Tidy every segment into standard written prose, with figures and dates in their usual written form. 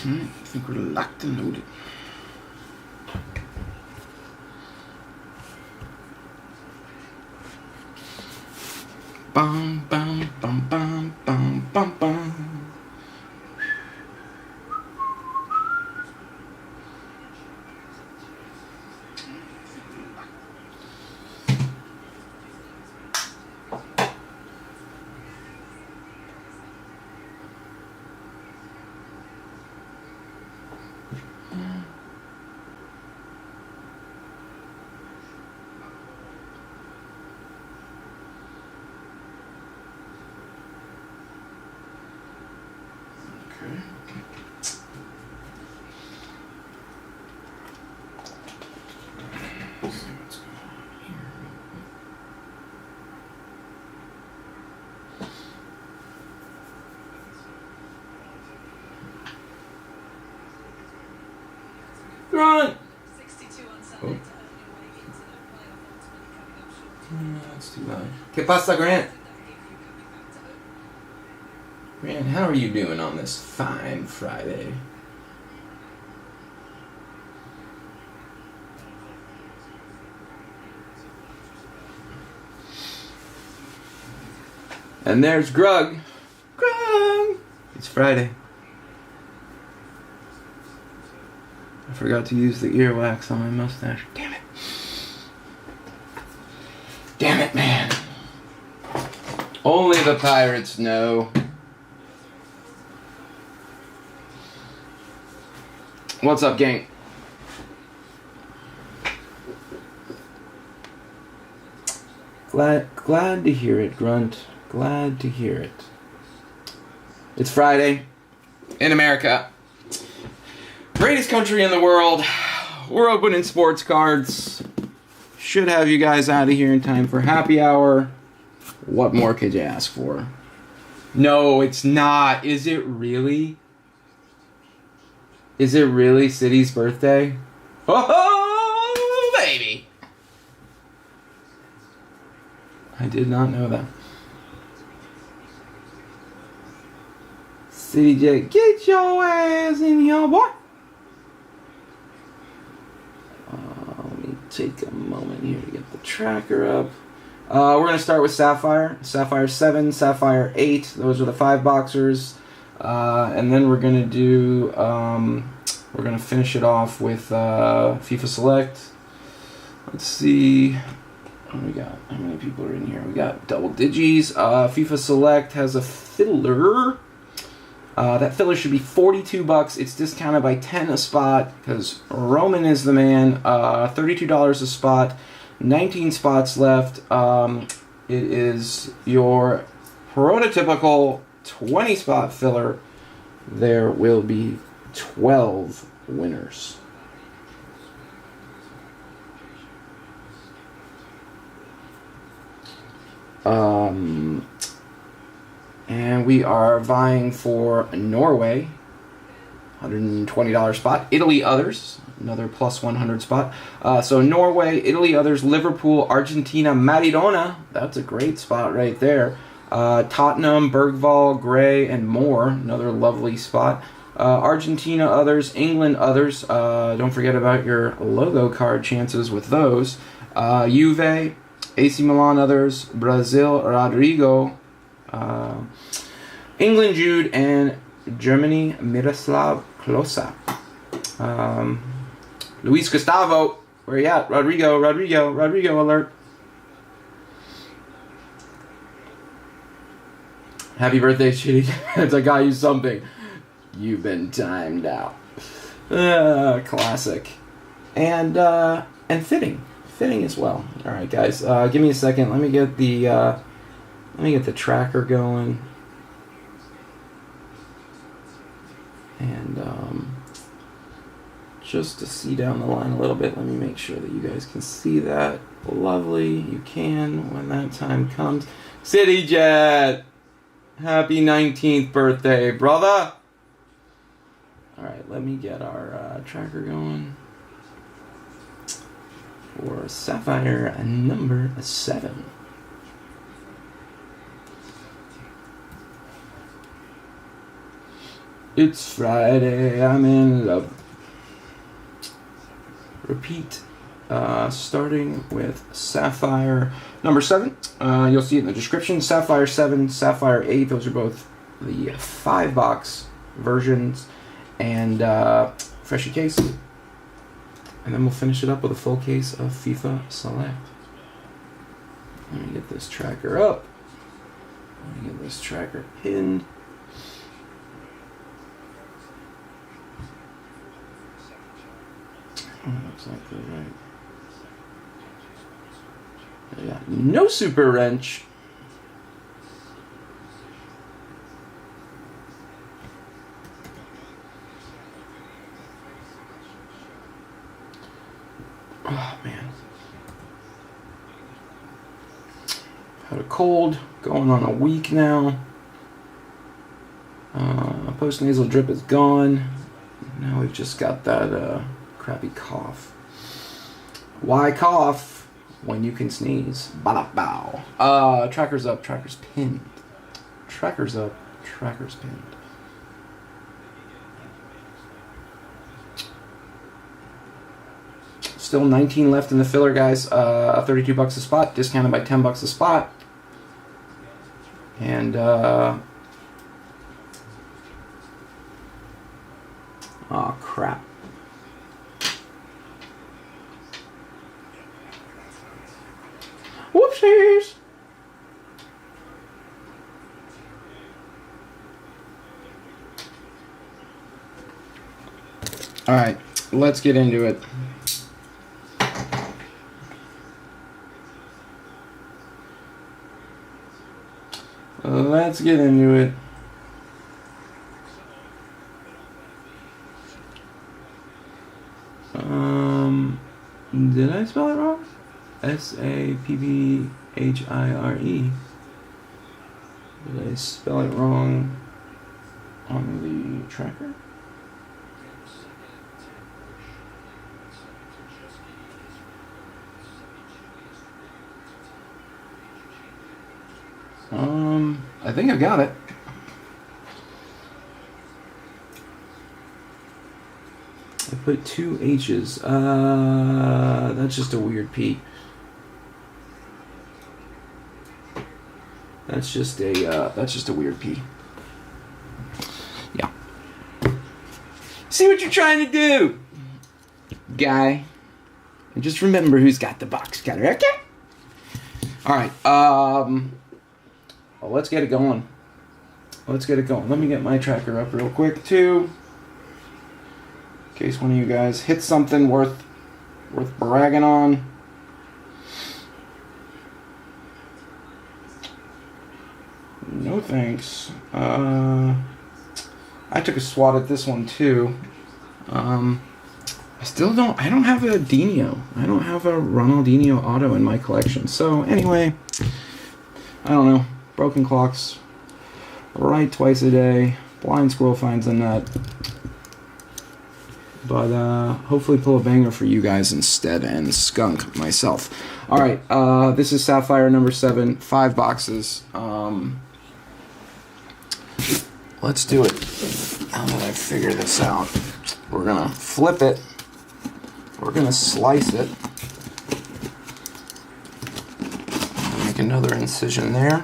Alright, I think we're locked and loaded. Bum bum bum bum bum bum bum. Run! 62 on Sunday to earn your way into the playoff ultimately coming up short. That's too loud. ¿Qué pasa, Grant? Grant, how are you doing on this fine Friday? And there's Grug. Grug! It's Friday. I forgot to use the earwax on my mustache. Damn it. Damn it, man. Only the pirates know. What's up, gang? Glad to hear it, Grunt. Glad to hear it. It's Friday in America. Greatest country in the world. We're opening sports cards. Should have you guys out of here in time for happy hour. What more could you ask for? No, it's not. Is it really? Is it really City's birthday? Oh, baby! I did not know that. City J, get your ass in here, boy. Let me take a moment here to get the tracker up. We're going to start with Sapphire. Sapphire 7, Sapphire 8. Those are the 5 boxers. And then we're going to do, we're going to finish it off with FIFA Select. Let's see. What do we got? How many people are in here? We got double digis. FIFA Select has a filler. That filler should be $42. It's discounted by 10 a spot because Roman is the man. $32 a spot. 19 spots left. It is your prototypical 20 spot filler. There will be 12 winners. And we are vying for Norway, $120 spot. Italy others, another plus 100 spot. So Norway, Italy others, Liverpool, Argentina, Maradona. That's a great spot right there. Tottenham, Bergvall, Gray, and more. Another lovely spot. Argentina others, England others. Don't forget about your logo card chances with those. Juve, AC Milan others, Brazil, Rodrigo, England Jude, and Germany Miroslav Klose. Luis Gustavo, where you at? Rodrigo alert. Happy birthday, Shitty. I got you something. You've been timed out. Classic. And fitting. Fitting as well. Alright guys, give me a second. Let me get the tracker going. And just to see down the line a little bit, let me make sure that you guys can see that. Lovely. You can when that time comes. City Jet! Happy 19th birthday, brother! Alright, let me get our tracker going for Sapphire number 7. It's Friday, I'm in love. Repeat, starting with Sapphire number 7. You'll see it in the description. Sapphire 7, Sapphire 8, those are both the 5-box versions. And freshy case. And then we'll finish it up with a full case of FIFA Select. Let me get this tracker up. Let me get this tracker pinned. Looks like they're right. Yeah, no super wrench. Oh man. Had a cold, going on a week now. Post-nasal drip is gone. Now we've just got that crappy cough. Why cough when you can sneeze? Bada bow. Tracker's up, tracker's pinned. Tracker's up, tracker's pinned. Still 19 left in the filler, guys. $32 a spot, discounted by $10 a spot. And oh crap. Whoopsies. All right, let's get into it. Let's get into it. Did I spell it wrong? Sapphire. Did I spell it wrong on the tracker? I think I got it. I put 2 H's. That's just a weird P. That's just a weird P. Yeah. See what you're trying to do, guy. And just remember who's got the box cutter, okay? All right. Well, let's get it going. Let's get it going. Let me get my tracker up real quick too, in case one of you guys hits something worth bragging on. No thanks. I took a swat at this one too. I don't have a Dino. I don't have a Ronaldinho auto in my collection. So anyway, I don't know. Broken clocks. Right twice a day. Blind squirrel finds a nut. But hopefully pull a banger for you guys instead and skunk myself. Alright, this is Sapphire number 7. 5 boxes. Let's do it. Now that I've figured this out, we're gonna flip it. We're gonna slice it. Make another incision there.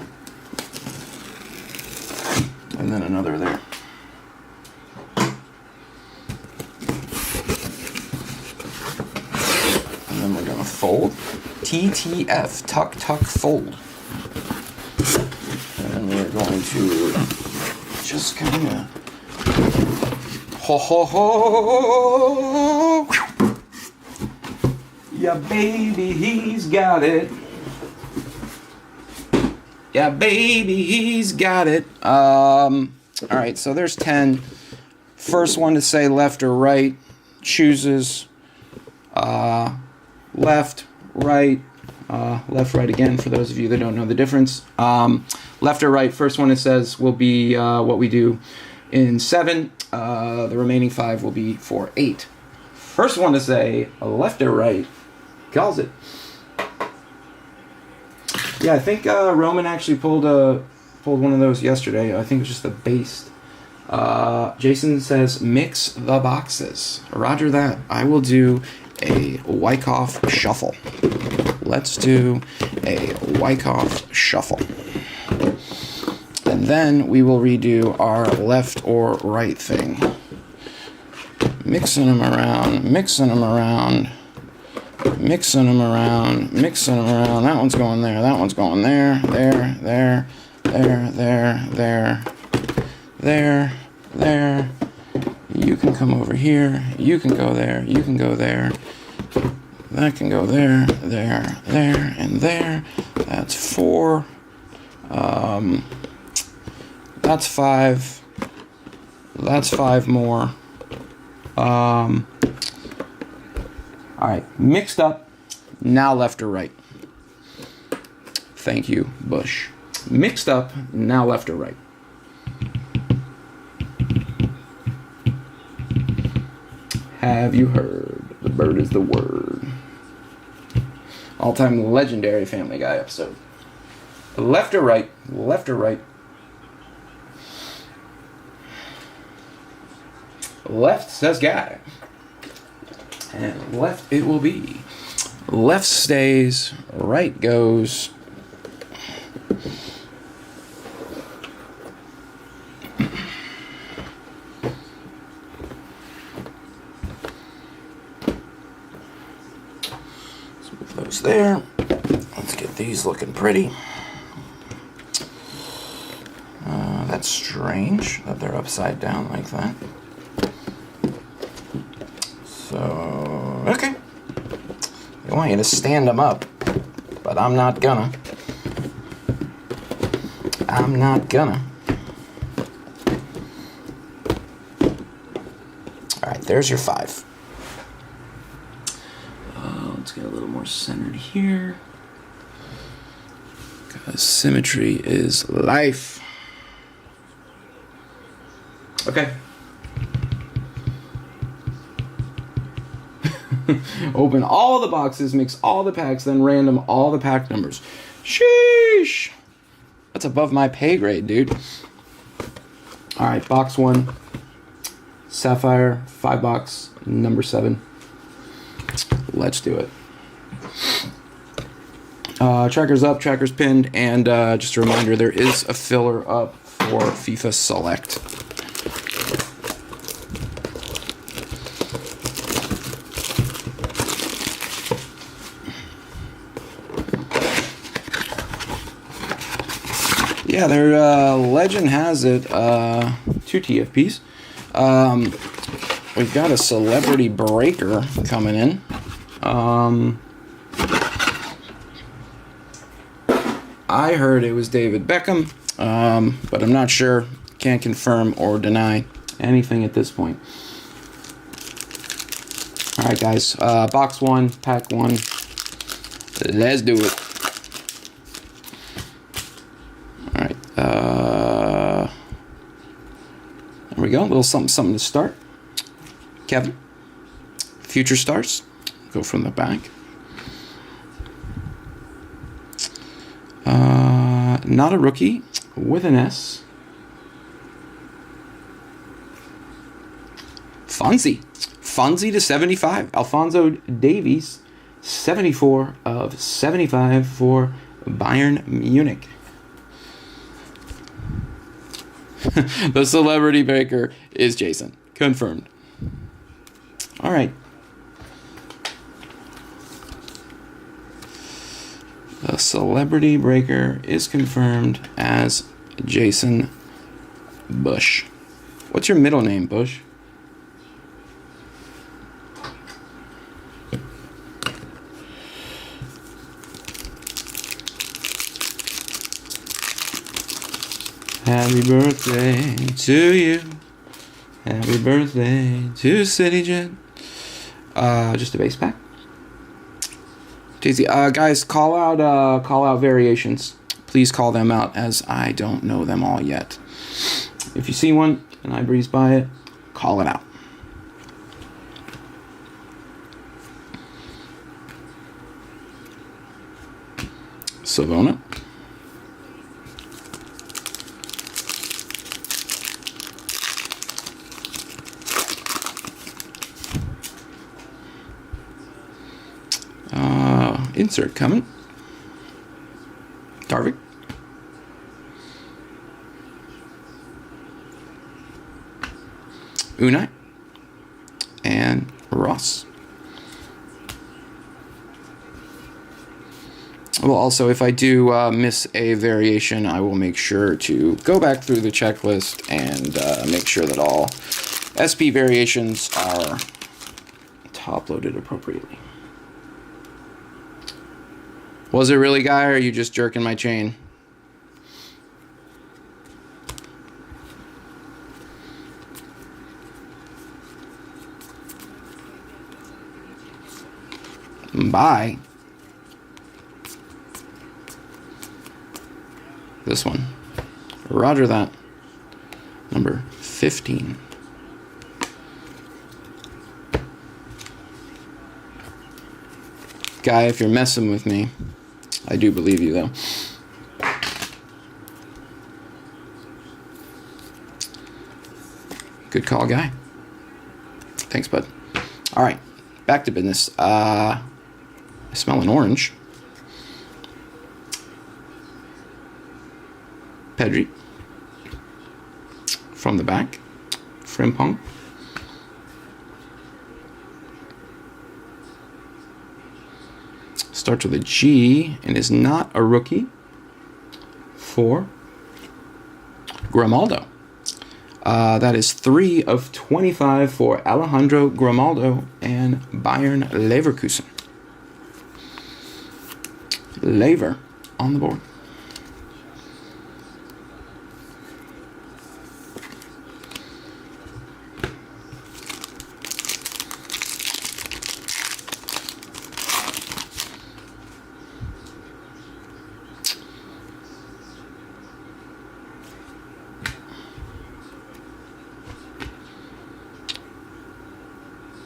And then another there. And then we're gonna fold. TTF, tuck, tuck, fold. And we're going to just kind of ho ho ho. Yeah, baby, he's got it. Yeah, baby, he's got it. Alright, so there's 10. First one to say left or right chooses left, right, left, right again, for those of you that don't know the difference. Left or right, first one it says will be what we do in 7. The remaining 5 will be for 8. First one to say left or right calls it. Yeah, I think Roman actually pulled one of those yesterday. I think it was just the base. Jason says mix the boxes. Roger that. I will do a Wyckoff shuffle. Let's do a Wyckoff shuffle. And then we will redo our left or right thing. Mixing them around, mixing them around, mixing them around, mixing them around. That one's going there, that one's going there, there, there, there, there, there, there. You can come over here, you can go there, you can go there. That can go there, there, there, and there. That's 4. That's 5. That's 5 more. Alright, mixed up. Now left or right. Thank you, Bush. Mixed up, now left or right. Have you heard? The bird is the word. All-time legendary Family Guy episode. Left or right? Left or right? Left says guy. And left it will be. Left stays, right goes. Let's move those there. Let's get these looking pretty. That's strange that they're upside down like that. So, okay. I want you to stand them up, but I'm not gonna. I'm not gonna. Alright, there's your 5. Let's get a little more centered here. Because symmetry is life. Okay. Open all the boxes, mix all the packs, then random all the pack numbers. Sheesh. That's above my pay grade, dude. Alright, box 1. Sapphire, 5 box, number 7. Let's do it. Tracker's up, tracker's pinned, and just a reminder, there is a filler up for FIFA Select. Yeah, their legend has it, 2 TFPs. We've got a celebrity breaker coming in. I heard it was David Beckham, but I'm not sure. Can't confirm or deny anything at this point. Alright guys, box 1, pack 1. Let's do it. Alright, there we go. A little something to start. Kevin. Future stars. Go from the back. Not a rookie with an S. Fonzie. Fonzie to 75. Alphonso Davies, 74 of 75 for Bayern Munich. The celebrity breaker is Jason. Confirmed. All right. The celebrity breaker is confirmed as Jason Bush. What's your middle name, Bush? Happy birthday to you. Happy birthday to CityJet. Just a base pack. Daisy, guys, call out variations. Please call them out, as I don't know them all yet. If you see one and I breeze by it, call it out. Savona. Insert coming. Darvik. Unai. And Ross. Well, also, if I do miss a variation, I will make sure to go back through the checklist and make sure that all SP variations are top-loaded appropriately. Was it really, Guy, or are you just jerking my chain? Bye. This one. Roger that. Number 15. Guy, if you're messing with me, I do believe you, though. Good call, Guy. Thanks, bud. All right, back to business. I smell an orange. Pedri. From the back. Frimpong. Starts with a G and is not a rookie for Grimaldo. That is 3 of 25 for Alejandro Grimaldo and Bayern Leverkusen. Lever on the board.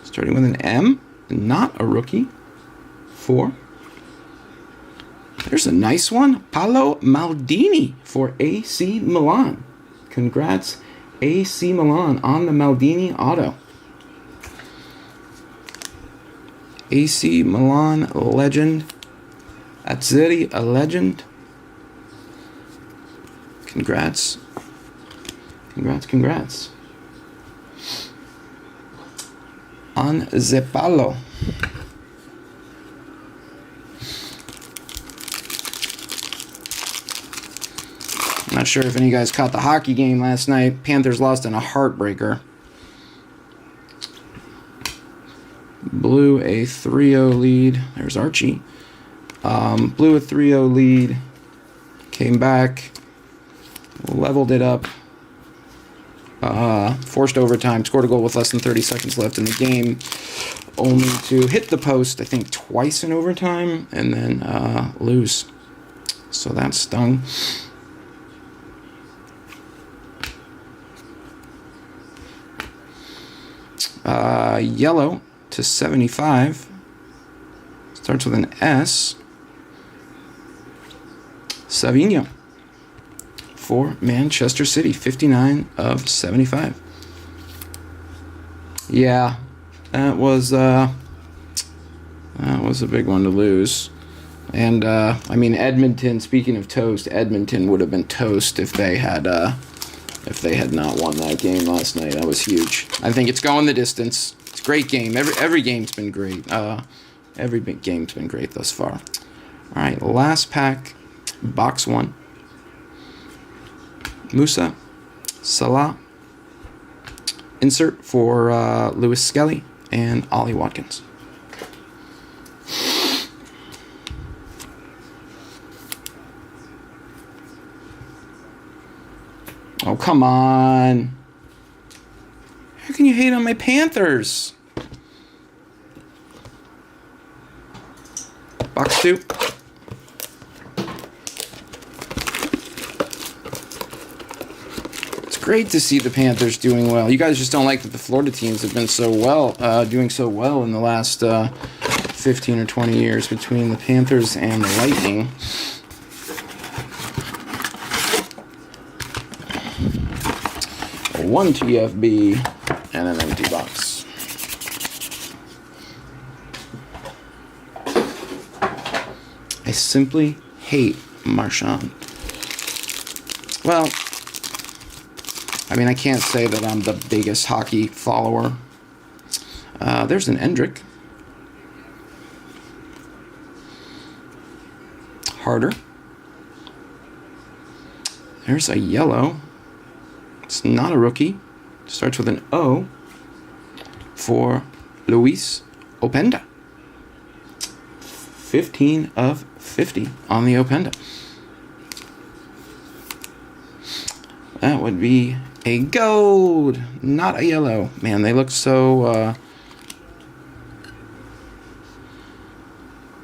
Starting with an M, not a rookie, for, there's a nice one, Paolo Maldini for AC Milan. Congrats, AC Milan on the Maldini auto. AC Milan legend, Azzurri a legend. Congrats, congrats, congrats. On Zepalo. I'm not sure if any of you guys caught the hockey game last night. Panthers lost in a heartbreaker. Blew a 3-0 lead. There's Archie. Blew a 3-0 lead. Came back. Leveled it up. Forced overtime, scored a goal with less than 30 seconds left in the game, only to hit the post, I think, twice in overtime, and then lose. So that stung. Yellow to 75. Starts with an S. Savinho for Manchester City, 59 of 75. Yeah, that was a big one to lose. And I mean, Edmonton. Speaking of toast, Edmonton would have been toast if they had not won that game last night. That was huge. I think it's going the distance. It's a great game. Every game's been great. Every big game's been great thus far. All right, last pack, box 1. Musa, Salah, insert for Lewis Skelly and Ollie Watkins. Oh, come on. How can you hate on my Panthers? Box 2. Great to see the Panthers doing well. You guys just don't like that the Florida teams have been so well, doing so well in the last 15 or 20 years between the Panthers and the Lightning. One TFB and an empty box. simply hate Marchand. Well, I mean, I can't say that I'm the biggest hockey follower. There's an Endrick. Harder. There's a yellow. It's not a rookie. Starts with an O for Luis Openda. 15 of 50 on the Openda. That would be a gold, not a yellow. Man, they look so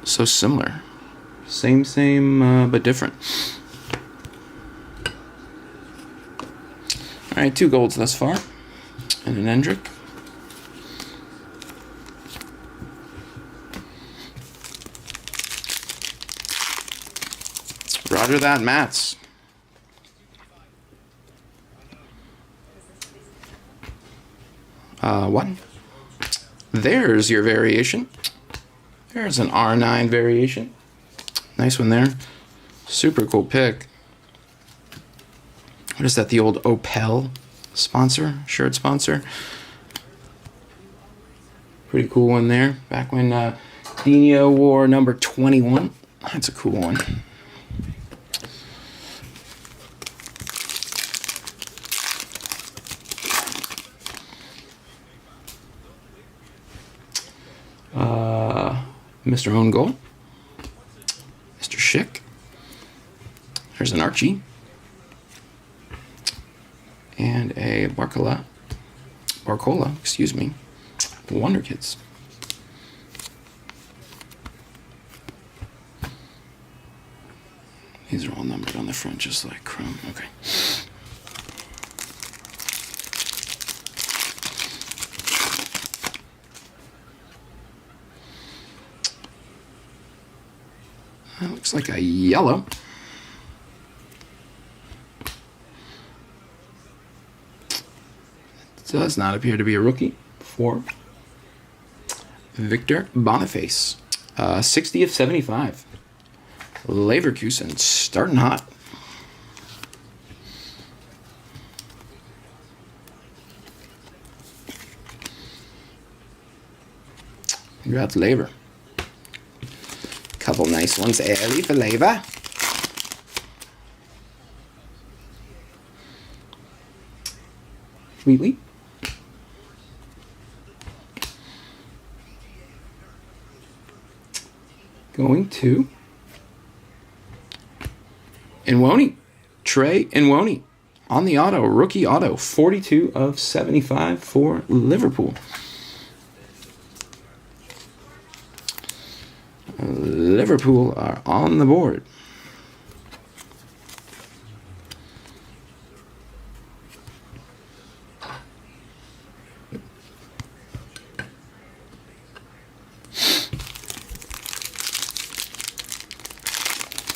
so similar. Same, but different. All right, 2 golds thus far, and an Endrick. Roger that, Mats. What? There's your variation. There's an R9 variation. Nice one there. Super cool pick. What is that, the old Opel sponsor? Shirt sponsor? Pretty cool one there. Back when Dino wore number 21. That's a cool one. Mr. Own Goal. Mr. Schick. There's an Archie. And a Barcola, excuse me. Wonder Kids. These are all numbered on the front, just like Chrome. Okay. That looks like a yellow. Does not appear to be a rookie for Victor Boniface. 60 of 75. Leverkusen starting hot. Congrats, Lever. Couple nice ones early for Lever. Wheatley. Going to Nwoni. Trey Nwoni on the auto, rookie auto, 42 of 75 for Liverpool. Liverpool are on the board.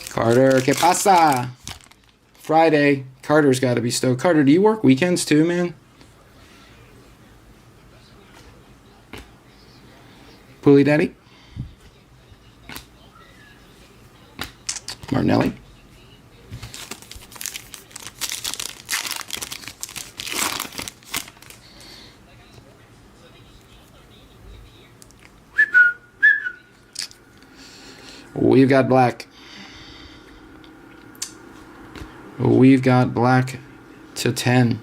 Carter, ¿qué pasa? Friday. Carter's got to be stoked. Carter, do you work weekends too, man? Pulley Daddy? Martinelli? We've got black. We've got black to 10.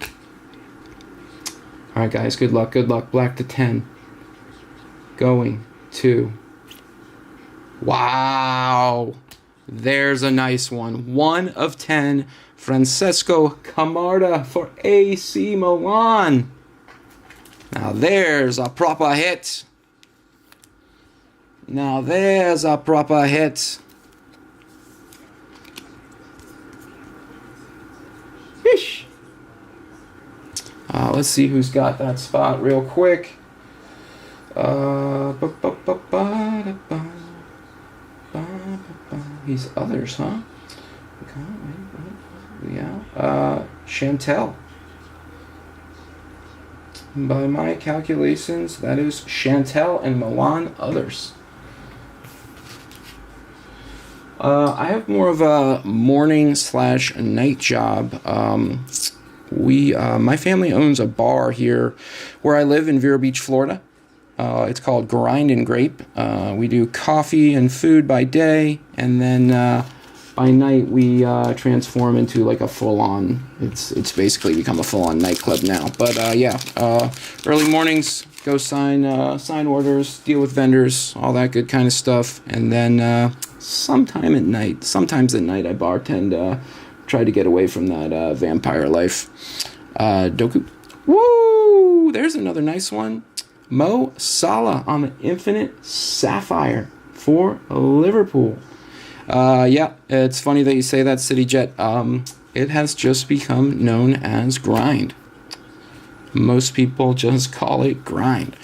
All right, guys, good luck, good luck. Black to 10. Going to... Wow. There's a nice one. 1 of 10. Francesco Camarda for AC Milan. Now there's a proper hit. Now there's a proper hit. Fish. Let's see who's got that spot real quick. These others, huh? Yeah. Chantel. By my calculations, that is Chantel and Milan others. I have more of a morning / night job. My family owns a bar here where I live in Vero Beach, Florida. It's called Grind and Grape. We do coffee and food by day, and then by night we transform into like a full-on. It's basically become a full-on nightclub now. But early mornings, go sign orders, deal with vendors, all that good kind of stuff, and then sometimes at night I bartend. Try to get away from that vampire life. Doku. Woo! There's another nice one. Mo Salah on the Infinite Sapphire for Liverpool. Yeah, it's funny that you say that, CityJet. It has just become known as Grind. Most people just call it Grind.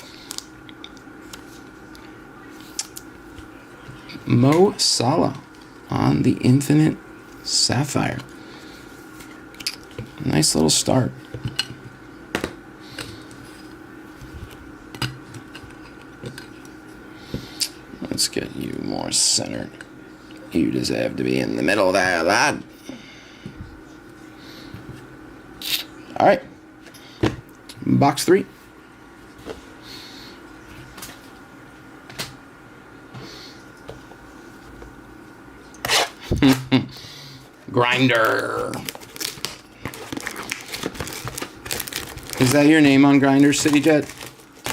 Mo Salah on the Infinite Sapphire. Nice little start. Let's get you more centered. You deserve to be in the middle there, lad. All right. Box 3. Grinder. Is that your name on Grinder, CityJet?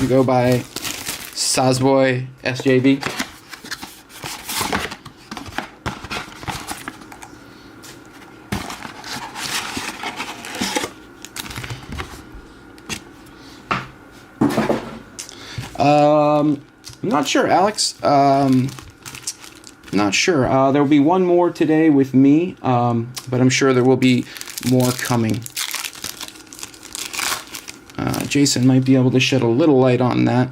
You go by Sazboy SJB? I'm not sure, Alex. Not sure. There will be one more today with me, but I'm sure there will be more coming. Jason might be able to shed a little light on that.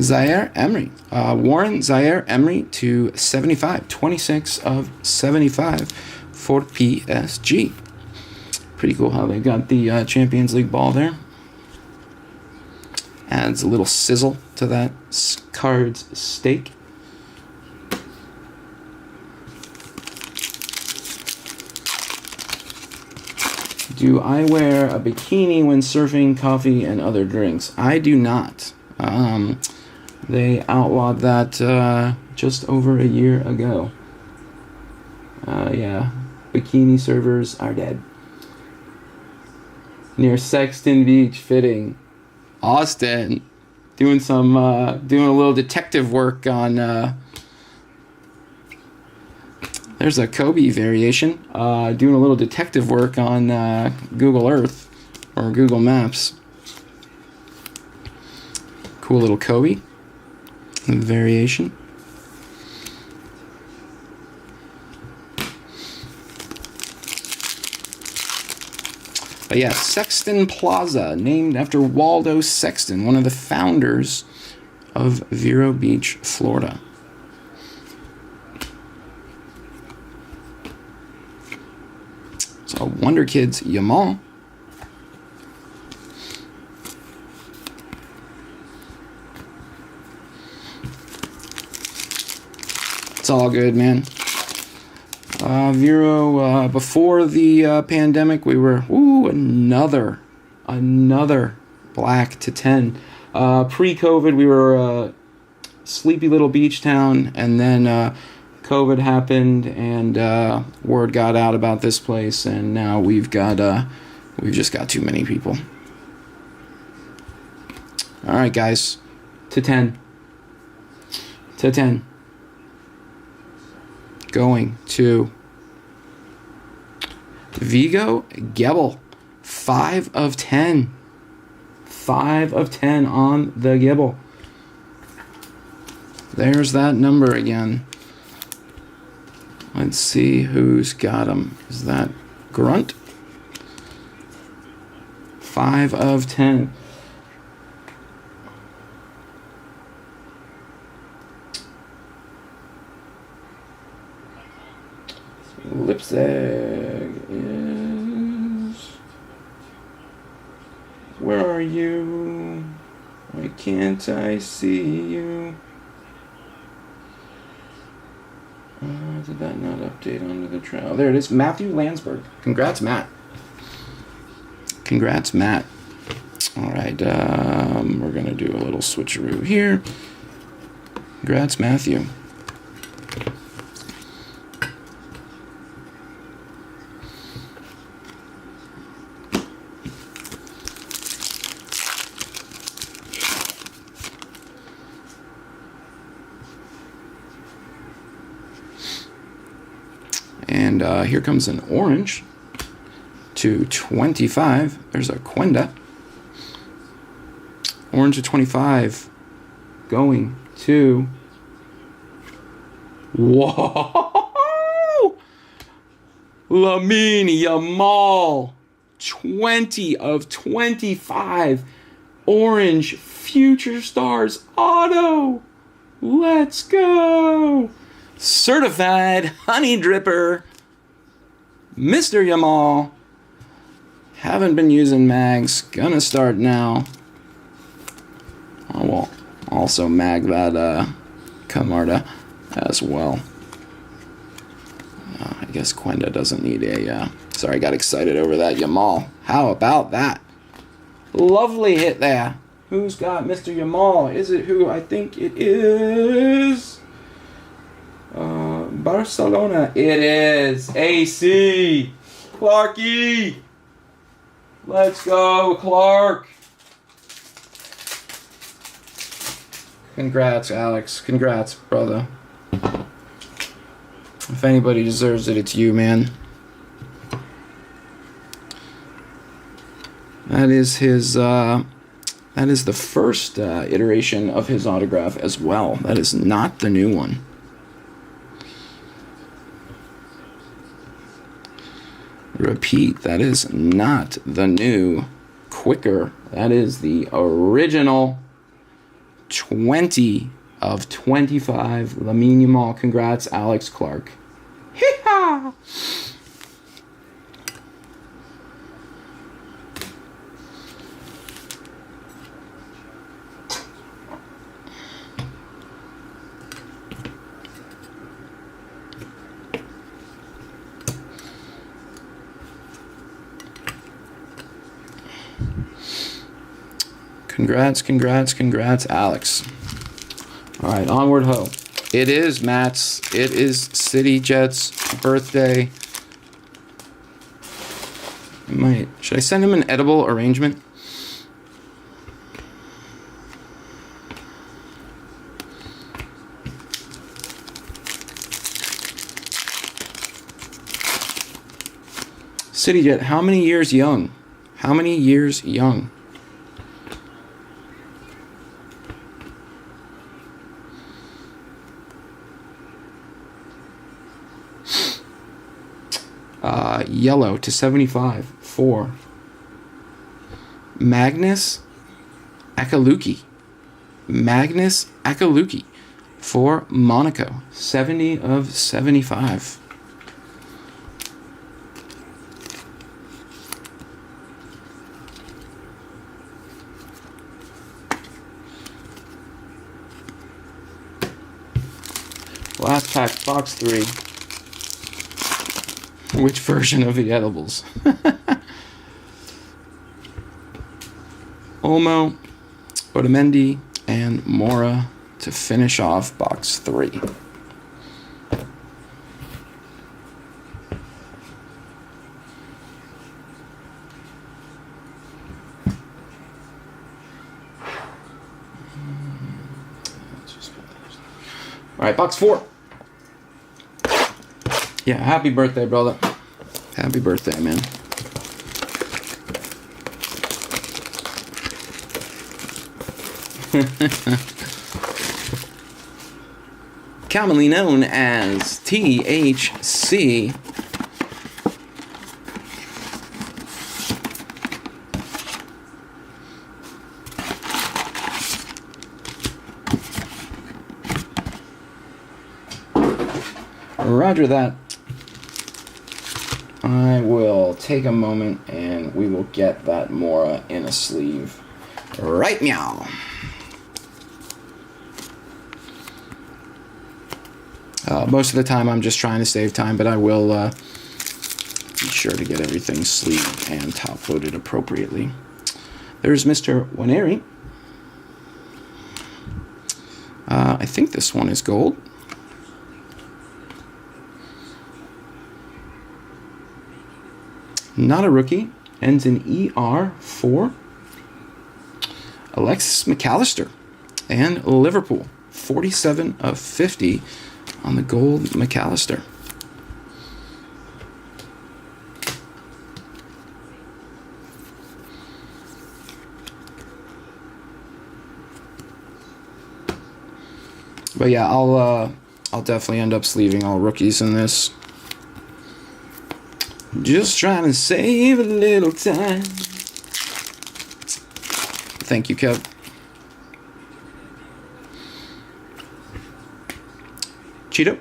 Zaire Emery. Warren Zaire Emery to 75. 26 of 75 for PSG. Pretty cool how they got the Champions League ball there. Adds a little sizzle to that card's steak. Do I wear a bikini when surfing, coffee, and other drinks? I do not. They outlawed that just over a year ago. Yeah, bikini servers are dead. Near Sexton Beach, fitting. Austin, doing a little detective work on. There's a Kobe variation. Doing a little detective work on Google Earth or Google Maps. Cool little Kobe variation. But yeah, Sexton Plaza, named after Waldo Sexton, one of the founders of Vero Beach, Florida. So Wonder Kids Yamal. It's all good, man. Vero, before the pandemic, we were, another black to 10. Pre-COVID, we were a sleepy little beach town, and then COVID happened, and word got out about this place, and now we've just got too many people. All right, guys, to 10. To 10. Going to Vigo Gebel. 5 of 10. 5 of 10 on the Gebel. There's that number again. Let's see who's got him. Is that Grunt? 5 of 10. Lipzig is where are you? Why can't I see you? Did that not update onto the trail? Oh, there it is. Matthew Landsberg. Congrats, Matt. Congrats, Matt. All right, we're going to do a little switcheroo here. Congrats, Matthew. And here comes an orange to 25. There's a Quenda. Orange to 25. Going to... Whoa! Lamine Yamal. 20 of 25. Orange Future Stars Auto. Let's go! Certified Honey Dripper, Mr. Yamal. Haven't been using mags. Gonna start now. I will also mag that Camarda as well. I guess Quenda doesn't need a... sorry, I got excited over that Yamal. How about that? Lovely hit there. Who's got Mr. Yamal? Is it who I think it is? Barcelona. It is. AC. Clarky. Let's go, Clark. Congrats, Alex. Congrats, brother. If anybody deserves it, it's you, man. That is his, that is the first iteration of his autograph as well. That is not the new one. Repeat, that is not the new quicker. That is the original 20 of 25. Lamine Yamal. Congrats, Alex Clark. Hee-haw! Congrats, congrats, congrats, Alex. All right, onward ho. It is Matt's. It is City Jet's birthday. Should I send him an edible arrangement? City Jet, how many years young? How many years young? Yellow to 75 for Magnus Akaluki. Magnus Akaluki for Monaco. 70 of 75. Last pack, box 3. Which version of the edibles? Olmo, Otamendi, and Mora to finish off box 3. All right, box 4. Yeah, happy birthday, brother. Happy birthday, man. Commonly known as THC. Roger that. I will take a moment and we will get that Mora in a sleeve. Right meow. Most of the time I'm just trying to save time, but I will be sure to get everything sleeved and top loaded appropriately. There's Mr. Waneri. I think this one is gold. Not a rookie. Ends in ER4. Alexis McAllister. And Liverpool. 47 of 50 on the gold McAllister. But yeah, I'll definitely end up sleeving all rookies in this. Just trying to save a little time. Thank you, Kev. Cheeto.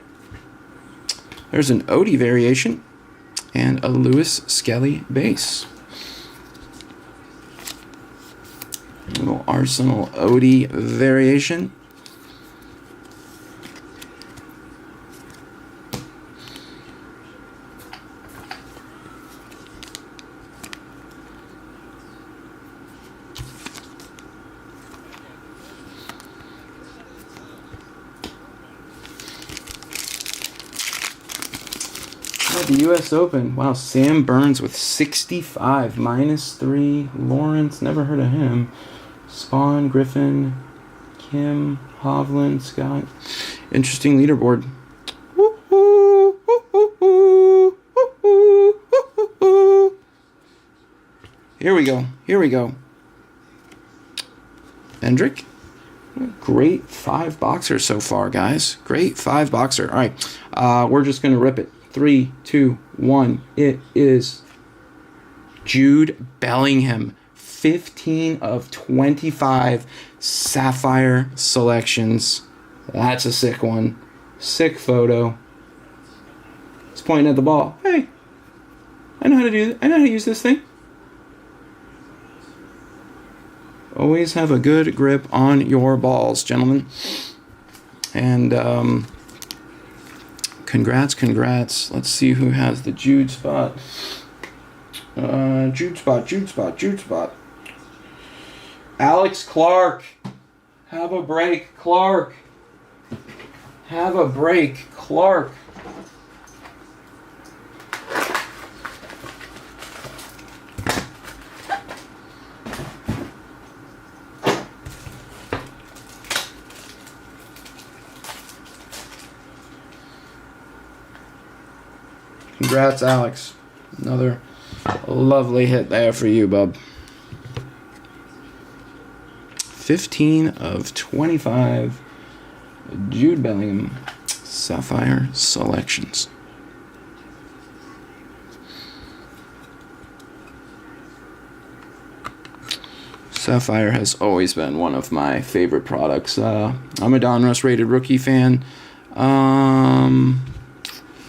There's an Odie variation and a Lewis Skelly base. Little Arsenal Odie variation. The U.S. Open. Wow, Sam Burns with 65. -3. Lawrence, never heard of him. Spawn, Griffin, Kim, Hovland, Scott. Interesting leaderboard. Here we go. Here we go. Hendrick. Great 5-boxer so far, guys. Great 5-boxer. All right. We're just going to rip it. 3, 2, 1. It is Jude Bellingham. 15 of 25 Sapphire selections. That's a sick one. Sick photo. He's pointing at the ball. Hey, I know how to do it. I know how to use this thing. Always have a good grip on your balls, gentlemen. And congrats. Let's see who has the Jude spot. Jude spot. Alex Clark. Have a break, Clark. Congrats, Alex. Another lovely hit there for you, bub. 15 of 25 Jude Bellingham Sapphire selections. Sapphire has always been one of my favorite products. I'm a Donruss rated rookie fan.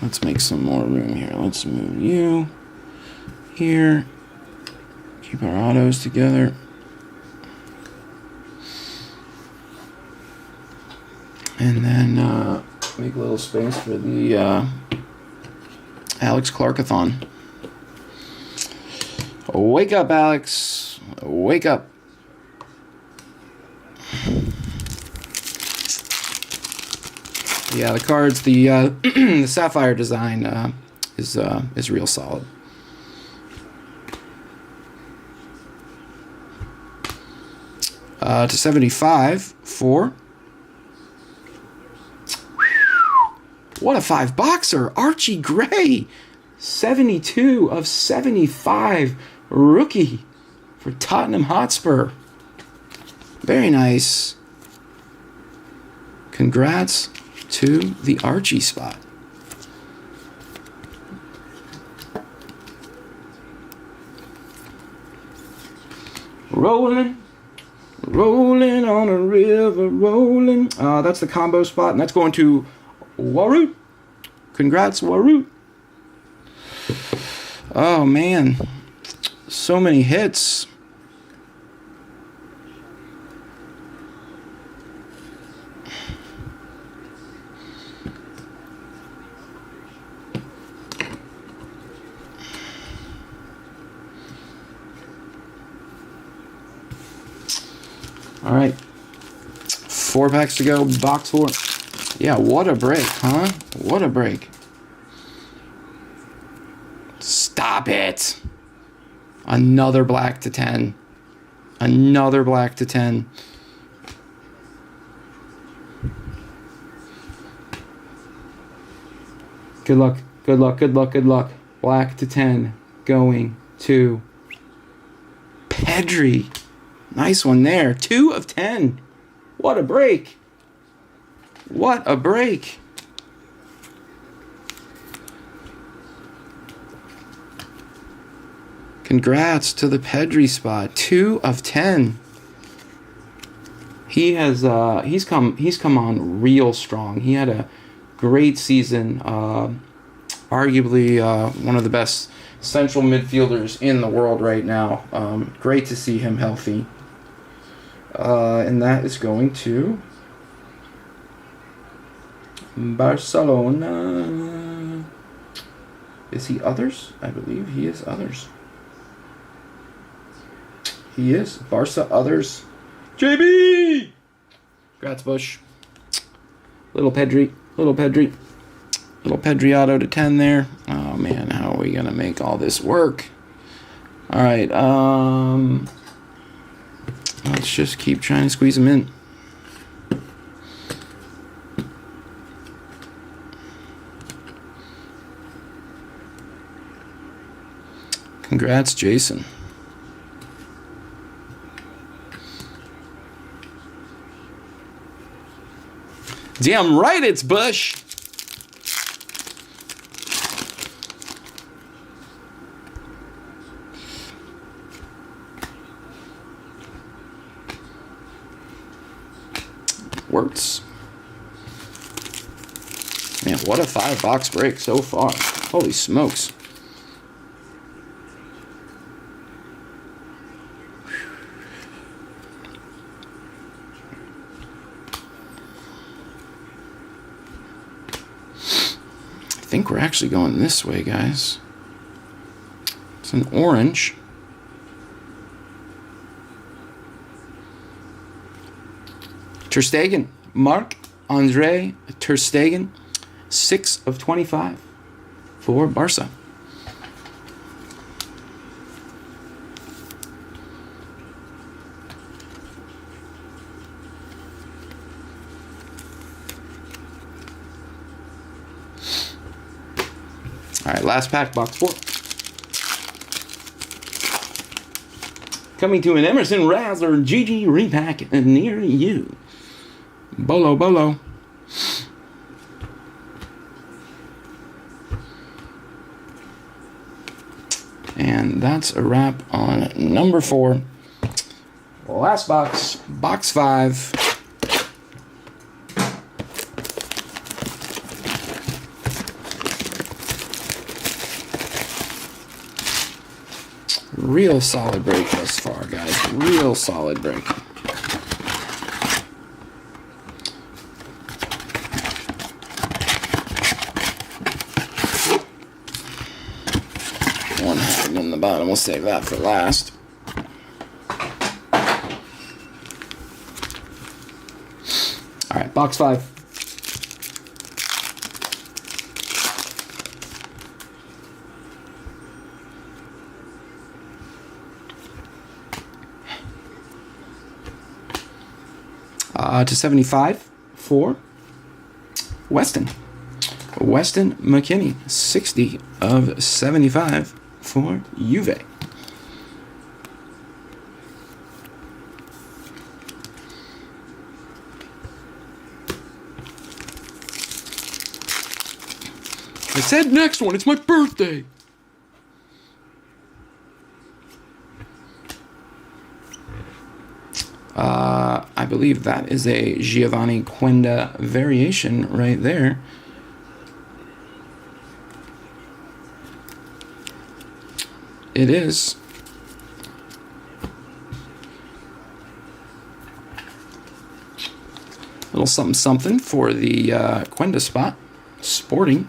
Let's make some more room here. Let's move you here. Keep our autos together. And then make a little space for the Alex Clarkathon. Wake up, Alex. Wake up. Yeah, the cards, the the Sapphire design is real solid. To 75 for. What a 5-boxer, Archie Gray, 72 of 75 rookie for Tottenham Hotspur. Very nice. Congrats to the Archie spot. Rolling on a river, rolling. That's the combo spot, and that's going to Warroot. Congrats, Warroot. Oh, man. So many hits. All right. 4 packs to go. Box 4. Yeah, what a break, huh? What a break. Stop it. Another black to 10. Another black to 10. Good luck. Good luck. Good luck. Good luck. Black to 10. Going to Pedri. Nice one there. 2 of 10. What a break. What a break. Congrats to the Pedri spot. 2 of 10. He has he's come on real strong. He had a great season. Arguably one of the best central midfielders in the world right now. Great to see him healthy. And that is going to Barcelona. Is he others? I believe he is others. He is. Barca others. JB! Congrats, Bush. Little Pedri. Little Pedri. Little Pedri auto to 10 there. Oh, man. How are we going to make all this work? All right. Let's just keep trying to squeeze them in. Congrats, Jason. Damn right it's Bush. Works. Man, what a 5-box break so far. Holy smokes. I think we're actually going this way, guys. It's an orange. Ter Stegen, Marc-Andre Ter Stegen, 6 of 25 for Barca. All right, last pack, box 4. Coming to an Emerson Razzler GG repack near you. Bolo, Bolo. And that's a wrap on number 4. Last box, box 5. Real solid break thus far, guys. Real solid break. One hanging in the bottom. We'll save that for last. All right, box 5. To 75 for Weston. Weston McKennie, 60 of 75 for Juve. I said next one, it's my birthday. I believe that is a Giovanni Quenda variation right there. it is. Little something something for the Quenda spot. Sporting.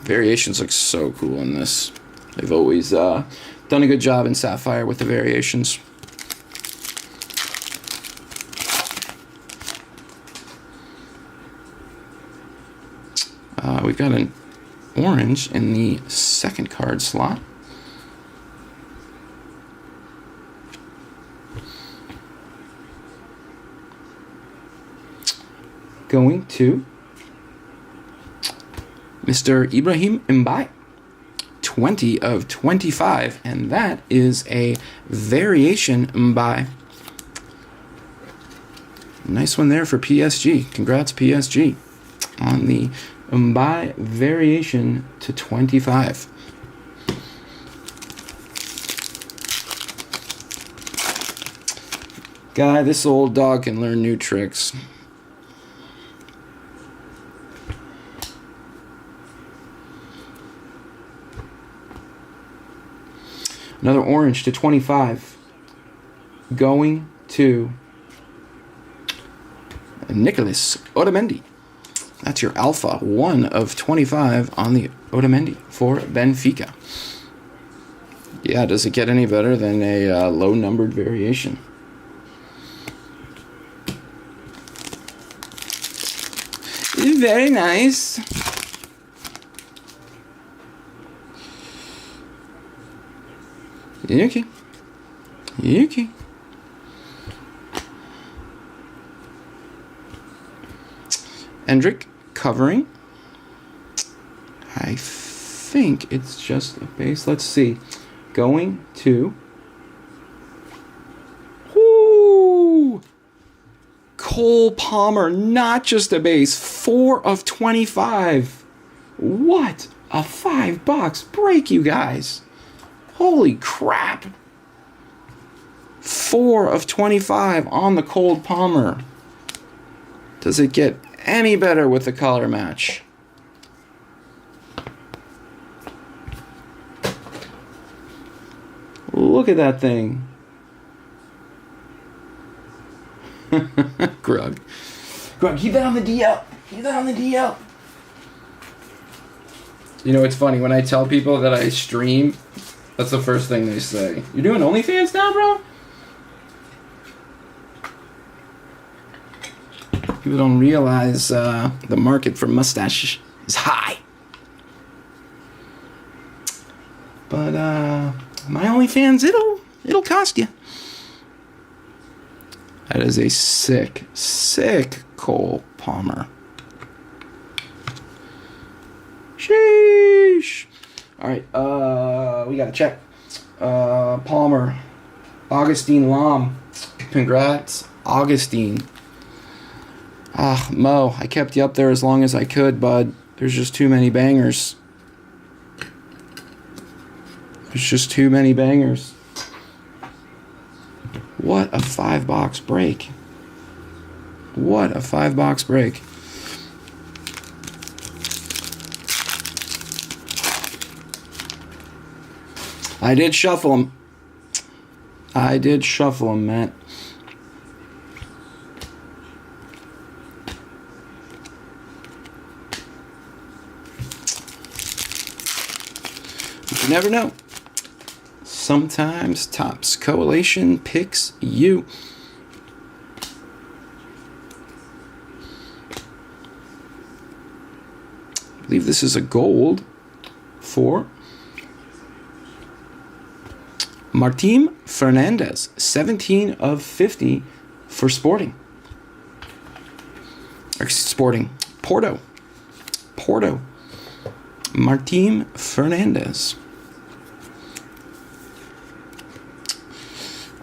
Variations look so cool in this. They've always done a good job in Sapphire with the variations. We've got an orange in the second card slot. Going to Mr. Ibrahim Mbaye, 20 of 25, and that is a variation Mbaye. Nice one there for PSG. Congrats, PSG, on the Mbaye variation to 25. Guy, this old dog can learn new tricks. Another orange to 25. Going to Nicolas Otamendi. That's your alpha. 1 of 25 on the Otamendi for Benfica. Yeah, does it get any better than a low-numbered variation? Very nice. Okay. Okay. Endrick covering. I think it's just a base. Let's see. Going to. Whoo! Cole Palmer, not just a base. 4 of 25. What a $5 break, you guys. Holy crap. 4 of 25 on the Cold Palmer. Does it get any better with the color match? Look at that thing. Grug. Grug, keep that on the DL. Keep that on the DL. You know, it's funny. When I tell people that I stream, that's the first thing they say. You're doing OnlyFans now, bro? People don't realize the market for mustache is high. But my OnlyFans, it'll cost you. That is a sick Cole Palmer. Sheesh. All right, we got to check. Palmer, Augustine Lam. Congrats, Augustine. Mo, I kept you up there as long as I could, bud. There's just too many bangers. There's just too many bangers. What a $5 break. What a $5 break. I did shuffle them. I did shuffle them, Matt. But you never know. Sometimes Topps Coalition picks you. I believe this is a gold for Martim Fernandez, 17 of 50 for Sporting. Or Sporting. Porto. Martim Fernandez.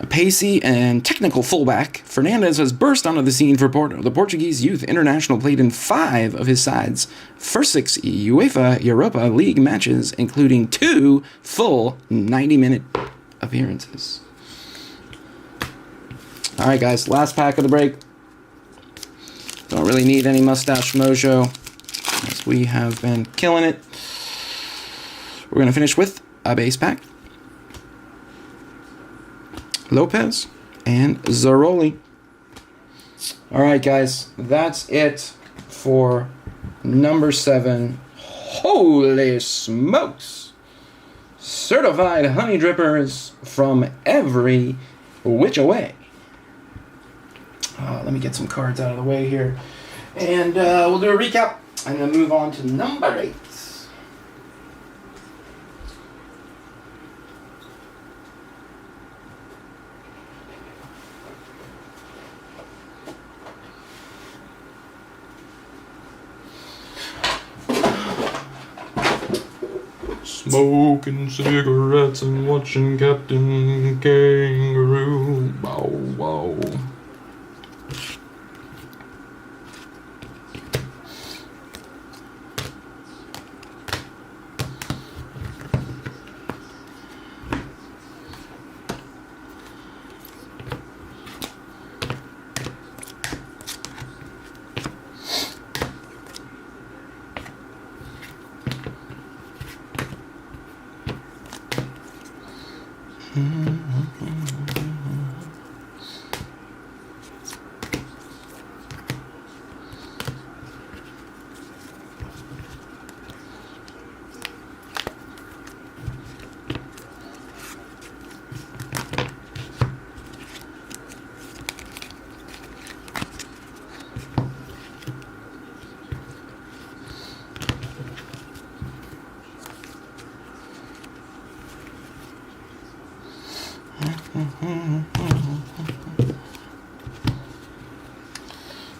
A pacey and technical fullback, Fernandez has burst onto the scene for Porto. The Portuguese youth international played in 5 of his side's first 6 UEFA Europa League matches, including 2 full 90-minute appearances. All right, guys, last pack of the break. Don't really need any mustache mojo, as we have been killing it. We're going to finish with a base pack. Lopez and Zaroli. All right, guys, that's it for number 7. Holy smokes! Certified honey drippers from every which way. Let me get some cards out of the way here, and we'll do a recap and then move on to number 8. Smoking cigarettes and watching Captain Kangaroo. Bow wow.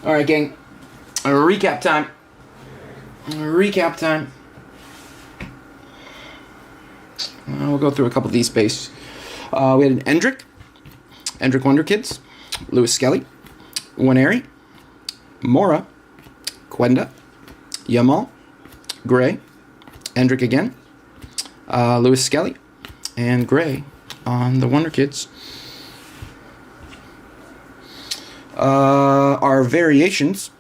All right, gang. Recap time. We'll go through a couple of these base. We had an Endrick Wonder Kids, Lewis Skelly, Waneri, Mora, Quenda, Yamal, Gray, Endrick again, Lewis Skelly, and Gray on the Wonder Kids. Our variations: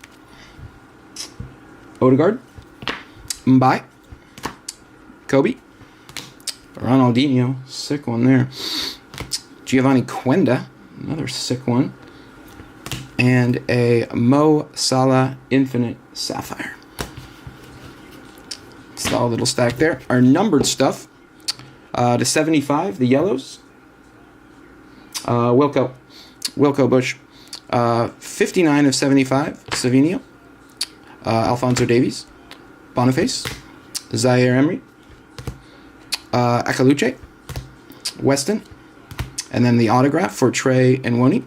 Odegaard, Mbai, Kobe, Ronaldinho, sick one there, Giovanni Quenda, another sick one, and a Mo Salah Infinite Sapphire. Solid little stack there. Our numbered stuff, to 75, the yellows, Wilco Bush, 59 of 75, Savinio, Alphonso Davies, Boniface, Zaire Emery, Akaluche, Weston, and then the autograph for Trey and Woni.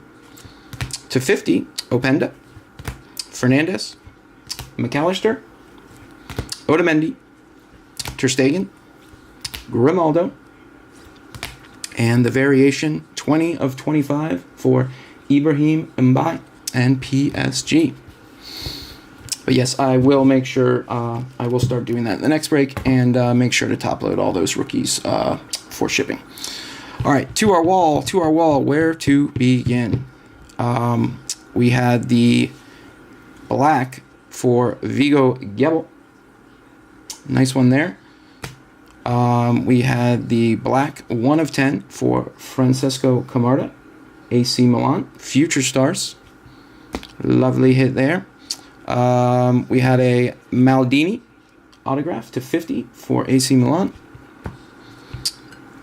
To 50, Openda, Fernandez, McAllister, Otamendi, Ter Stegen, Grimaldo, and the variation 20 of 25 for Ibrahim Mbai and PSG. But yes, I will make sure I will start doing that in the next break, and make sure to top load all those rookies for shipping. All right, to our wall. Where to begin? We had the black for Vigo Gebel. Nice one there. We had the black 1 of 10 for Francesco Camarda, AC Milan, Future Stars. Lovely hit there. We had a Maldini autograph to 50 for AC Milan.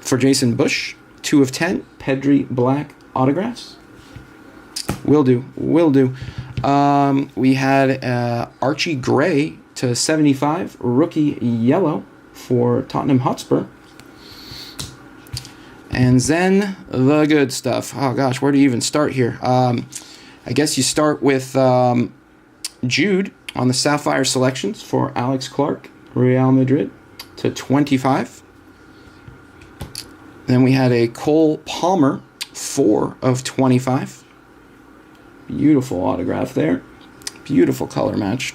For Jason Bush, 2 of 10, Pedri black autographs. Will do. We had Archie Gray to 75, rookie yellow for Tottenham Hotspur. And then the good stuff. Oh gosh, where do you even start here? I guess you start with Jude on the Sapphire selections for Alex Clark, Real Madrid to 25. Then we had a Cole Palmer, 4 of 25. Beautiful autograph there. Beautiful color match.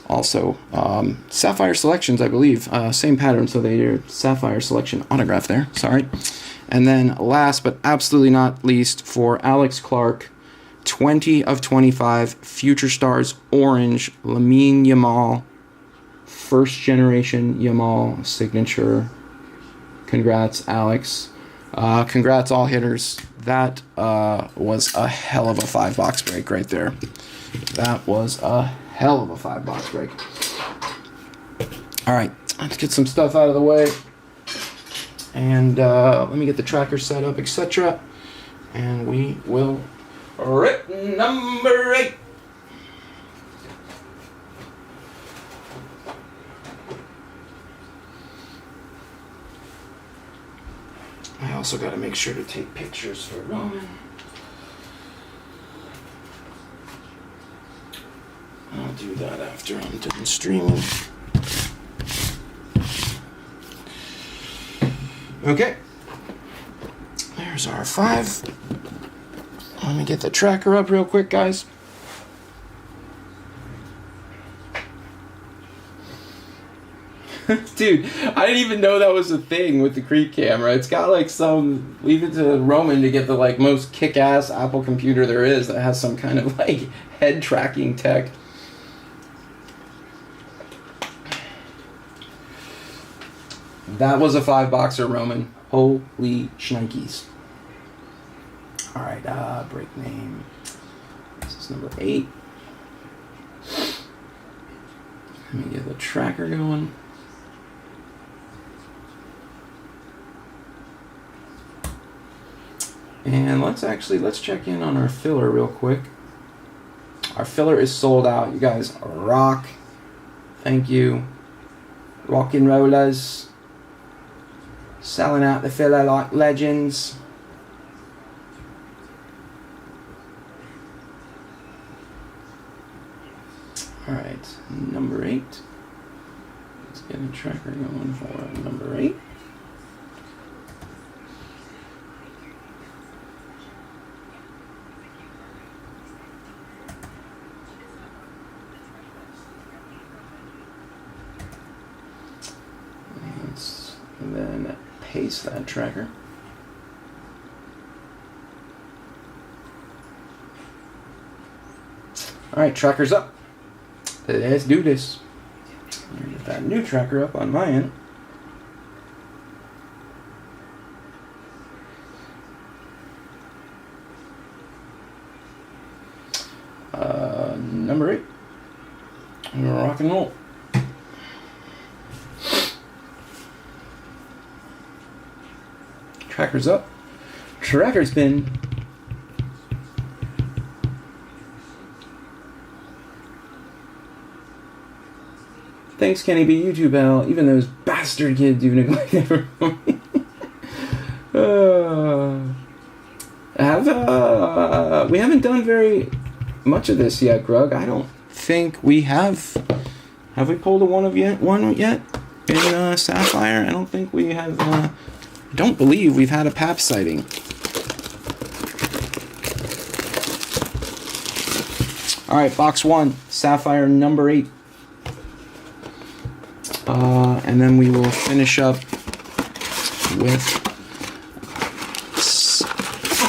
Also, Sapphire selections, I believe. Same pattern, so they are Sapphire selection autograph there. Sorry. And then last but absolutely not least, for Alex Clark, 20 of 25, Future Stars Orange, Lamine Yamal, first generation Yamal signature. Congrats, Alex. Congrats, all hitters. That was a hell of a 5-box break right there. That was a hell of a 5-box break. All right, let's get some stuff out of the way. And let me get the tracker set up, etc. And we will rip number 8. I also got to make sure to take pictures for Roman. I'll do that after I'm done streaming. Okay. There's our 5. Let me get the tracker up real quick, guys. Dude, I didn't even know that was a thing with the Creek camera. It's got like some, leave it to Roman to get the like most kick-ass Apple computer there is that has some kind of like head tracking tech. That was a 5-boxer, Roman. Holy shnikes. Alright, break name. This is number 8. Let me get the tracker going. And let's check in on our filler real quick. Our filler is sold out. You guys rock. Thank you. Rock and rollers. Selling out the filler like legends. Alright, number 8. Let's get a tracker going for number 8. And then paste that tracker. Alright, tracker's up. Let's do this. I'm gonna get that new tracker up on my end. Number 8. Rock and roll. Tracker's up. Tracker's been. Thanks, Kenny B. YouTube Al. Even those bastard kids do neglect everyone. We haven't done very much of this yet, Grug. I don't think we have. Have we pulled one yet in Sapphire? I don't think we have. Don't believe we've had a PAP sighting. All right, box 1, Sapphire number 8. And then we will finish up with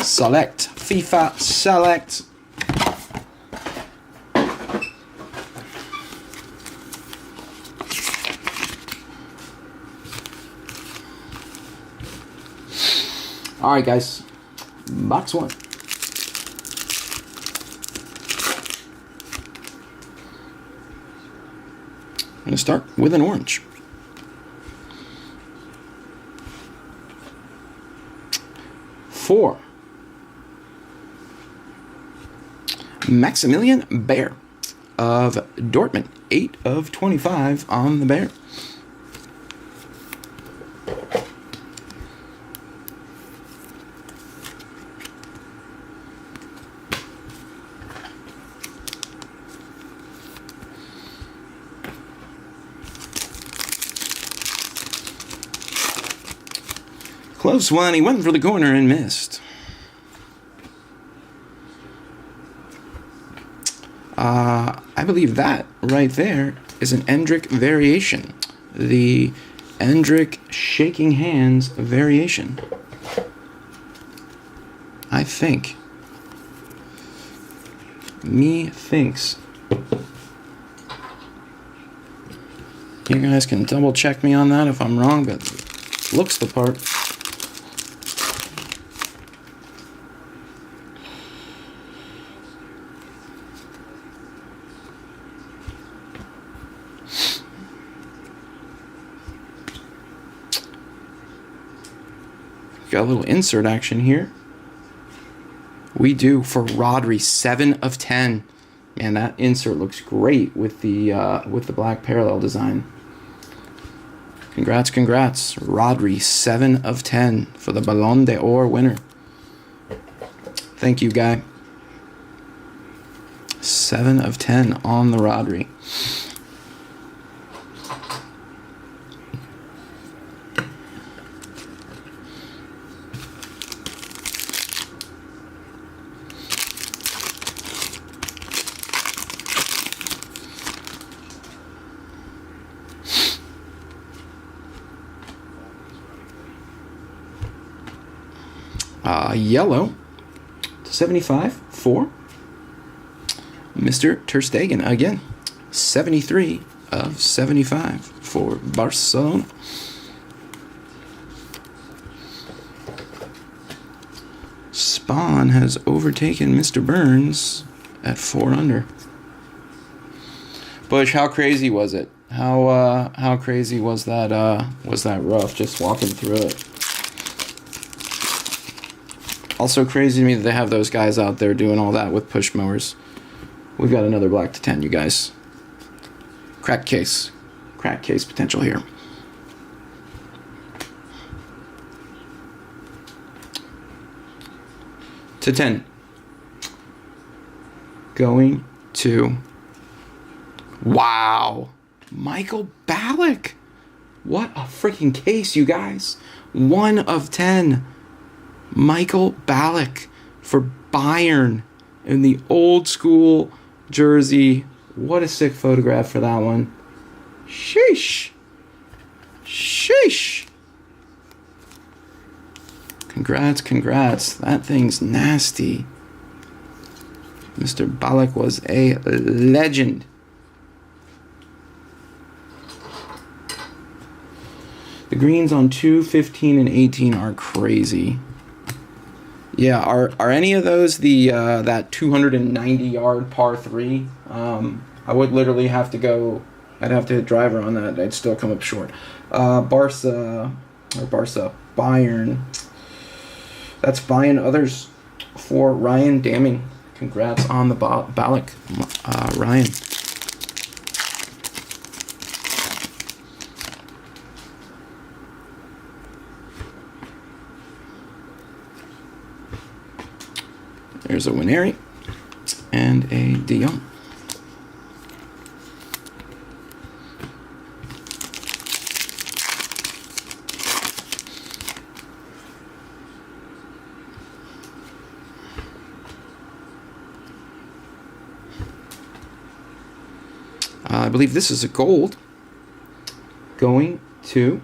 Select, FIFA Select. All right, guys, box 1. I'm going to start with an orange. Four. Maximilian Bear of Dortmund. 8 of 25 on the Bear. Close one, he went for the corner and missed. I believe that right there is an Endrick variation. The Endrick shaking hands variation. I think. Me thinks. You guys can double check me on that if I'm wrong, but looks the part. Got a little insert action here. We do for Rodri, 7 of 10. Man, that insert looks great with the black parallel design. Congrats, congrats. Rodri, 7 of 10 for the Ballon d'Or winner. Thank you, guy. 7 of 10 on the Rodri. Yellow to 75 for Mr. Ter Stegen again. 73 of 75 for Barcelona. Spawn has overtaken Mr. Burns at 4 under. Bush, how crazy was it? How crazy was that rough just walking through it? Also crazy to me that they have those guys out there doing all that with push mowers. We've got another black to 10, you guys. Crack case potential here. To 10. Going to... Wow. Michael Ballack. What a freaking case, you guys. 1 of 10. Michael Ballack for Bayern in the old school jersey. What a sick photograph for that one. Sheesh. Sheesh. Congrats, congrats. That thing's nasty. Mr. Ballack was a legend. The greens on 2, 15, and 18 are crazy. Yeah, are any of those the that 290-yard par 3? I would literally have to go. I'd have to hit driver on that. I'd still come up short. Bayern. That's buying others for Ryan Damming. Congrats on the Ballack, Ryan. There's a Winery and a De Jong. I believe this is a gold going to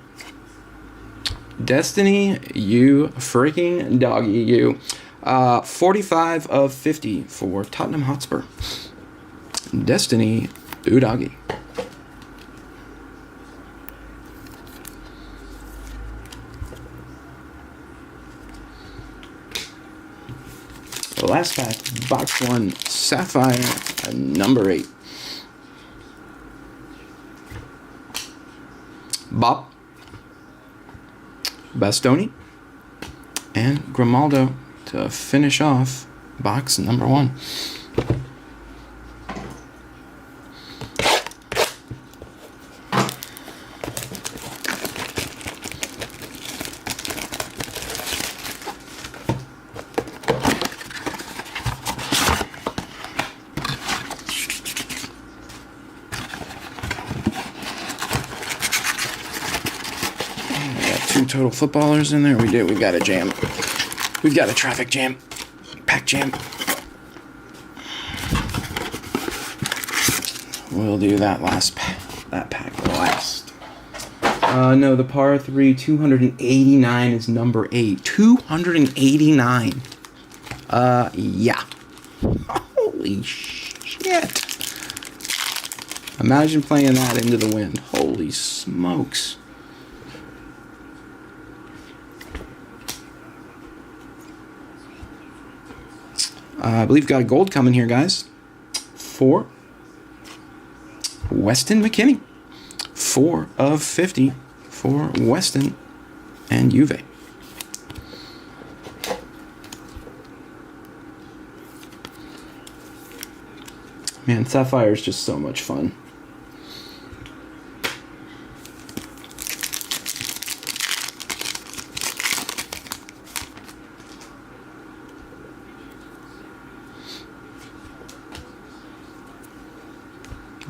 Destiny, you freaking doggy, you. 45 of 50 for Tottenham Hotspur. Destiny Udagi. The last pack, box 1, Sapphire, number 8. Bop, Bastoni, and Grimaldo to finish off box number 1. Total footballers in there. We've got a jam. We've got a traffic jam. Pack jam. We'll do that pack last. No, the par 3 289 is number 8. 289. Yeah. Holy shit. Imagine playing that into the wind. Holy smokes. I believe got a gold coming here, guys. For Weston McKinney. 4 of 50 for Weston and Juve. Man, Sapphire is just so much fun.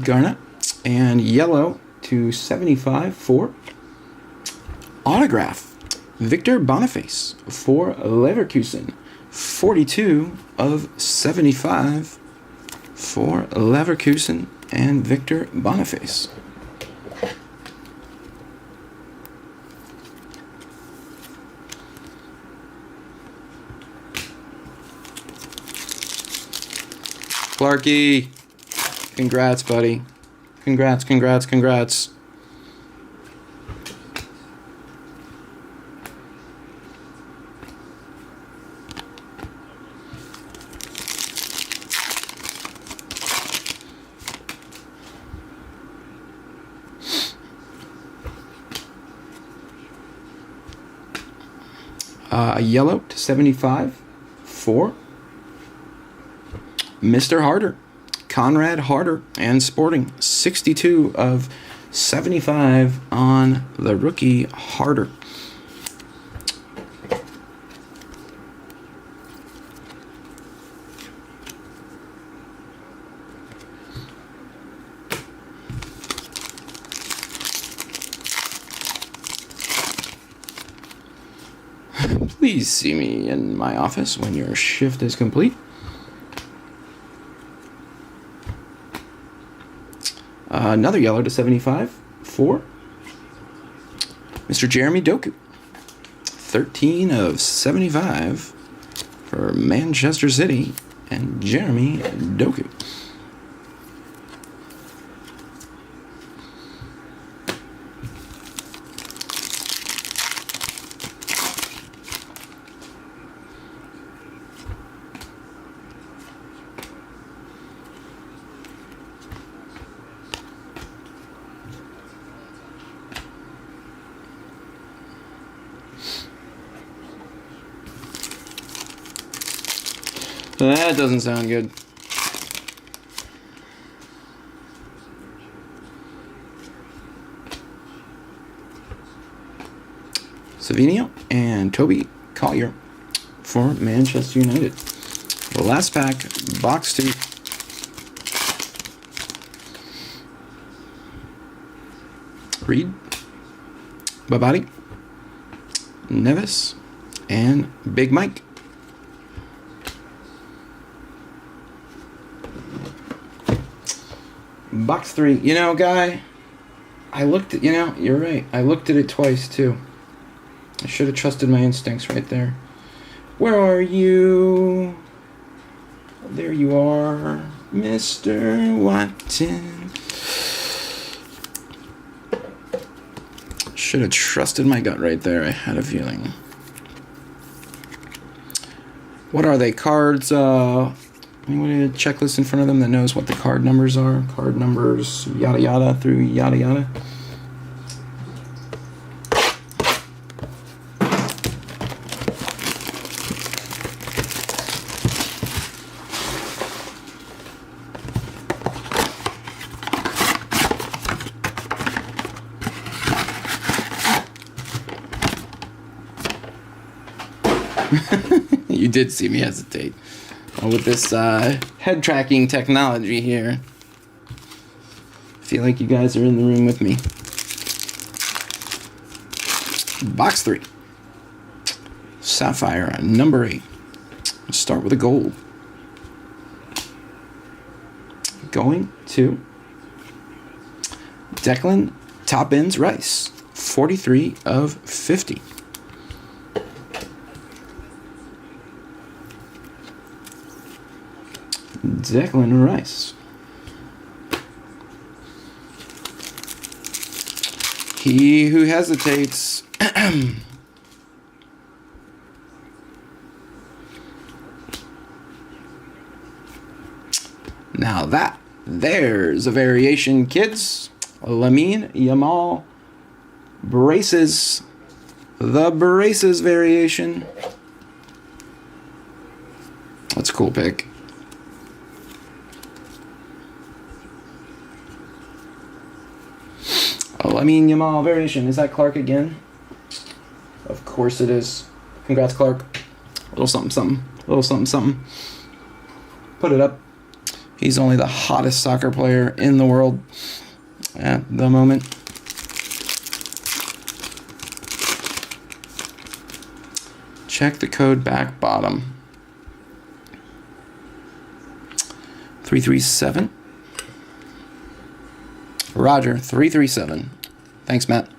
Garnet and yellow to 75 for autograph. Victor Boniface for Leverkusen. 42 of 75 for Leverkusen and Victor Boniface. Clarky, congrats, buddy. Congrats, congrats, congrats. A yellow to 75 for Mr. Harder. Conrad Harder and Sporting. 62 of 75 on the rookie Harder. Please see me in my office when your shift is complete. Another yellow to 75 for Mr. Jeremy Doku. 13 of 75 for Manchester City and Jeremy Doku. That doesn't sound good. Savinio and Toby Collier for Manchester United. The last pack, box 2. Reed, Babadi, Neves, and Big Mike. Box 3. You know, Guy, I looked at, you're right. I looked at it twice, too. I should have trusted my instincts right there. Where are you? There you are, Mr. Watson. Should have trusted my gut right there. I had a feeling. What are they? Cards, anyone with a checklist in front of them that knows what the card numbers are? Card numbers, yada yada through yada yada. You did see me hesitate. With this head tracking technology here, I feel like you guys are in the room with me. Box 3. Sapphire, number 8. Let's start with a gold. Going to Declan Top Ends Rice. 43 of 50. Declan Rice. He who hesitates. Now there's a variation, kids. Lamine Yamal braces. The braces variation. That's a cool pick. Lamine Yamal variation. Is that Clark again? Of course it is. Congrats, Clark. A little something, something. A little something, something. Put it up. He's only the hottest soccer player in the world at the moment. Check the code back bottom. 337. Roger, 337. Thanks, Matt.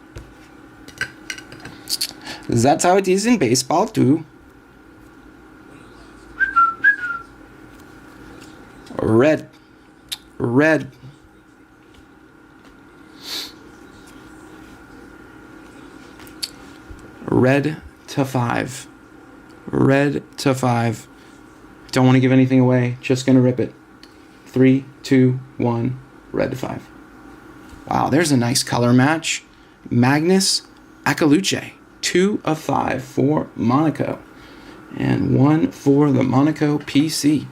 That's how it is in baseball, too. Red. Red. Red to 5. Red to 5. Don't want to give anything away. Just going to rip it. 3, 2, 1. Red to 5. Wow, there's a nice color match. Magnus Akaluche. 2 of 5 for Monaco. And 1 for the Monaco PC.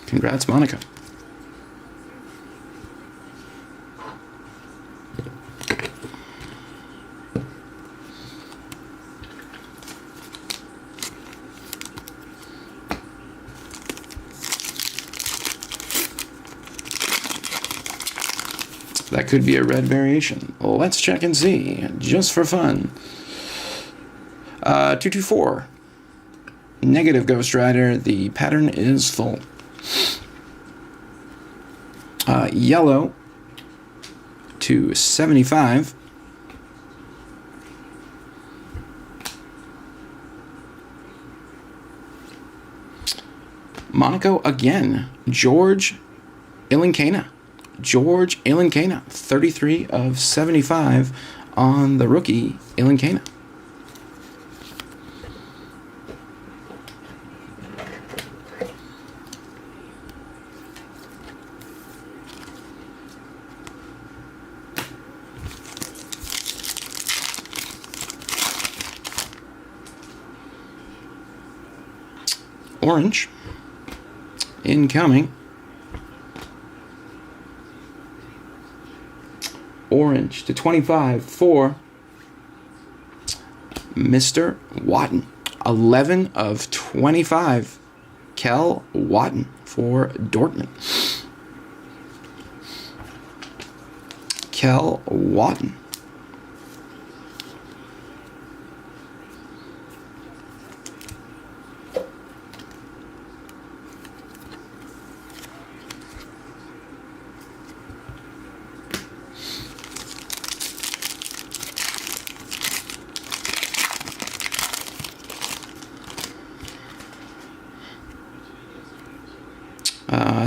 Congrats, Monaco. That could be a red variation. Let's check and see, just for fun. 224. Negative Ghost Rider. The pattern is full. Yellow to 75. Monaco again. George Ilinkana. George Ilinkana. 33 of 75 on the rookie Ilinkana. Orange. Incoming. Orange to 25 for Mr. Watton. 11 of 25. Kel Watton for Dortmund. Kel Watton.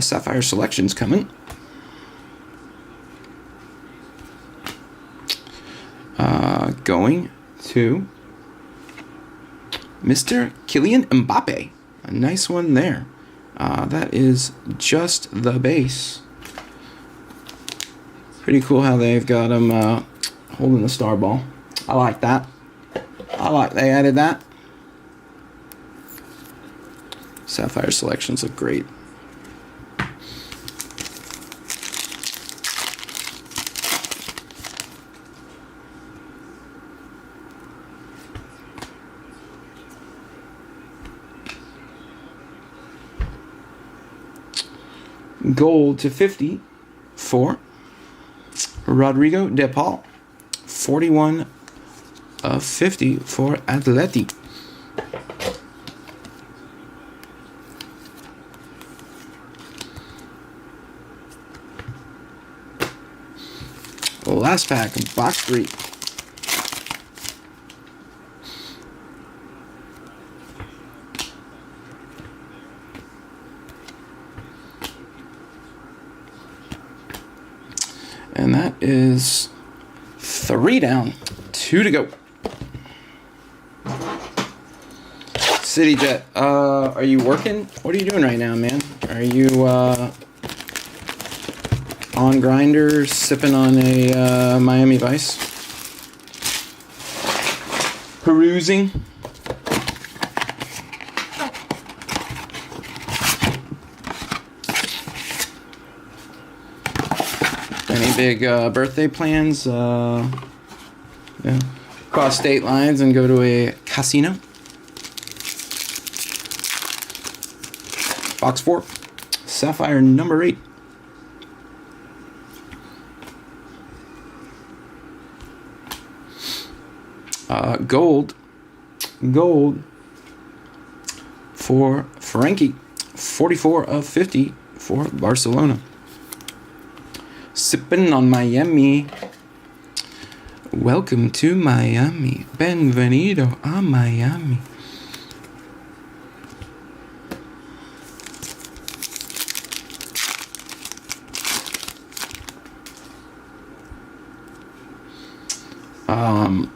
Sapphire Selection's coming. Going to Mr. Kylian Mbappe. A nice one there. That is just the base. Pretty cool how they've got him holding the star ball. I like that. I like they added that. Sapphire Selections look great. Gold to 50 for Rodrigo De Paul. 41 of 50 for Atleti. Last pack, box 3. And that is 3 down, 2 to go. City Jet, are you working? What are you doing right now, man? Are you on Grindr, sipping on a Miami Vice? Perusing? Any big birthday plans? Yeah. Cross state lines and go to a casino? Box 4, Sapphire number 8. Gold for Frankie, 44 of 50 for Barcelona. Sipping on Miami. Welcome to Miami. Bienvenido a Miami.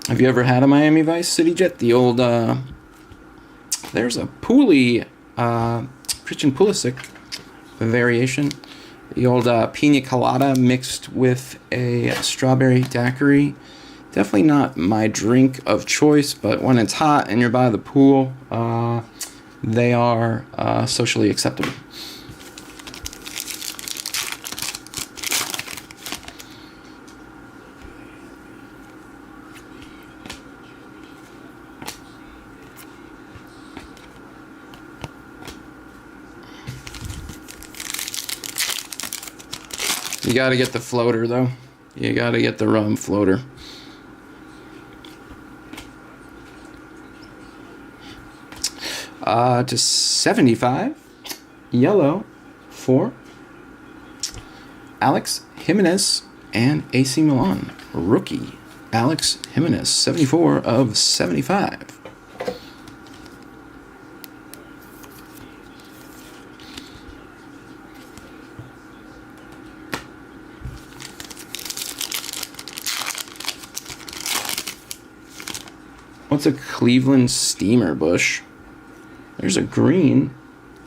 Have you ever had a Miami Vice, City Jet? The old, there's a Pooley, Christian Pulisic variation. The old pina colada mixed with a strawberry daiquiri. Definitely not my drink of choice, but when it's hot and you're by the pool, they are socially acceptable. You gotta get the floater, though. You gotta get the rum floater. To 75, yellow for Alex Jimenez and AC Milan. Rookie, Alex Jimenez, 74 of 75. What's a Cleveland Steamer Bush? There's a green.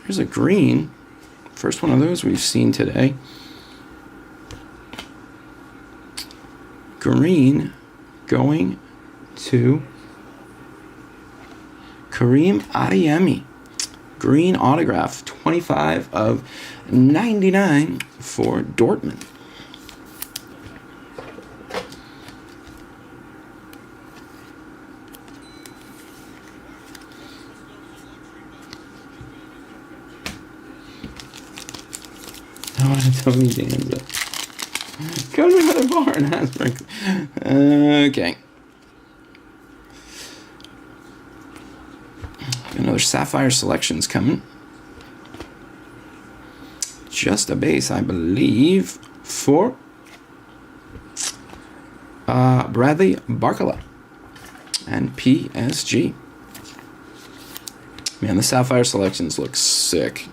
There's a green. First one of those we've seen today. Green going to Kareem Adeyemi. Green autograph, 25 of 99 for Dortmund. Tony Danza. Come to the bar and ask for. Okay. Another Sapphire Selections coming. Just a base, I believe, for Bradley Barcola and PSG. Man, the Sapphire Selections look sick.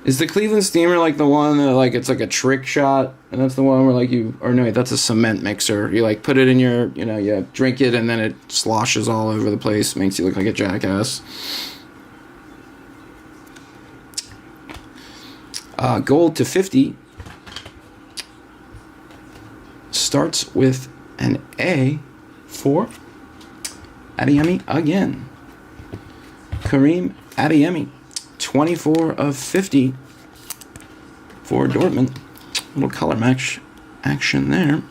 Is the Cleveland Steamer like the one that like it's like a trick shot, and that's the one where like you, or no, wait, that's a cement mixer. You like put it in your, you know, you drink it and then it sloshes all over the place, makes you look like a jackass. Gold to 50 starts with an A for Adeyemi again. Kareem Adeyemi. 24 of 50 for Dortmund. Little color match action there.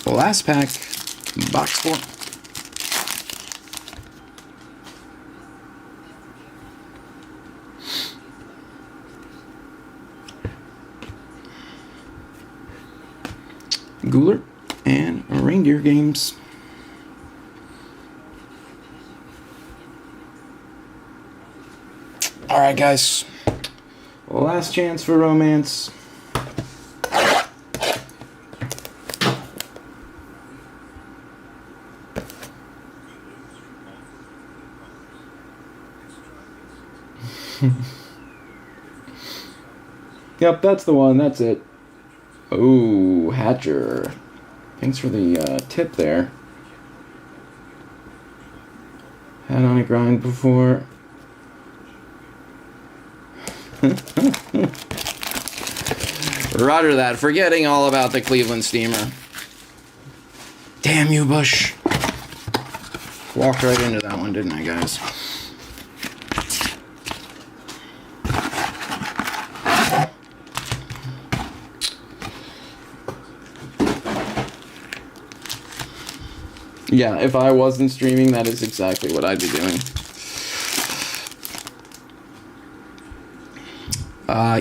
Last pack, box 4. Guler and Reindeer Games. All right, guys. Last chance for romance. Yep, that's the one. That's it. Oh, Hatcher. Thanks for the tip there. Had on a grind before. Roger that. Forgetting all about the Cleveland Steamer. Damn you, Bush. Walked right into that one, didn't I, guys? Yeah, if I wasn't streaming, that is exactly what I'd be doing.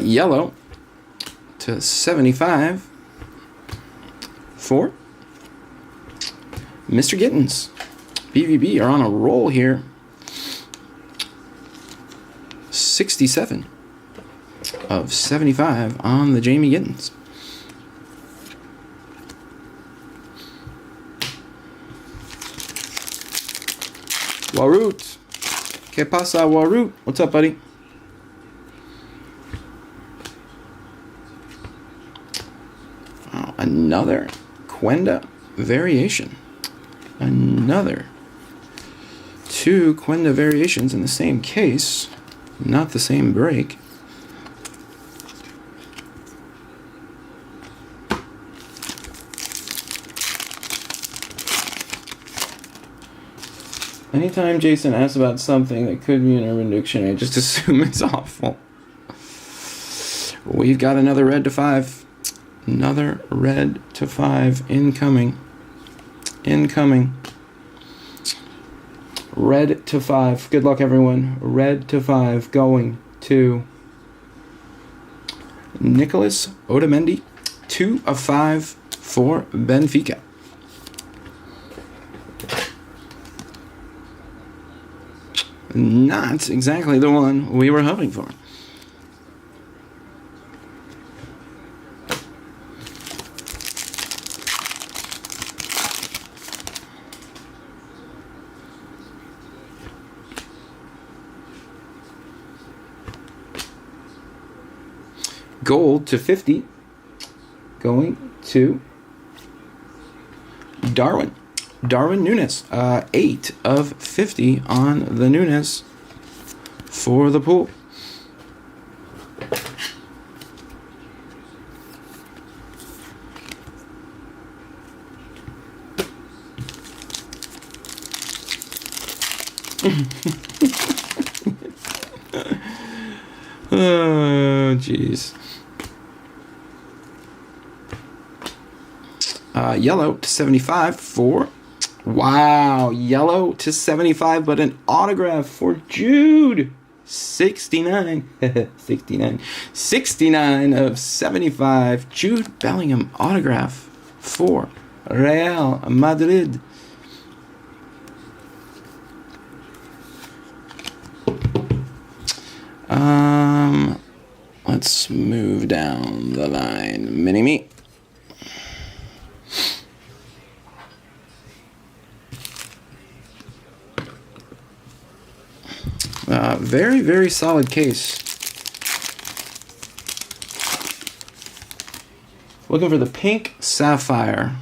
Yellow to 75 for Mr. Gittins. BVB are on a roll here. 67 of 75 on the Jamie Gittins. Warut. ¿Qué pasa, Warut? What's up, buddy? Oh, another Quenda variation. Another 2 Quenda variations in the same case. Not the same break. Anytime Jason asks about something that could be an Urban Dictionary, I just assume it's awful. We've got another red to 5. Another red to 5 incoming. Incoming. Red to 5. Good luck, everyone. Red to 5 going to Nicholas Otamendi. 2 of 5 for Benfica. Not exactly the one we were hoping for. Gold to 50. Going to Darwin. Darwin Núñez, 8 of 50 on the Núñez for the pool. Oh, jeez. Yellow to 75 for... Wow, yellow to 75, but an autograph for Jude. 69. 69. 69 of 75. Jude Bellingham autograph for Real Madrid. Let's move down the line. Mini-me. Very, very solid case. Looking for the pink sapphire.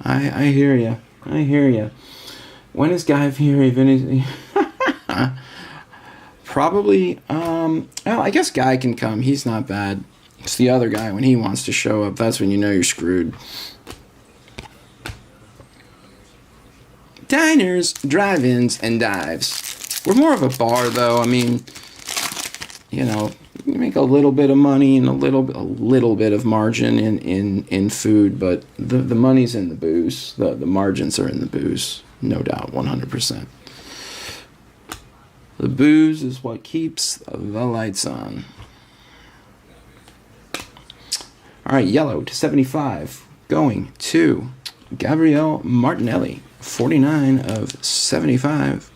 I hear ya. I hear ya. When is Guy Fieri finishing? Probably, well, I guess Guy can come. He's not bad. It's the other guy. When he wants to show up, that's when you know you're screwed. Diners, drive-ins, and dives. We're more of a bar, though. I mean, you know, you make a little bit of money and a little bit of margin in food, but the money's in the booze. The margins are in the booze, no doubt, 100%. The booze is what keeps the lights on. All right, yellow to 75, going to Gabriel Martinelli, 49 of 75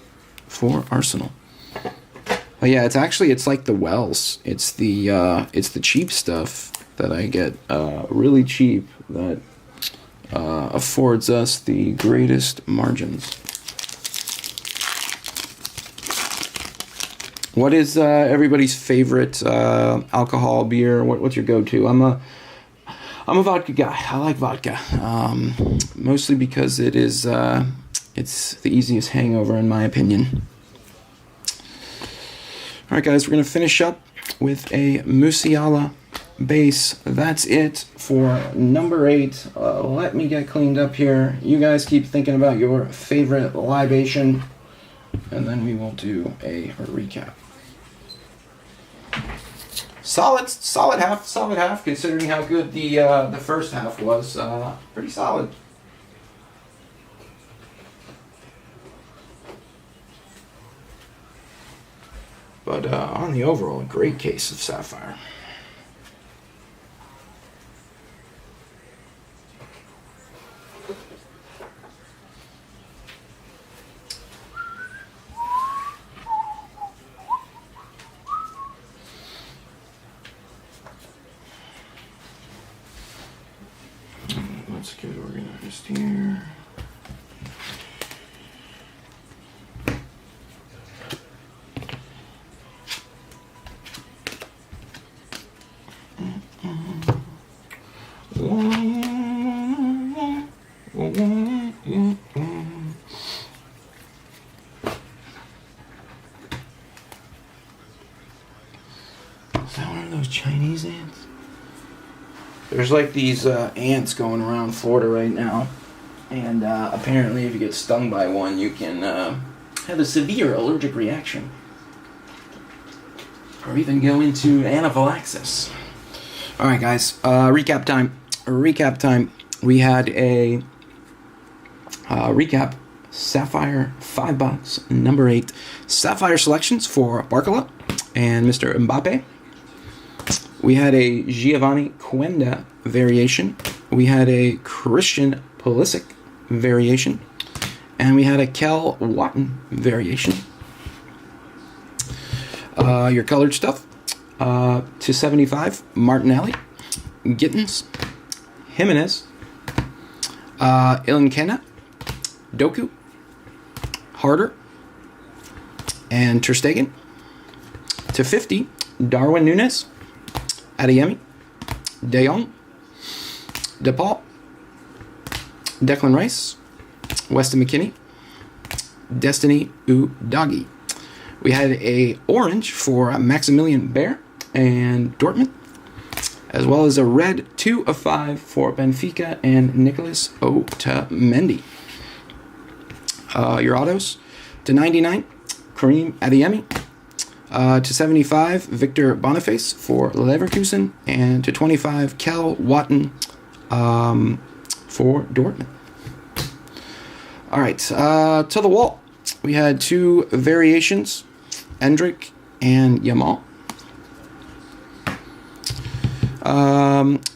for Arsenal. Oh yeah, it's like the Wells. It's the cheap stuff that I get really cheap that affords us the greatest margins. What is everybody's favorite alcohol beer? What's your go-to? I'm a vodka guy. I like vodka, mostly because it's the easiest hangover in my opinion. All right, guys, we're gonna finish up with a Musiala base. That's it for number 8. Let me get cleaned up here. You guys keep thinking about your favorite libation, and then we will do a recap. Solid half, considering how good the first half was. Pretty solid. But on the overall, a great case of Sapphire. Let's get organized here. Is that one of those Chinese ants? There's like these ants going around Florida right now, and apparently if you get stung by one, you can have a severe allergic reaction, or even go into anaphylaxis. All right, guys, recap time. We had a recap Sapphire 5-box number 8 Sapphire selections for Barcola and Mr. Mbappe. We had a Giovanni Quenda variation. We had a Christian Pulisic variation. And we had a Kel Watton variation. Your colored stuff. To 75, Martinelli, Gittins, Jimenez, Ilinkena, Doku, Harder, and Ter Stegen. To 50, Darwin Núñez, Adeyemi, De Jong, DePaul, Declan Rice, Weston McKennie, Destiny Udogie. We had a orange for Maximilian Baer and Dortmund, as well as a red 2 of 5 for Benfica and Nicolas Otamendi. Your autos to 99, Karim Adeyemi. To 75, Victor Boniface for Leverkusen, and to 25, Kel Watton for Dortmund. All right, to the wall, we had 2 variations, Endrick and Yamal.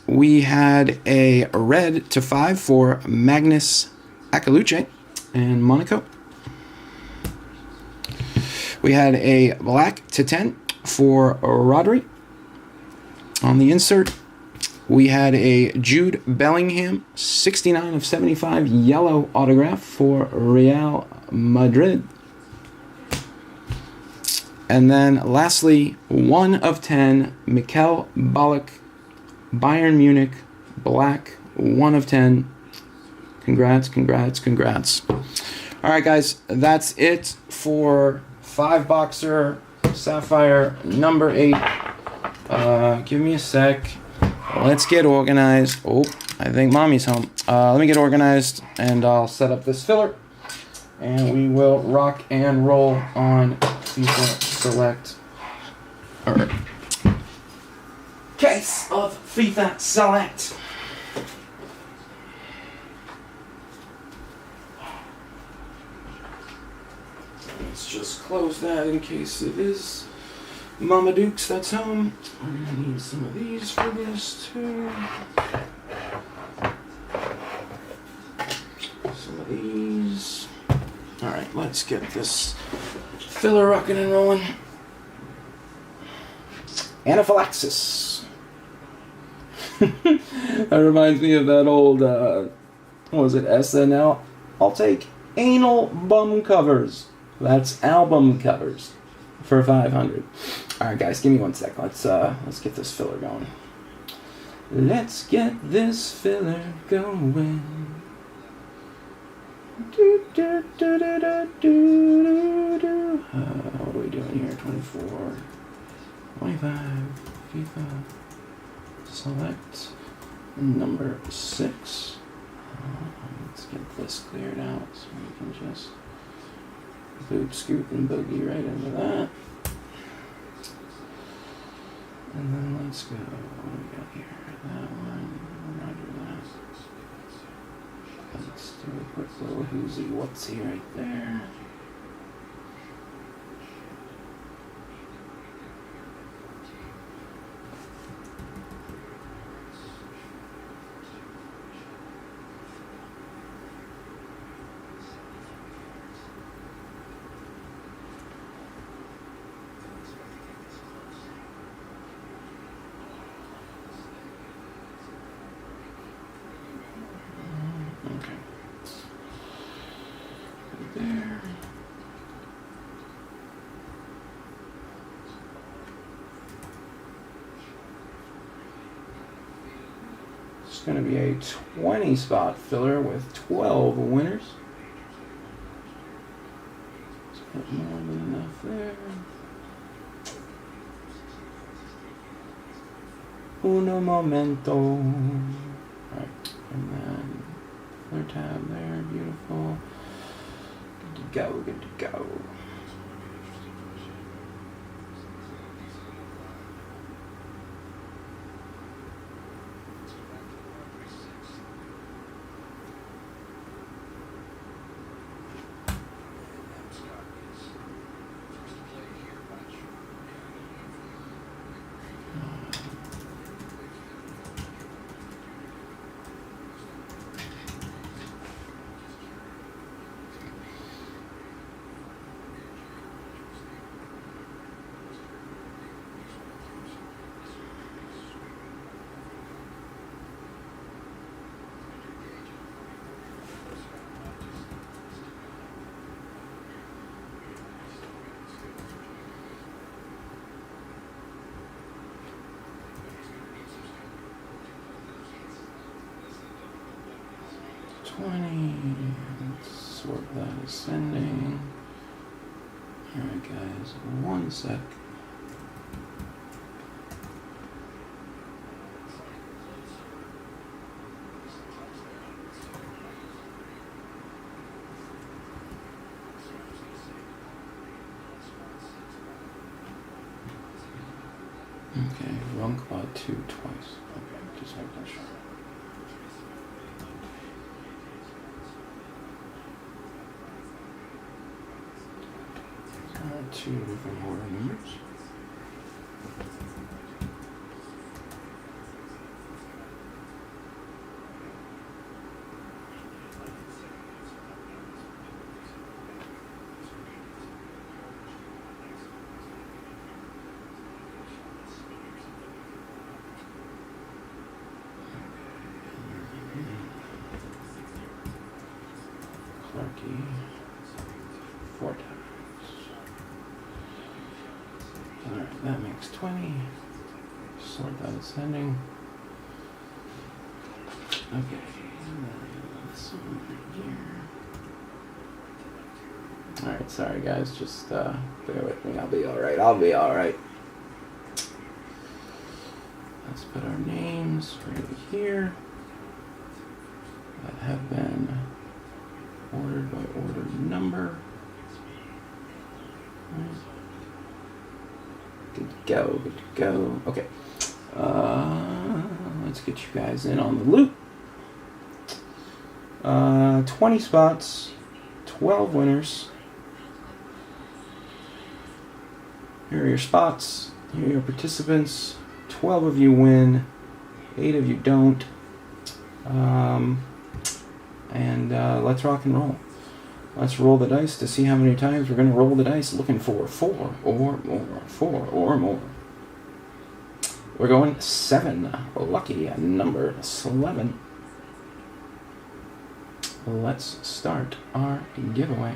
We had a red to 5 for Magnus Akaluche and Monaco. We had a black to 10 for Rodri. On the insert, we had a Jude Bellingham 69 of 75 yellow autograph for Real Madrid. And then lastly, 1 of 10 Mikel Ballack Bayern Munich black 1 of 10. Congrats. All right, guys, that's it for 5-boxer Sapphire number 8. Give me a sec. Let's get organized. Oh, I think mommy's home. Let me get organized, and I'll set up this filler, and we will rock and roll on FIFA Select. All right. Case of FIFA Select. Let's just close that in case it is Mama Dukes that's home. I'm gonna need some of these for this too. Some of these. Alright, let's get this filler rocking and rolling. Anaphylaxis. That reminds me of that old, what was it, SNL? I'll take anal bum covers. That's album covers. for 500. All right, guys, give me 1 sec. Let's get this filler going. Let's get this filler going. What are we doing here? 24, 25, FIFA Select, number 6. Let's get this cleared out so we can just boot, scoot, and boogie right into that. And then let's go. What do we got here? That one. Roger that. Let's do a quick little whoosy whatsy right there. Okay. Right there. It's going to be a 20 spot filler with 12 winners. Let's put more than enough there. Uno momento. Alright, and then filler tab there, beautiful. Good to go, good to go. Let's sort that ascending. Alright guys, 1 sec. Okay, wrong quad 2 twice. Okay, just making sure. Two different order numbers. Clarky, 4 times. Alright, that makes 20. Sort that ascending. Okay, and then this one right here. Alright, sorry guys, just bear with me. I'll be alright. I'll be alright. Let's put our names right here that have been ordered by order number. Right. Good to go, good to go. Okay. Let's get you guys in on the loop. 20 spots, 12 winners. Here are your spots. Here are your participants. 12 of you win, 8 of you don't. Let's rock and roll. Let's roll the dice to see how many times we're going to roll the dice, looking for 4 or more. 4 or more. We're going 7. Lucky number 11. Let's start our giveaway.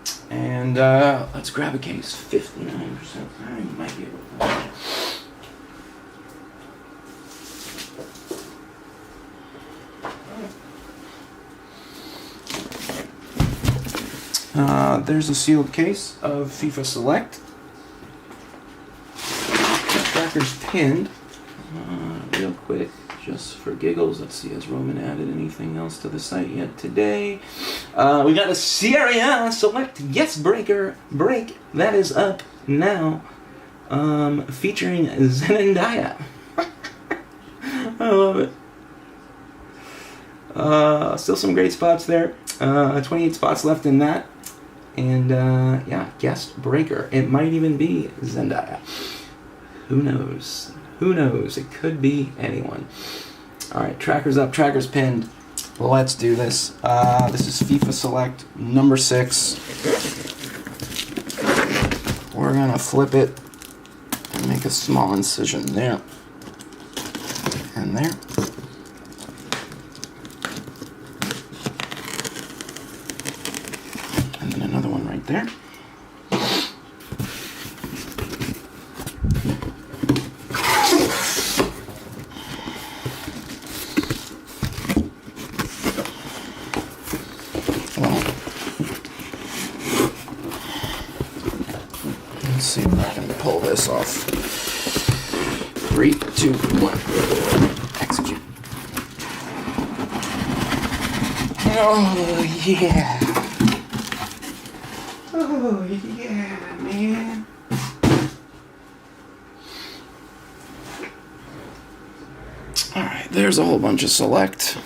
And let's grab a case. 59%. I might be able to find it. There's a sealed case of FIFA Select. Tracker's pinned. Real quick, just for giggles, let's see, has Roman added anything else to the site yet today? We got a Serie A Select Yes Breaker break that is up now, featuring Zenendaya. I love it. Still some great spots there. 28 spots left in that. And yeah, guest breaker. It might even be Zendaya. Who knows? Who knows? It could be anyone. Alright, tracker's up, tracker's pinned. Let's do this. This is FIFA Select number 6. We're gonna flip it and make a small incision there. And there. And then another one right there. Let's see if I can pull this off. 3, 2, 1. Execute. Oh, yeah. Oh, yeah, man. Alright, there's a whole bunch of Select.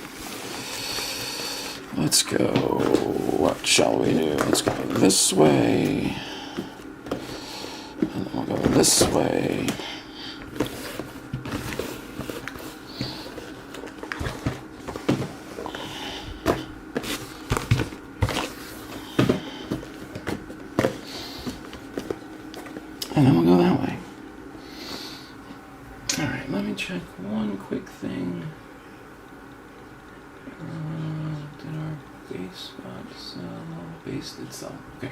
Let's go. What shall we do? Let's go this way. And then we'll go this way. And then we'll go that way. Alright, let me check one quick thing. Did our base spot sell? Base did sell. Okay.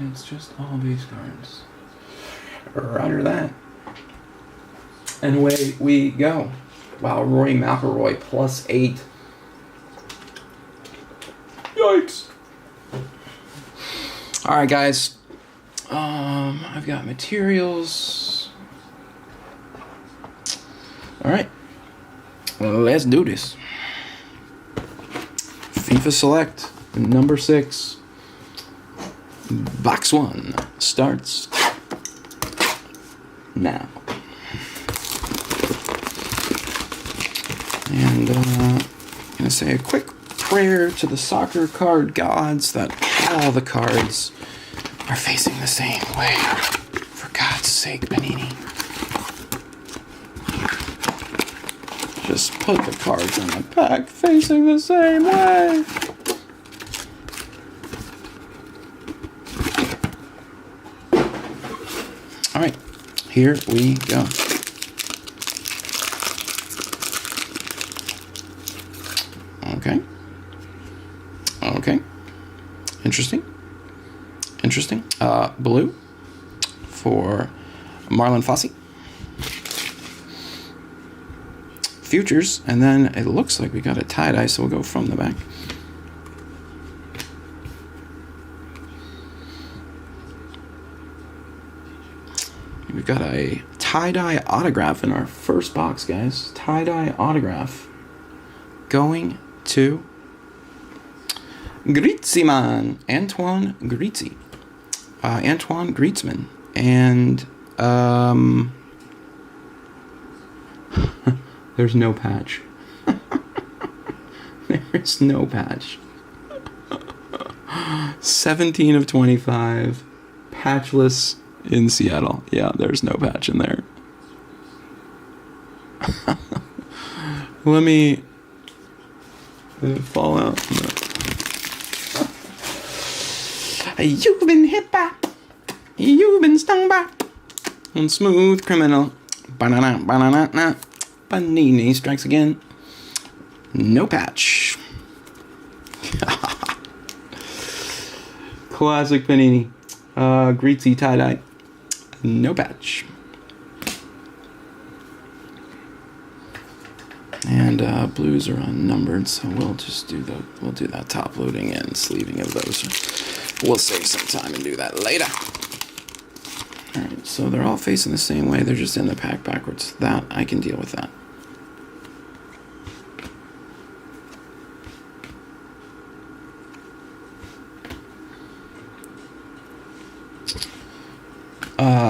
It's just all base cards. Roger that. And away we go. Wow, Rory McIlroy +8. Yikes. Alright, guys. I've got materials. Alright. Well, let's do this. FIFA Select, number 6. Box 1 starts now. And I'm going to say a quick prayer to the soccer card gods that all the cards are facing the same way. For God's sake, Panini. Just put the cards in the pack facing the same way. Alright, here we go. Okay. Okay. Interesting. Interesting. Blue for Marlon Fossey. Futures, and then it looks like we got a tie-dye, so we'll go from the back. We've got a tie-dye autograph in our first box, guys. Tie-dye autograph going to Griezmann, Antoine Griezmann. Antoine Griezmann. And there's no patch. There's no patch. 17 of 25. Patchless in Seattle. Yeah, there's no patch in there. Let me... Did it fall out? No. You've been hit by... You've been stung by... A smooth criminal. Banana, banana, na. Panini strikes again. No patch. Classic Panini. Greasy tie-dye. No patch. And blues are unnumbered, so we'll just do that top loading and sleeving of those. We'll save some time and do that later. Alright, so they're all facing the same way, they're just in the pack backwards. That, I can deal with that.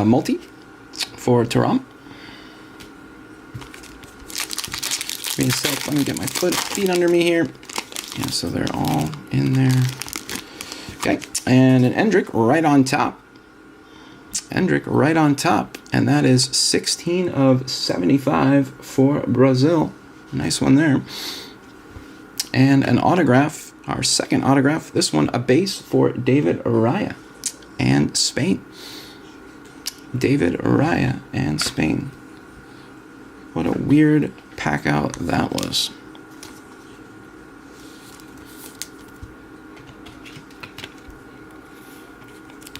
Multi for Taram. Give me a sec, let me get my feet under me here. Yeah, so they're all in there. Okay, and an Endrick right on top. Endrick right on top, and that is 16 of 75 for Brazil. Nice one there. And an autograph, our second autograph, this one a base for David Raya and Spain. David Raya and Spain. What a weird pack out that was.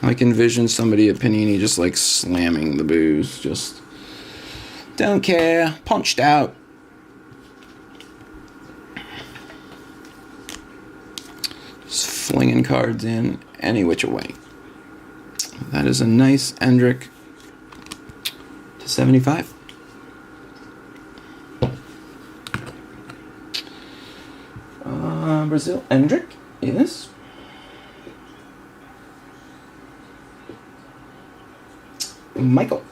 I can envision somebody at Panini just like slamming the booze. Just don't care. Punched out. Just flinging cards in any which way. That is a nice Endrick to 75. Brazil Endrick is Michael.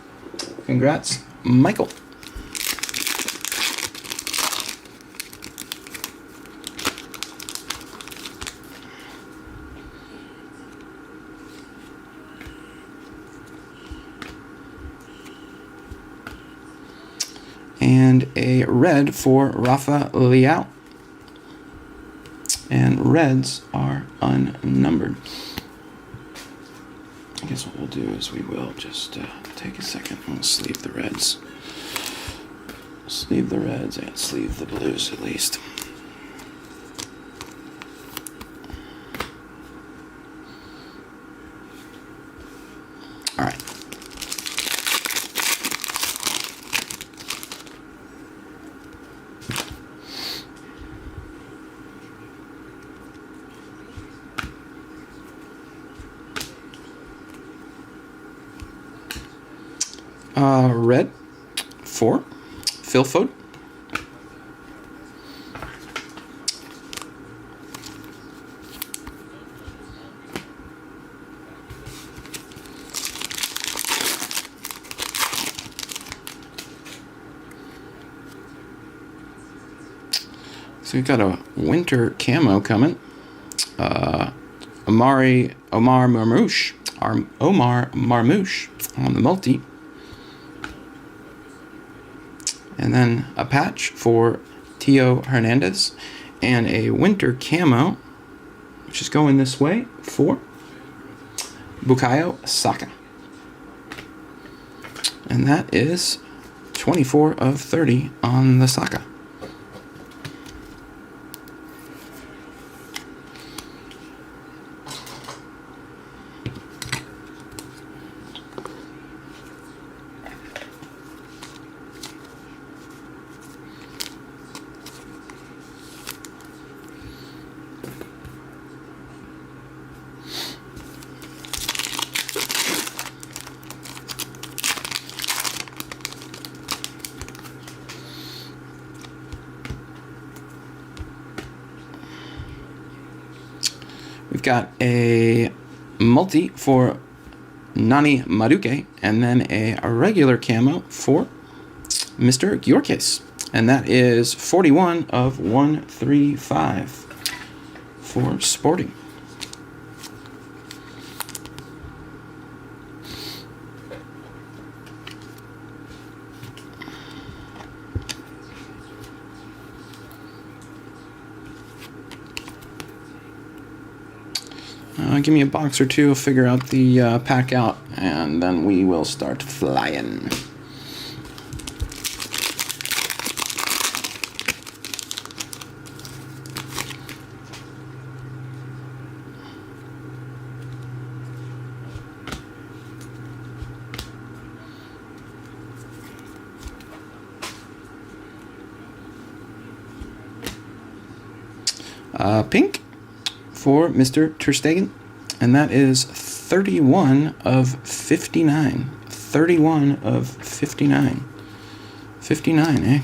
Congrats, Michael. And a red for Rafa Leao. And reds are unnumbered. I guess what we'll do is we will just take a second and we'll sleeve the reds. Sleeve the reds and sleeve the blues at least. All right. Red for Phil Foden. So we've got a winter camo coming. Omar Marmouche on the multi. And then a patch for Tio Hernandez. And a winter camo, which is going this way, for Bukayo Saka. And that is 24 of 30 on the Saka. We've got a multi for Nani Madueke, and then a regular camo for Mr. Gyökeres. And that is 41 of 135 for Sporting. Give me a box or two, figure out the pack out, and then we will start flying. Pink for Mr. Ter Stegen, and that is 31 of 59. 31 of 59. 59, eh?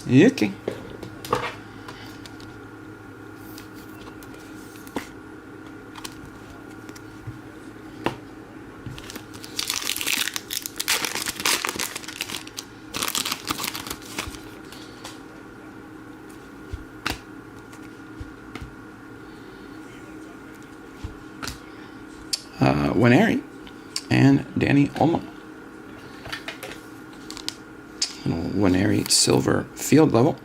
Okay. Winery and Danny Olmo. Winery silver field level.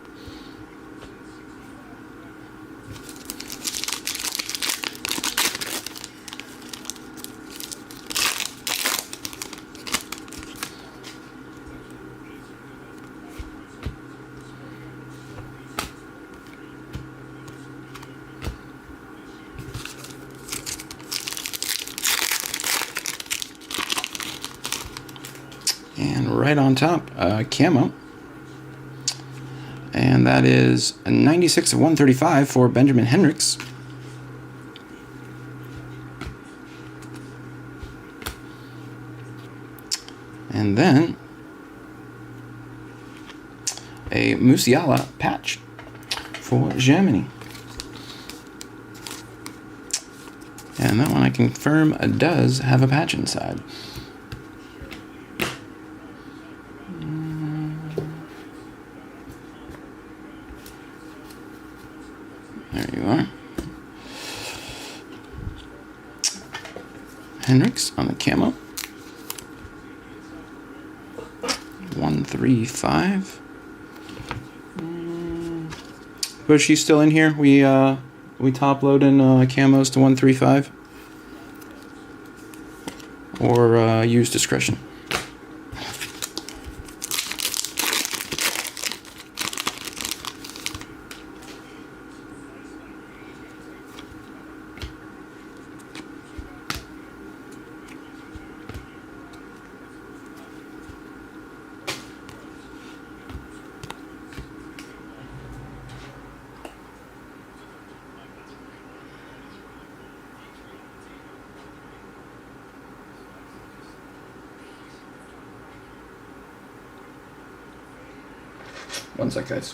And right on top, camo. And that is a 96 of 135 for Benjamin Hendricks. And then a Musiala patch for Germany. And that one I confirm does have a patch inside. There you are. Hendricks on the camo. 135. But she's still in here. We top loading camos to 135. Or use discretion. One sec, guys.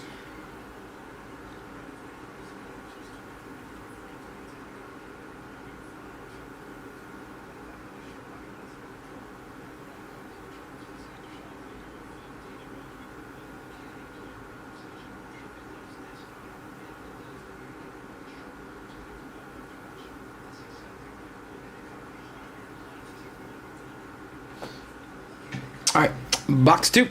All right, box 2.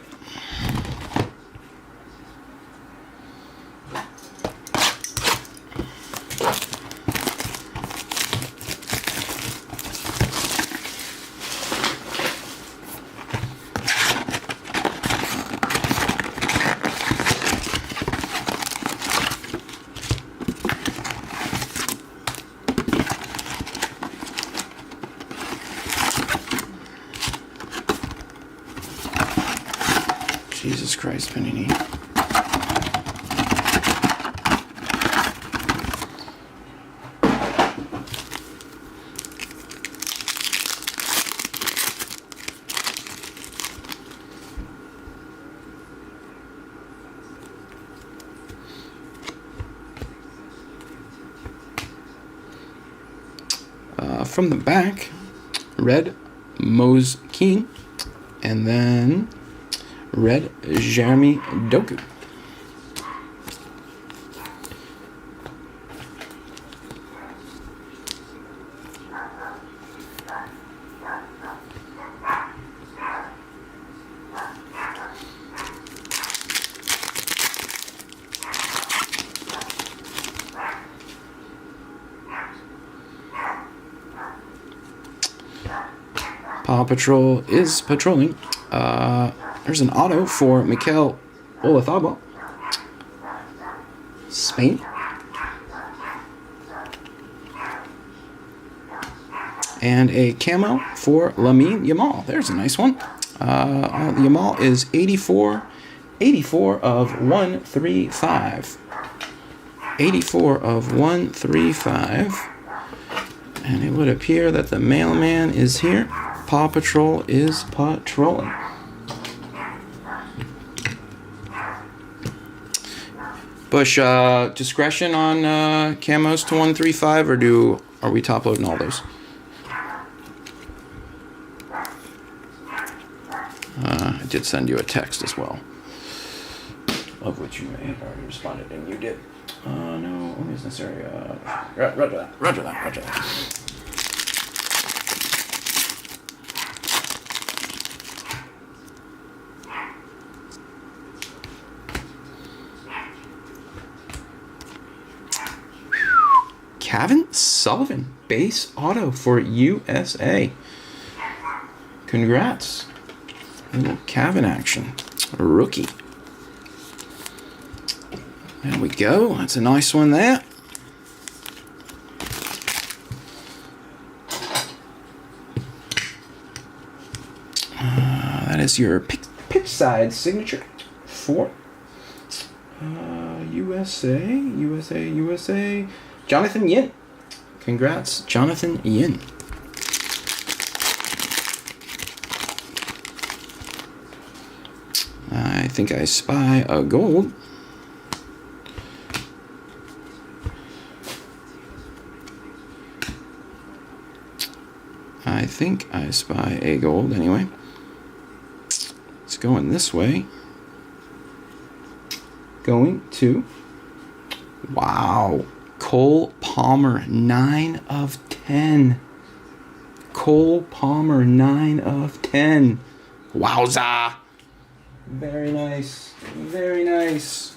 Jesus Christ, Panini. From the back, red Mose Keane, and then red Jeremy Doku. Paw Patrol is patrolling. There's an auto for Mikel Olathabo, Spain. And a camo for Lamine Yamal. There's a nice one. Yamal is 84 of 135. 84 of 135. And it would appear that the mailman is here. Paw Patrol is patrolling. Bush, discretion on camos to 135, or are we top loading all those? I did send you a text as well, of which you may have already responded, and you did. No, only is necessary. Roger that. Kevin Sullivan, base auto for USA. Congrats. A little Kevin action. A rookie. There we go. That's a nice one there. That is your pitch side signature for USA. Jonathan Yin. Congrats, Jonathan Yin. I think I spy a gold. I think I spy a gold anyway. It's going this way. Going to... Wow. Cole Palmer, 9 of 10. Cole Palmer, 9 of 10. Wowza. Very nice. Very nice.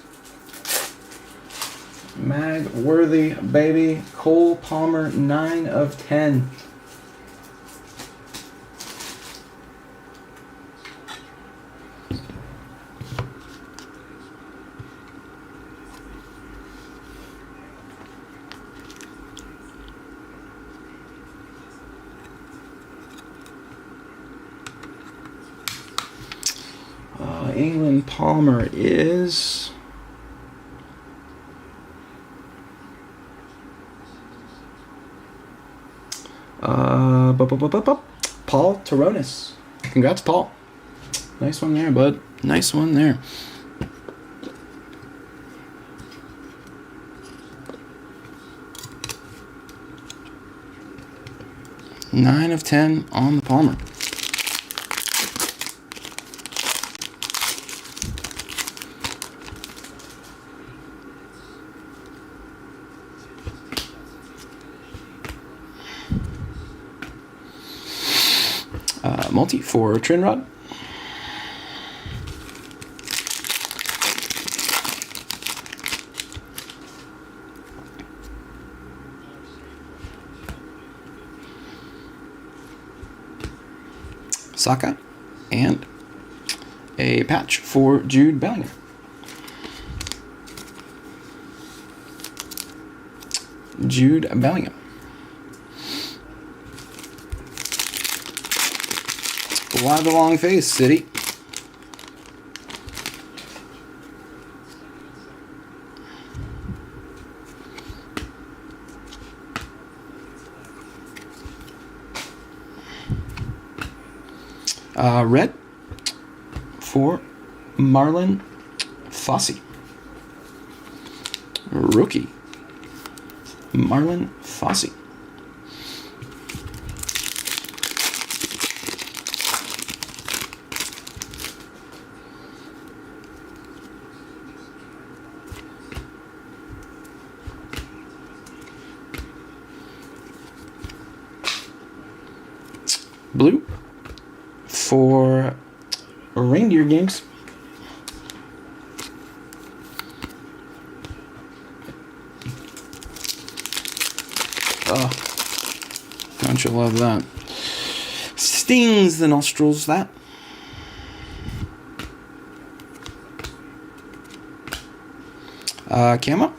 Mag worthy, baby. Cole Palmer, 9 of 10. England Palmer is Paul Taronis. Congrats, Paul. Nice one there, bud. Nice one there. Nine of 10 on the Palmer. Multi for Trinrod. Saka. And a patch for Jude Bellingham. Jude Bellingham. Why the long face, City? Red for Marlon Fossey. Rookie. Marlon Fossey. Blue for Reindeer Games. Oh, don't you love that? Stings the nostrils, that. Camo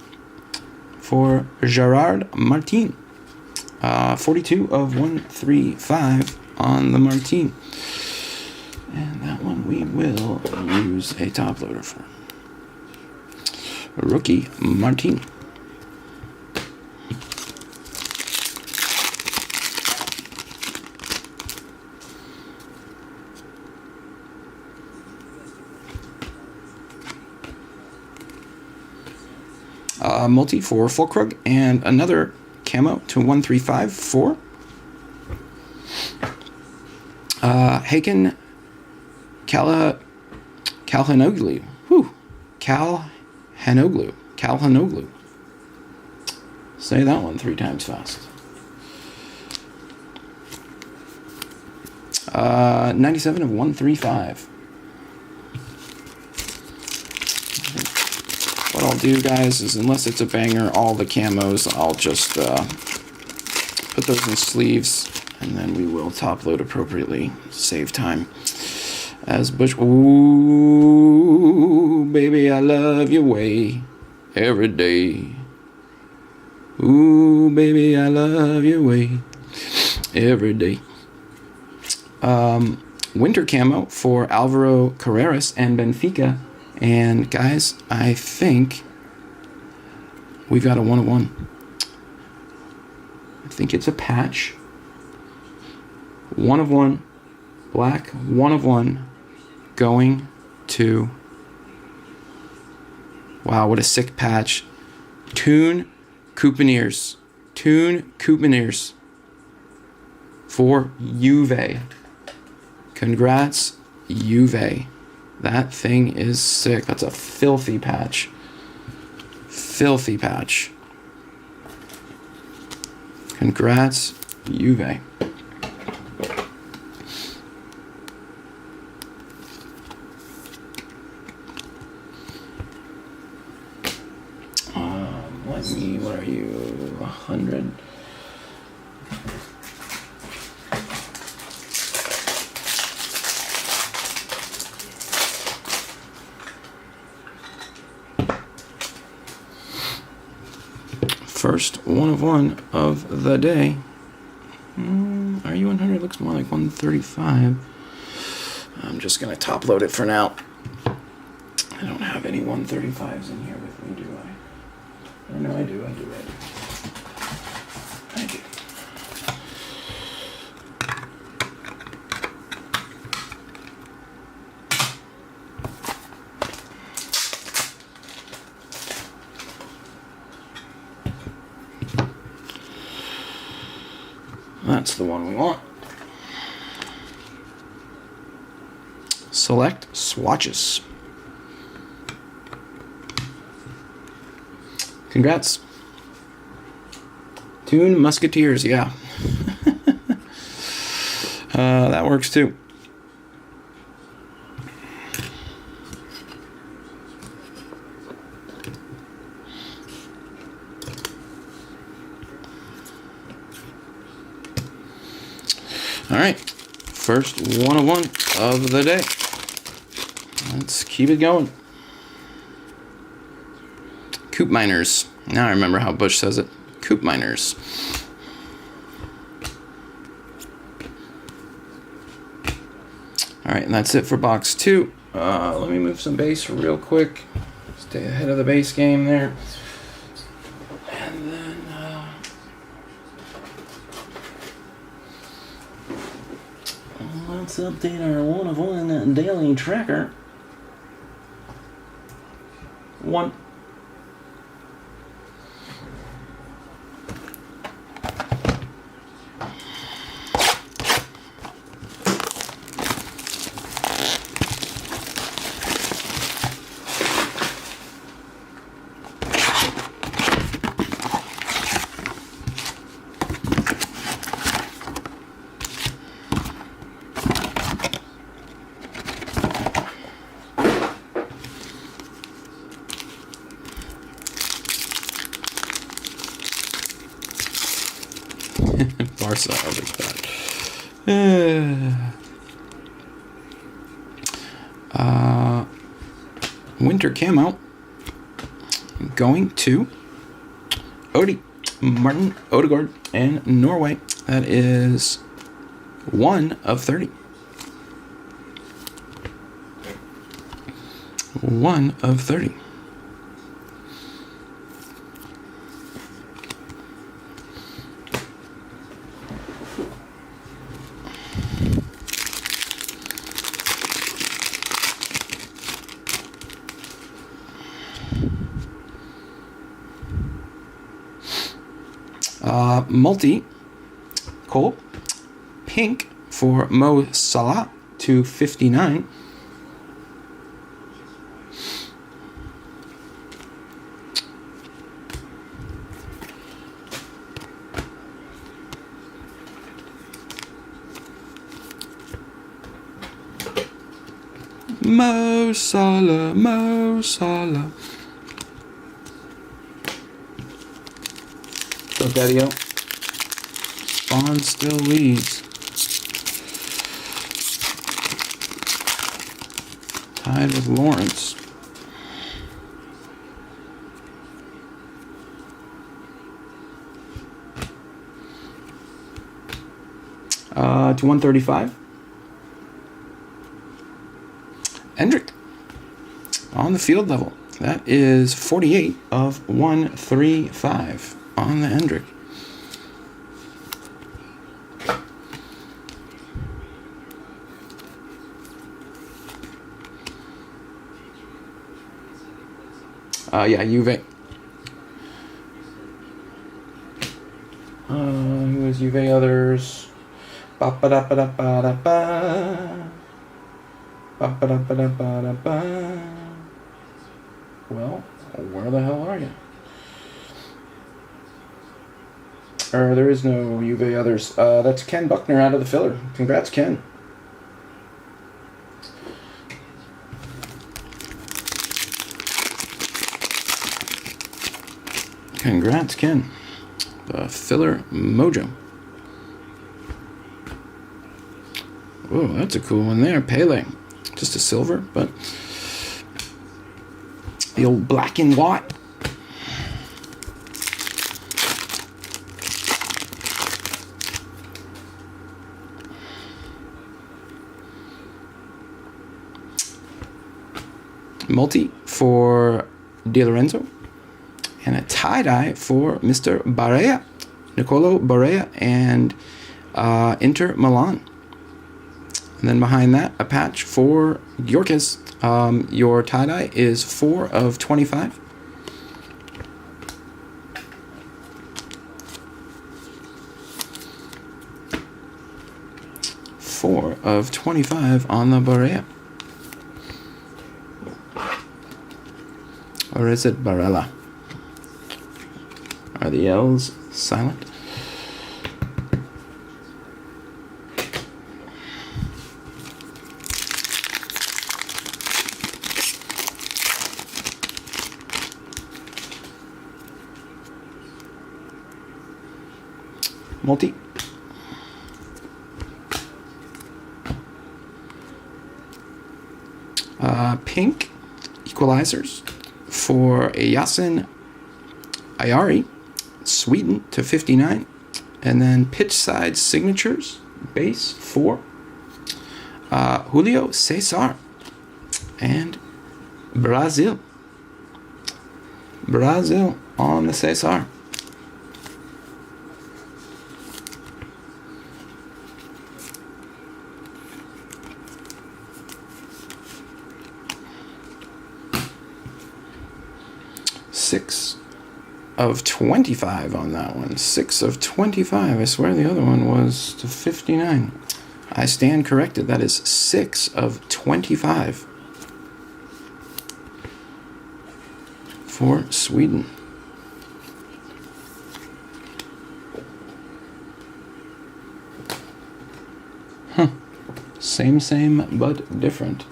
for Gerard Martin. 42 of 135 on the Martin. And that one we will use a top loader for. Rookie Martin. multi for Fulkrug, and another camo to 135 for Haken Calhanoglu. Whew. Calhanoglu. Say that one 3 times fast. 97 of 135. What I'll do, guys, is unless it's a banger, all the camos, I'll just put those in sleeves, and then we will top load appropriately, save time. As Bush, ooh, baby, I love your way every day. Ooh, baby, I love your way every day. Winter camo for Alvaro Carreras and Benfica. And guys, I think we've got a 1 of 1. I think it's a patch. 1 of 1. Black, 1 of 1. Going to... Wow, what a sick patch. Toon Coupineers. Toon Coupineers. For Juve. Congrats, Juve. That thing is sick. That's a filthy patch. Filthy patch. Congrats, Juve. What are you? 100. First 1 of 1 of the day. Are you 100? Looks more like 135. I'm just going to top load it for now. I don't have any 135s in here with me, do I? Oh, no, I do. I do. That's the one we want. Select swatches. Congrats. Toon Musketeers, yeah. That works too. All right, first 1 of 1 of the day. Let's keep it going. Coop Miners. Now I remember how Bush says it. Coop Miners. All right, and that's it for box 2. Let me move some base real quick. Stay ahead of the base game there. And then let's update our 1 of 1 daily tracker. 1. Barca, I like that. Winter camo going to Martin Odegaard and Norway. That is 1 of 30. 1 of 30. Multi, Cole. Pink for Mo Salah to 59. Mo Salah, Mo Salah. Go, Daddy-O. Bond still leads. Tied with Lawrence. To 135. Hendrick on the field level. That is 48 of 135 on the Hendrick. Yeah, Juve. Who is Juve others? Ba-ba-da-ba-da-ba-da-ba. Ba-ba-da-ba-da-ba-da-ba. Well, where the hell are you? There is no Juve others. That's Ken Buckner out of the filler. Congrats, Ken. Congrats, Ken. The filler mojo. Oh, that's a cool one there. Pele. Just a silver, but the old black and white. Multi for Di Lorenzo. And a tie-dye for Mr. Barea, Nicolo Barea, and Inter Milan. And then behind that, a patch for Yorkes. Your tie-dye is 4 of 25. Four of 25 on the Barea. Or is it Barella? Are the L's silent? Multi. Pink equalizers for Yasin Ayari, Sweden to 59, and then pitch side signatures, base 4, Julio Cesar, and Brazil on the Cesar. Six of 25 on that one. 6 of 25. I swear the other one was to 59. I stand corrected. That is 6 of 25 for Sweden. Same, but different.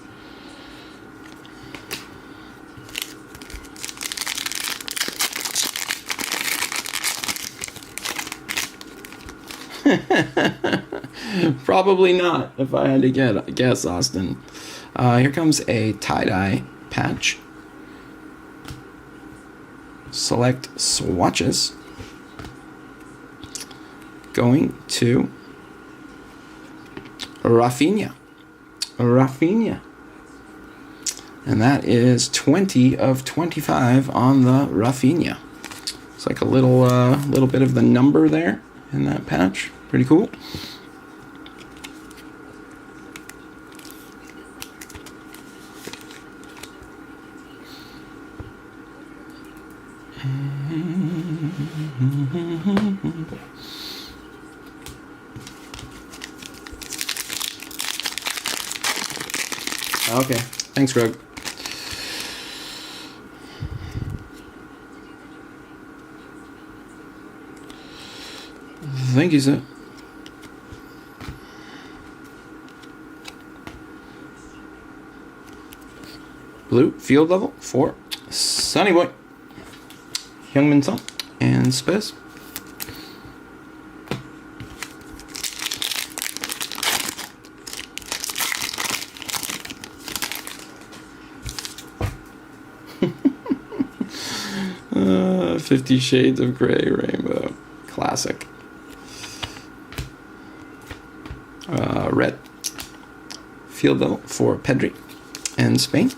Probably not, if I had to guess, Austin. Here comes a tie-dye patch. Select swatches. Going to Rafinha. And that is 20 of 25 on the Rafinha. It's like a little bit of the number there in that patch. Pretty cool. Okay. Thanks, Greg. Thank you, sir. Blue, field level, 4. Sunny Boy. Youngman Song. And Spez. uh, 50 Shades of Grey Rainbow. Classic. Red. Field level for Pedri and Spain.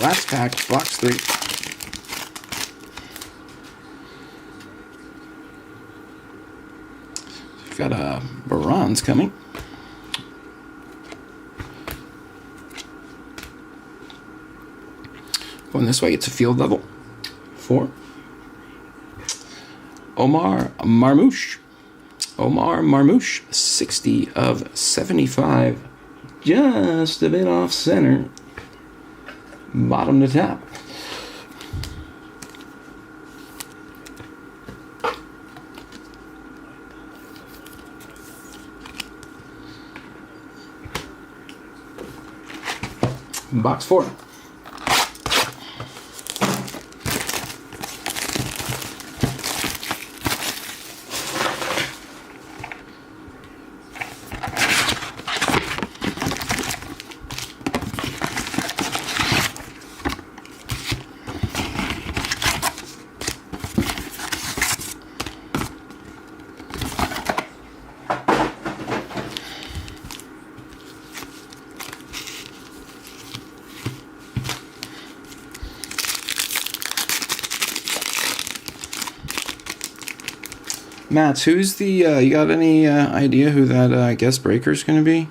Last pack, box 3. We've got a bronze coming. Going this way, it's a field level. 4. Omar Marmouche. Omar Marmouche, 60 of 75. Just a bit off center. Bottom to top. Box 4. Mats, who's the, you got any idea who that guest breaker's going to be?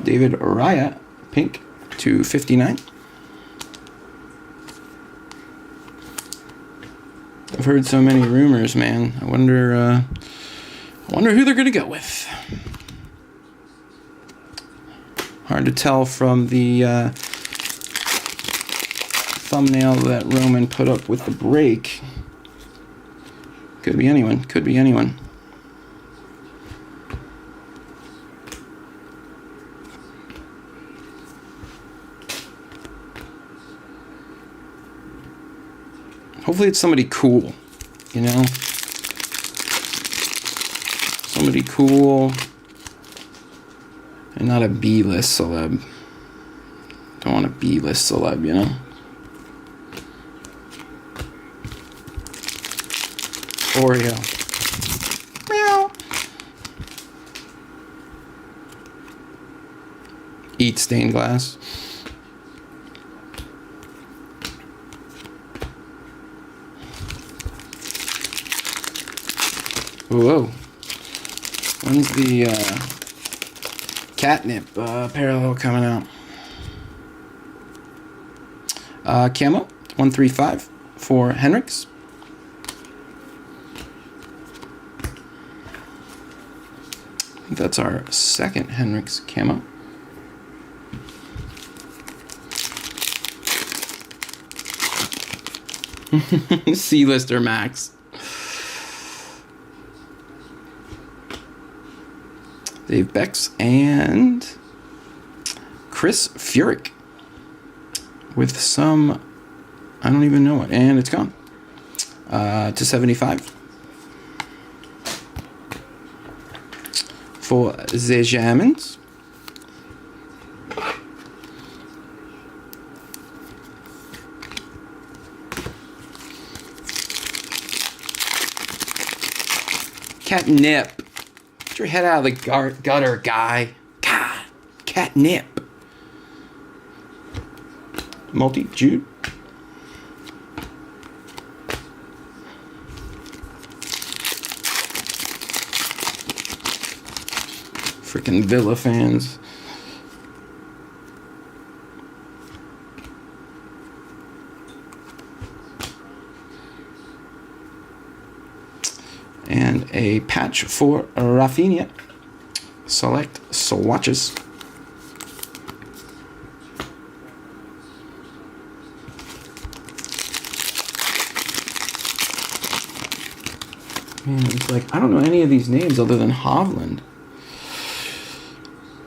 David Raya, pink, to 59. I've heard so many rumors, man. I wonder who they're going to go with. Hard to tell from the thumbnail that Roman put up with the break. Could be anyone. Could be anyone. Hopefully it's somebody cool, you know? Somebody cool and not a B-list celeb. Don't want a B-list celeb, you know? Oreo. Meow. Eat stained glass. Whoa. When's the catnip parallel coming out? Camo, 135 for Henrik's. I think that's our second Henrik's camo. C-lister Max. Dave Becks and Chris Furyk with some, I don't even know what, and it's gone to 75. for the Germans. Catnip. Get your head out of the gutter, guy. God, catnip. Multi, Jude. Freaking Villa fans. And a patch for Rafinha. Select swatches. Man, it's like, I don't know any of these names other than Hovland.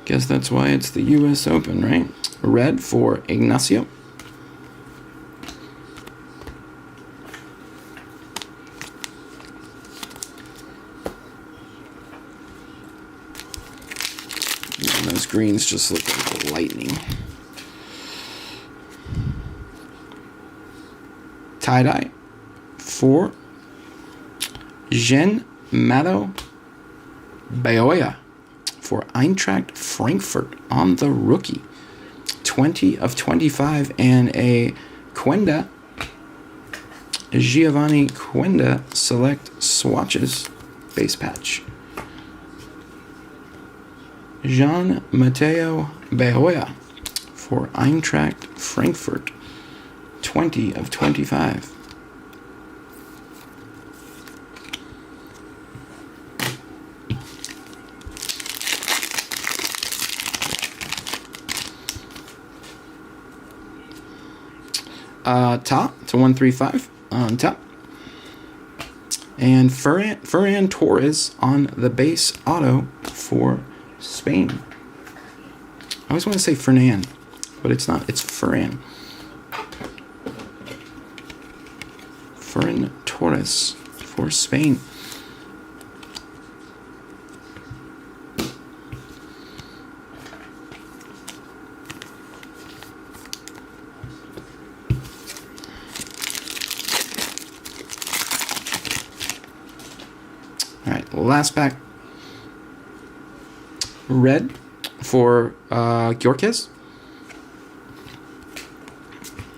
Guess that's why it's the US Open, right? Red for Ignacio. And those greens just look like lightning. Tie-dye for Jean Mato Beoya for Eintracht Frankfurt on the rookie. 20 of 25 and a Quenda. Giovanni Quenda select swatches base patch. Jean Mateo Beoya for Eintracht Frankfurt. 20 of 25. Top to 135 on top. And Ferran Torres on the base auto for Spain. I always want to say Fernan, but it's not. It's Ferran. Ferran Torres for Spain. All right, last pack. Red for Gjorkes.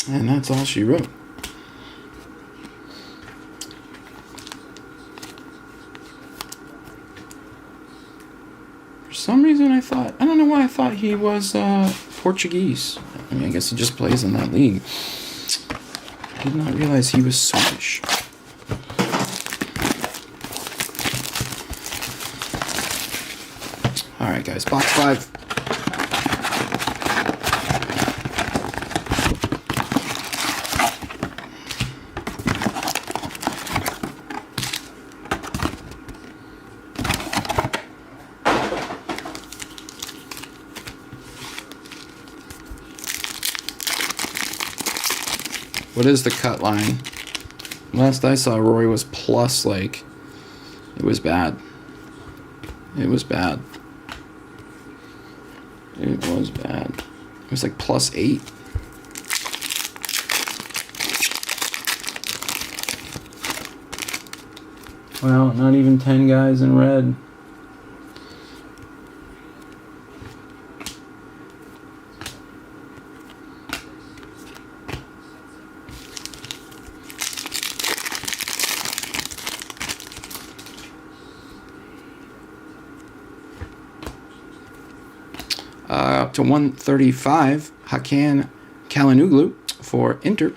And that's all she wrote. For some reason I don't know why I thought he was Portuguese. I mean, I guess he just plays in that league. I did not realize he was Swedish. Alright guys, box 5. What is the cut line? Last I saw, Rory was plus, like, it was bad. It was bad. It was bad. It was like +8. Well, not even 10 guys in red. Up to 135, Hakan Çalhanoğlu for Inter.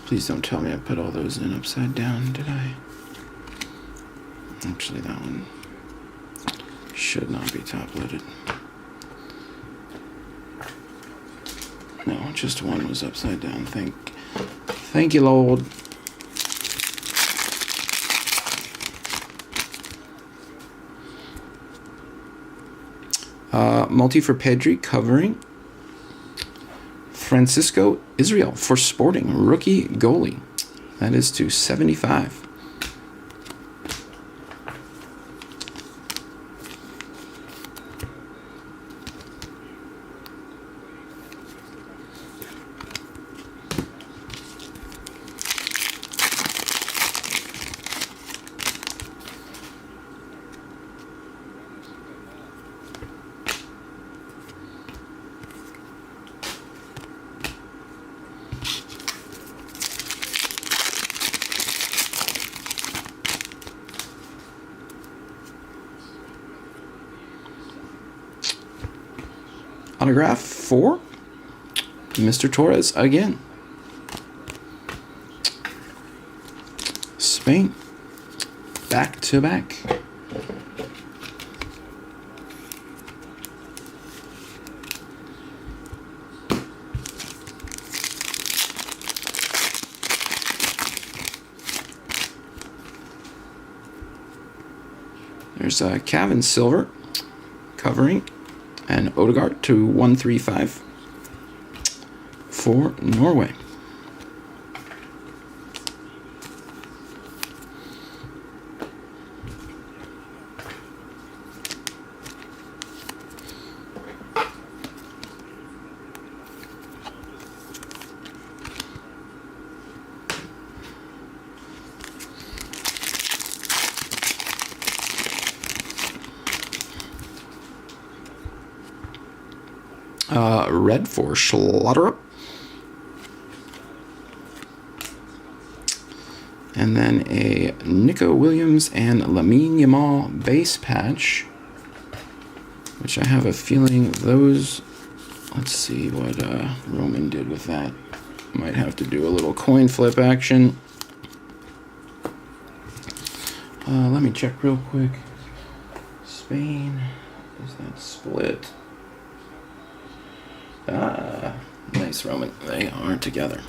Please don't tell me I put all those in upside down, did I? Actually, that one should not be top-loaded. No, just one was upside down. Thank you, Lord. Multi for Pedri covering Francisco Israel for Sporting, rookie goalie. That is to 75. Autograph for Mr. Torres again. Spain. Back to back. There's Kevin Silver covering. And Odegaard to 135 for Norway. Red for Schlotterup. And then a Nico Williams and Lamine Yamal base patch, which I have a feeling those, let's see what Roman did with that. Might have to do a little coin flip action. Let me check real quick. Spain, is that split? Nice, Roman. They are together.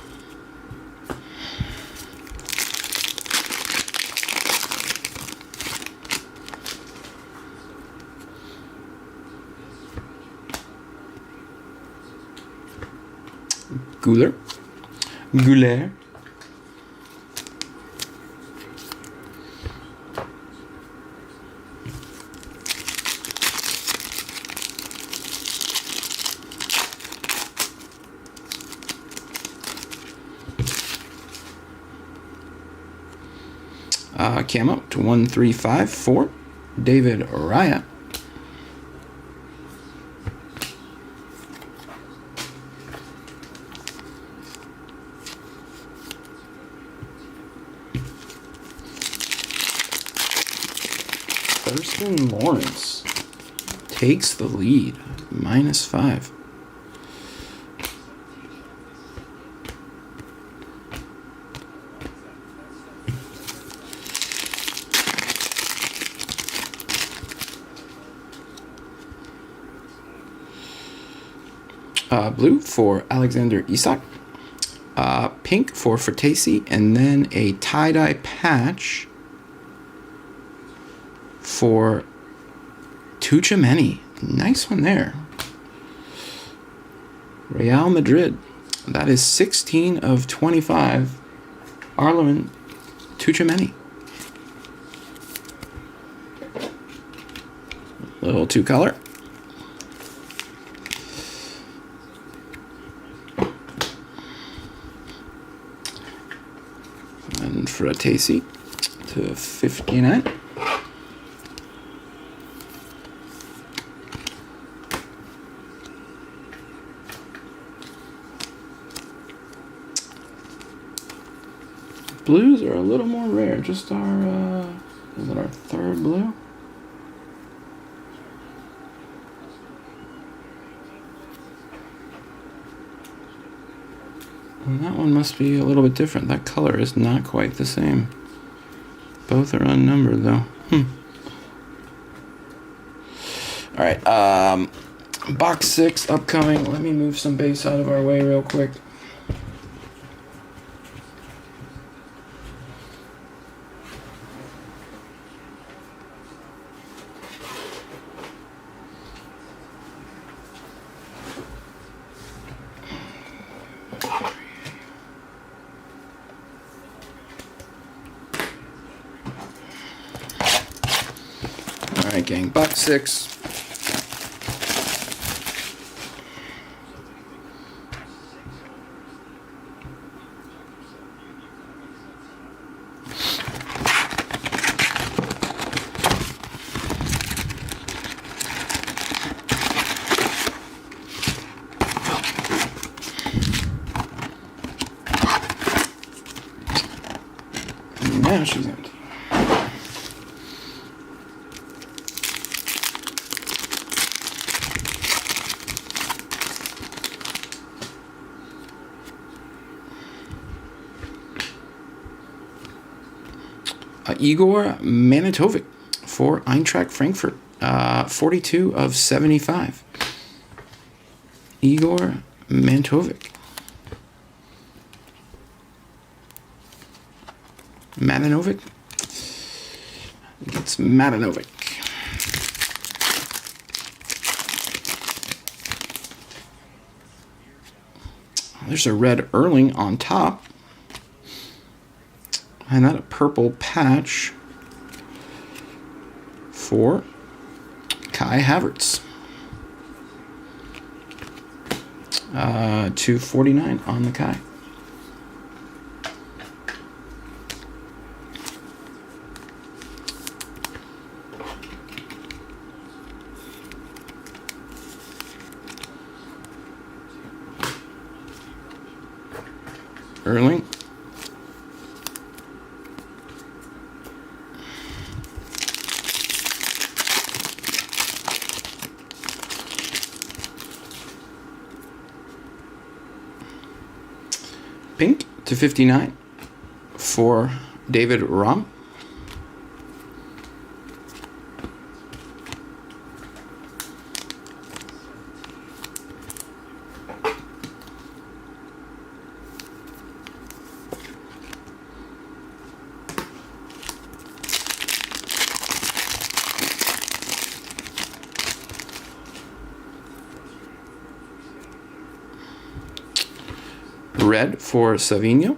Goulet. Camo to 135 for David Raya. Thurston Lawrence takes the lead, -5. Blue for Alexander Isak. Pink for Fridaze, and then a tie-dye patch for Tuchemeni. Nice one there. Real Madrid. That is 16 of 25. Arleman Tuchemeni. Little two-color. And Fridaze to 59. Blues are a little more rare. Just our, is it our third blue? And that one must be a little bit different. That color is not quite the same. Both are unnumbered though. All right, box 6 upcoming. Let me move some base out of our way real quick. right, gang. Box 6. Now she's empty. Igor Manitovic for Eintracht Frankfurt. 42 of 75. Igor Manitovic. Matanovic? It's Matanovic. There's a red Erling on top. And that a purple patch for Kai Havertz. 249 on the Kai. Erling. Pink to 59 for David Raum. Red for Savinho.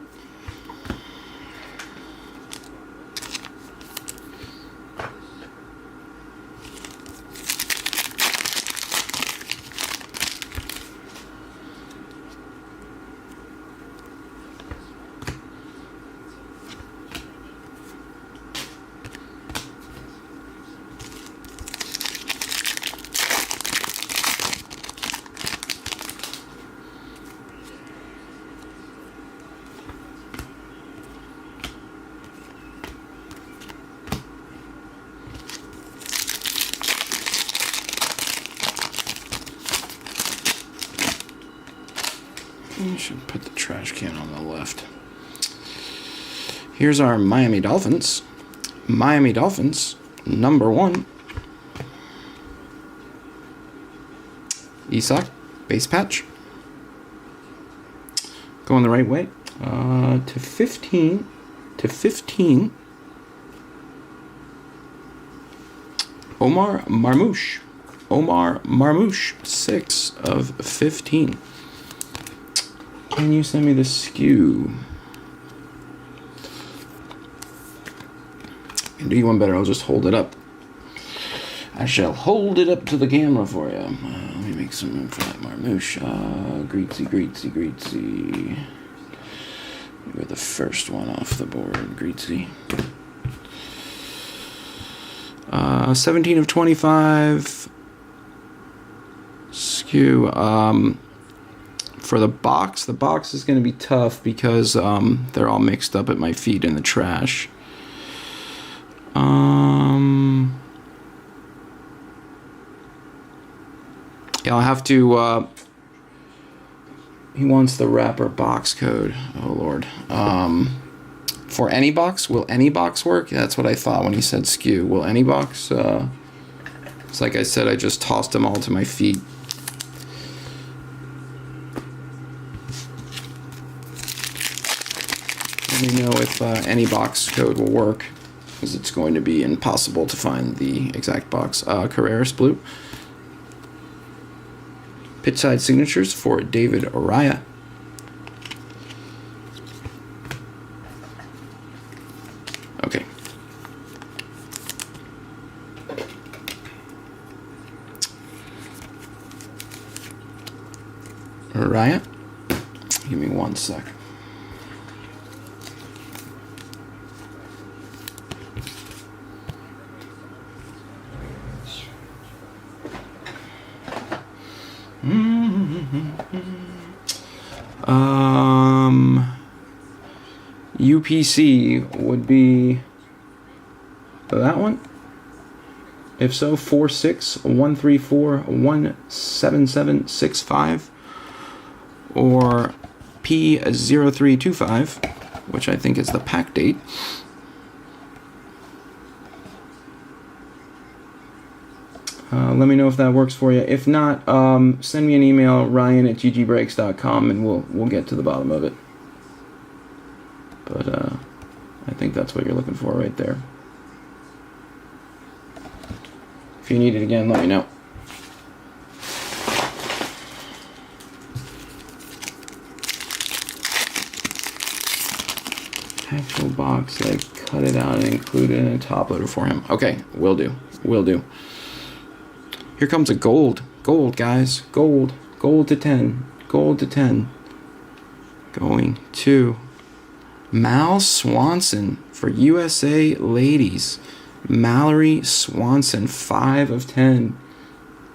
You should put the trash can on the left. Here's our Miami Dolphins. Miami Dolphins, number 1. Isak, base patch. Going the right way. To 15. To 15. Omar Marmouche. Omar Marmouche, 6 of 15. Can you send me the SKU? I can do you one better. I'll just hold it up. I shall hold it up to the camera for you. Let me make some room for that Marmouche. Greetsy. You're the first one off the board, Greetsy. 17 of 25. SKU. For the box is going to be tough because they're all mixed up at my feet in the trash. Yeah, I'll have to. He wants the wrapper box code. Oh Lord. For any box, will any box work? That's what I thought when he said SKU. Will any box? It's like I said, I just tossed them all to my feet. Let me know if any box code will work, because it's going to be impossible to find the exact box. Carreras Blue. Pitch side signatures for David Araya. Okay. Riot. Give me 1 sec. UPC would be that one. If so, 4613417765 or P0325, which I think is the pack date. Let me know if that works for you. If not, send me an email, ryan@ggbreaks.com, and we'll get to the bottom of it. But I think that's what you're looking for right there. If you need it again, let me know. Actual box, I cut it out and included in a top loader for him. Okay, will do. Will do. Here comes a gold. Gold, guys. Gold. Gold to 10. Gold to 10. Going to Mal Swanson for USA Ladies. Mallory Swanson, 5 of 10.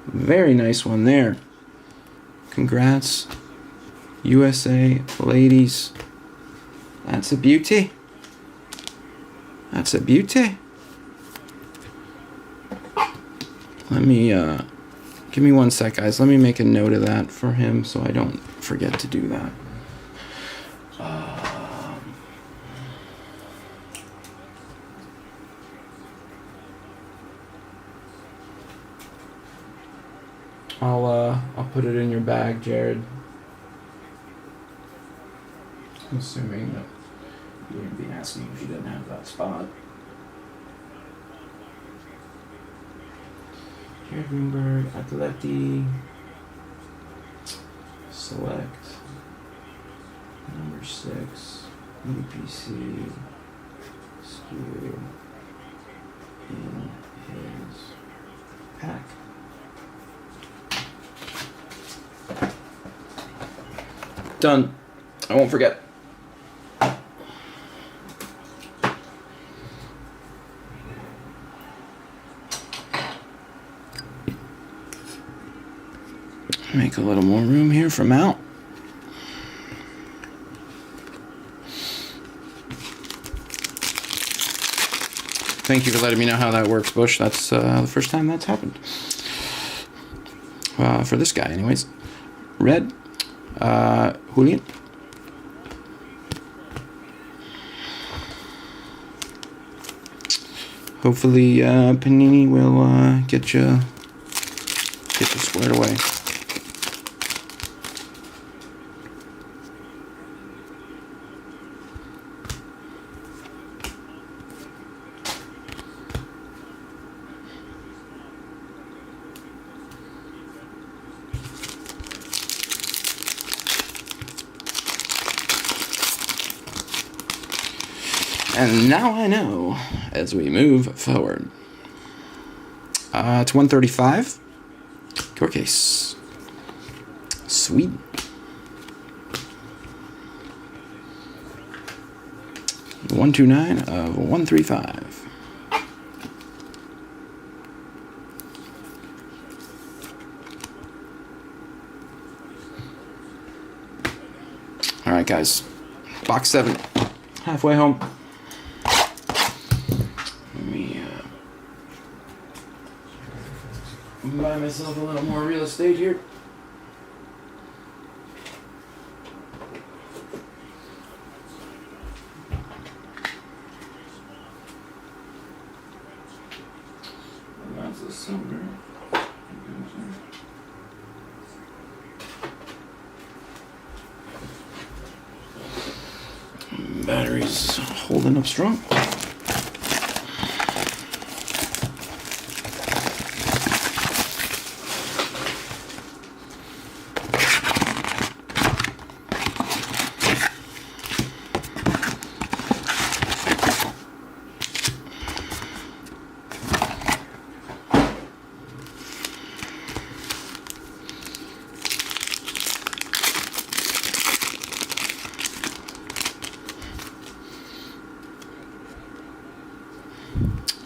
Very nice one there. Congrats, USA Ladies. That's a beauty. That's a beauty. Let me, give me 1 sec, guys. Let me make a note of that for him so I don't forget to do that. I'll put it in your bag, Jared. I'm assuming that you wouldn't be asking if you didn't have that spot. Jared Greenberg, Atleti, Select, number 6, UPC, skew in his pack. Done. I won't forget. Make a little more room here for Mal. Thank you for letting me know how that works, Bush. That's the first time that's happened. For this guy, anyways. Red. Julian. Hopefully, Panini will get you squared away. And now I know as we move forward. It's 135. Core case. Sweden. $129 of $135. All right, guys. Box 7. Halfway home. Buy myself a little more real estate here. And that's a silver. Battery's holding up strong.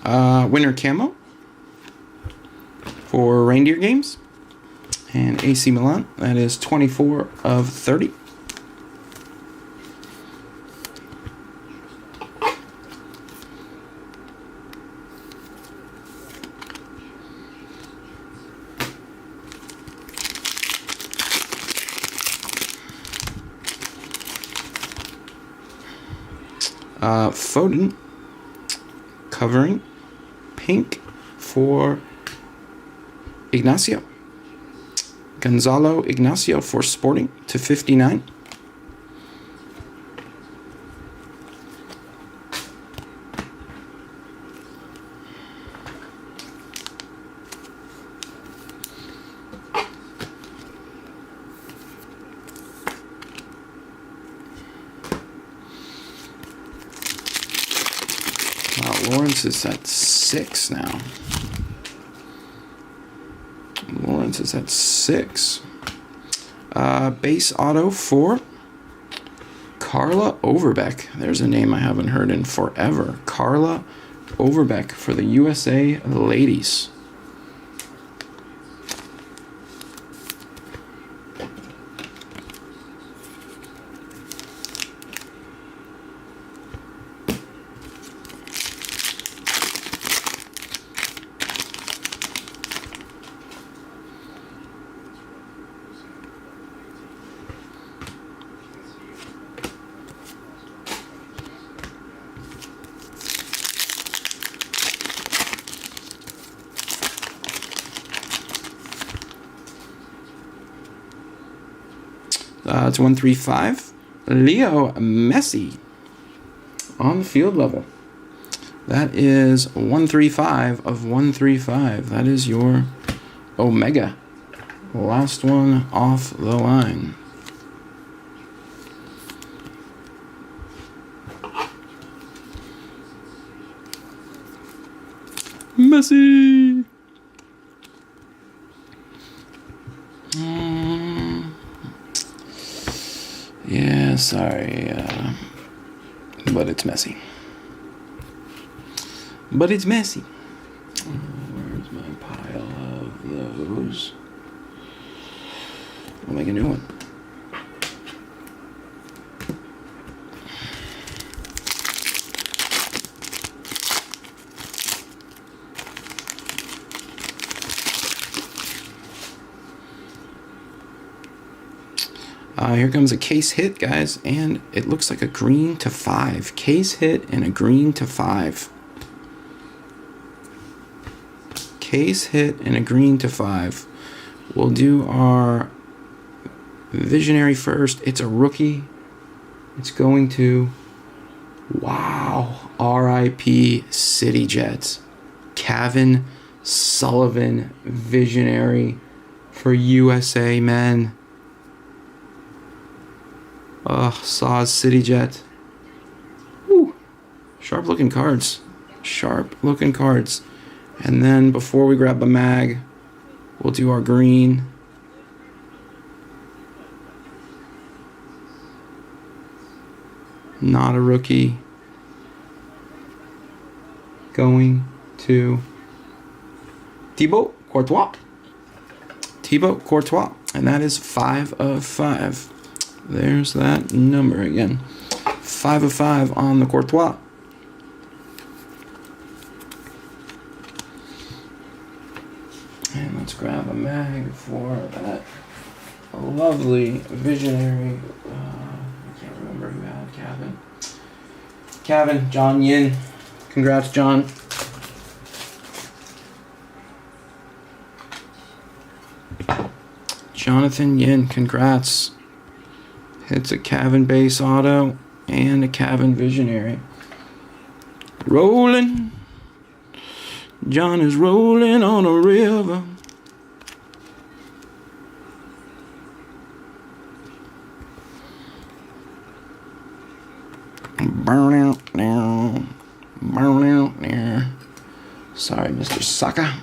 Winter Camo for Reindeer Games. And AC Milan, that is 24 of 30. Foden covering pink for Ignacio. Gonzalo Ignacio for Sporting to 59. Lawrence is at 6 now. Lawrence is at 6. Base auto for Carla Overbeck. There's a name I haven't heard in forever. Carla Overbeck for the USA Ladies. It's 135. Leo Messi on the field level. That is 135 of 135. That is your Omega. Last one off the line. Messi. Yeah, sorry, but it's messy. But it's messy. Where's my pile of those? We'll make a new one. Here comes a case hit, guys, and it looks like a green to 5. Case hit and a green to 5. Case hit and a green to 5. We'll do our Visionary first. It's a rookie. It's going to, wow, RIP City Jets. Kevin Sullivan, Visionary for USA men. Saw's City Jet. Woo. Sharp looking cards. Sharp looking cards. And then before we grab the mag, we'll do our green. Not a rookie. Going to Thibaut Courtois. Thibaut Courtois. And that is 5 of 5. There's that number again. 5 of 5 on the Courtois. And let's grab a mag for that lovely Visionary. I can't remember who had Kevin. John Yin. Congrats, John. Jonathan Yin, congrats. It's a Cavan base auto and a Cavan Visionary. Rolling. John is rolling on a river. Burn out now. Burn out there. Sorry, Mr. Sucker.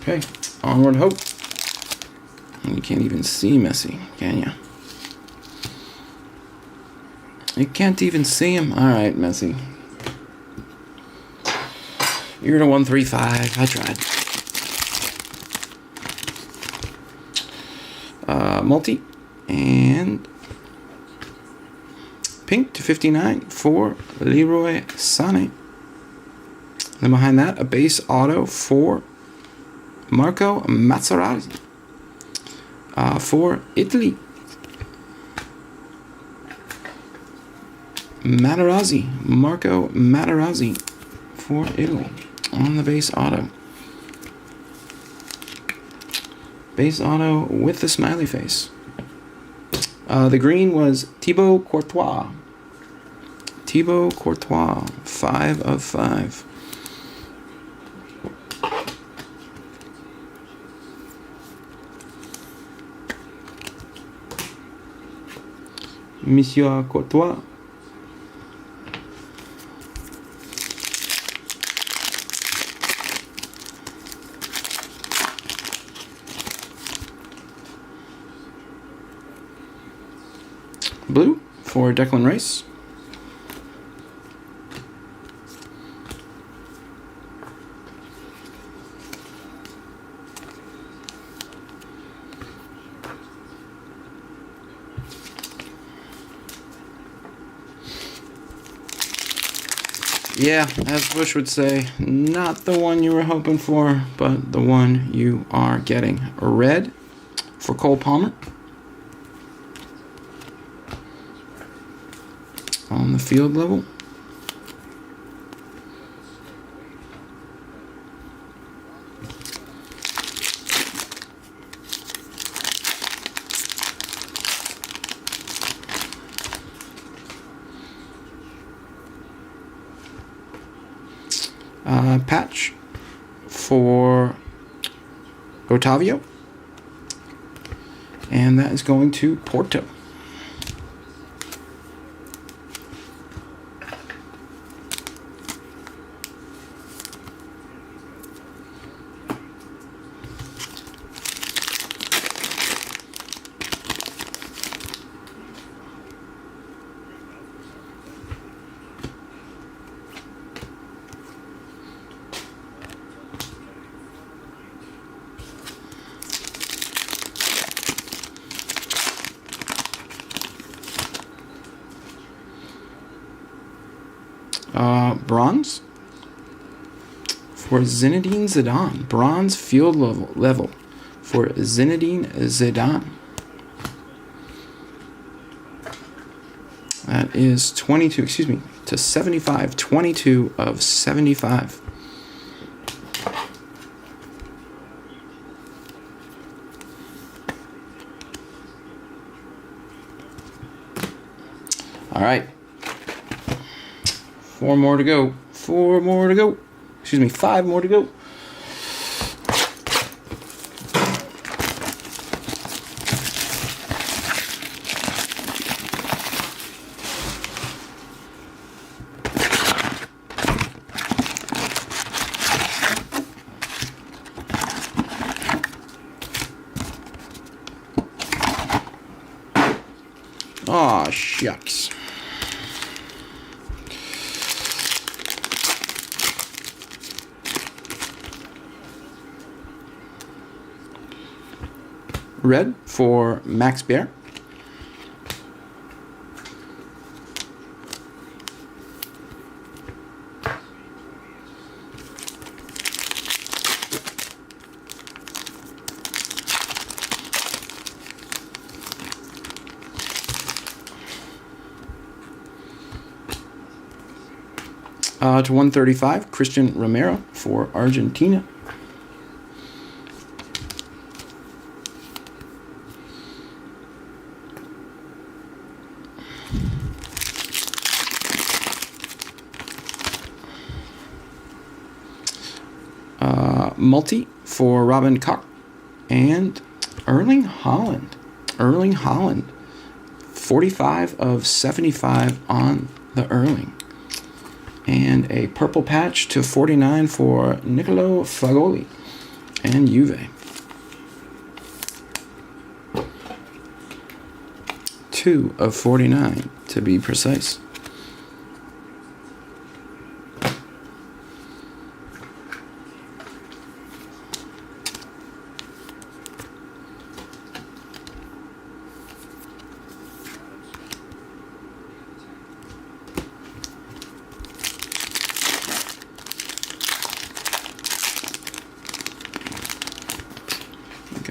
Okay, Onward hope. And you can't even see Messi, can you? You can't even see him. All right, Messi. You're at a 135. I tried. Multi. And pink to 59 for Leroy Sané. Then behind that, a base auto for Marco Materazzi. For Italy. Marco Materazzi for Italy on the base auto. Base auto with the smiley face. The green was Thibaut Courtois. 5 of 5. Monsieur Courtois. Blue for Declan Rice. Yeah, as Bush would say, not the one you were hoping for, but the one you are getting. Red for Cole Palmer. On the field level. Patch for Otavio. And that is going to Porto. Bronze for Zinedine Zidane. Bronze field level for Zinedine Zidane. That is 22, to 75. 22 of 75. All right. 5 more to go. Aw, shucks. Red for Max Bear. To 135, Christian Romero for Argentina. Multi for Robin Koch and Erling Haaland. 45 of 75 on the Erling. And a purple patch to 49 for Nicolo Fagoli and Juve. 2 of 49 to be precise.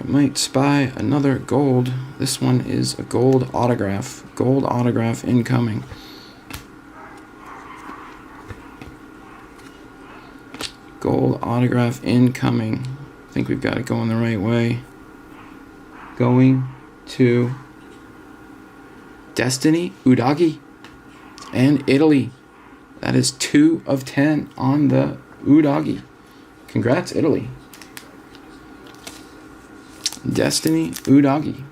Might spy another gold. This one is a gold autograph. Gold autograph incoming. Gold autograph incoming. I think we've got it going the right way. Going to Destiny, Udagi, and Italy. That is 2 of 10 on the Udagi. Congrats, Italy. Destiny Udagi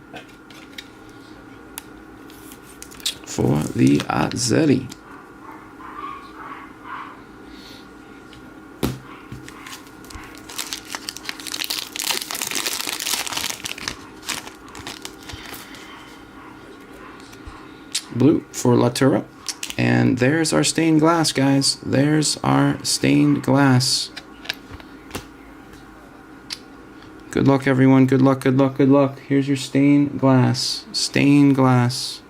for the Azzurri. Blue for Latura. And there's our stained glass, guys. There's our stained glass. Good luck, everyone. Good luck, good luck, good luck. Here's your stained glass. Stained glass.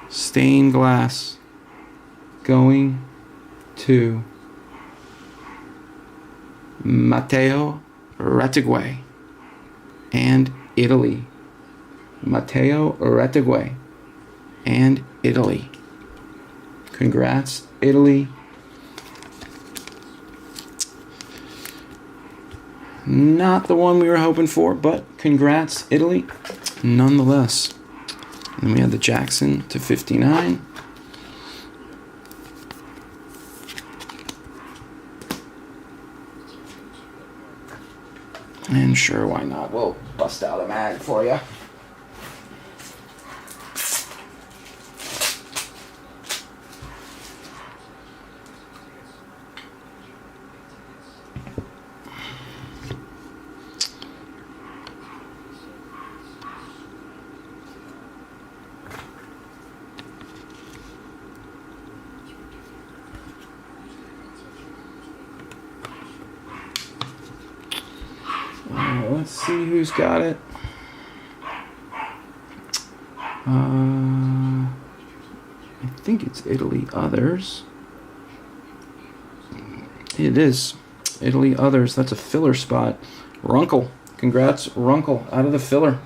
Stained glass. Going to Matteo Retegui and Italy. Matteo Retegui and Italy. Congrats, Italy. Not the one we were hoping for, but congrats, Italy, nonetheless. And we had the Jackson to 59. And sure, why not? We'll bust out a mag for you. Let's see who's got it. I think it's Italy Others. It is. Italy Others. That's a filler spot. Runkle. Congrats, Runkle. Out of the filler.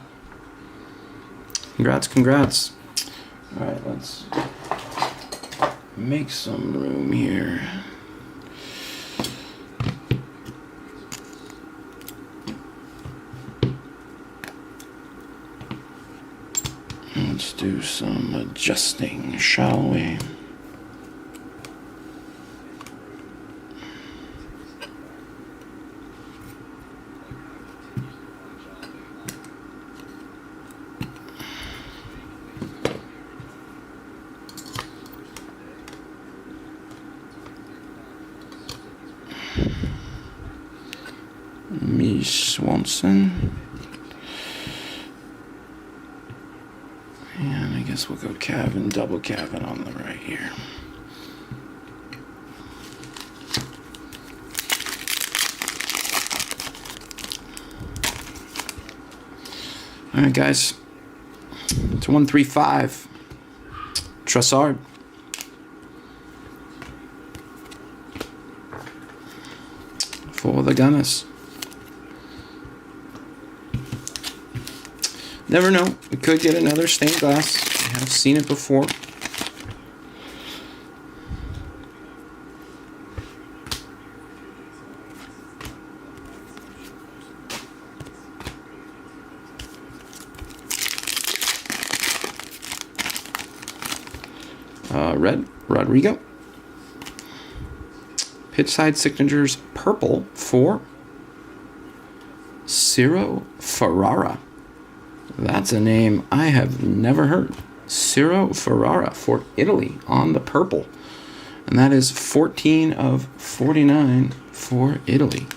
Congrats, congrats. Alright, let's make some room here. Let's do some adjusting, shall we? Miss Swanson. And I guess we'll go Cavan, double Cavan on the right here. All right, guys. It's 135. Trossard. For the Gunners. Never know. We could get another stained glass. I have seen it before. Red, Rodrigo. Pitch side signatures, purple for Ciro Ferrara. That's a name I have never heard. Ciro Ferrara for Italy on the purple. And that is 14 of 49 for Italy.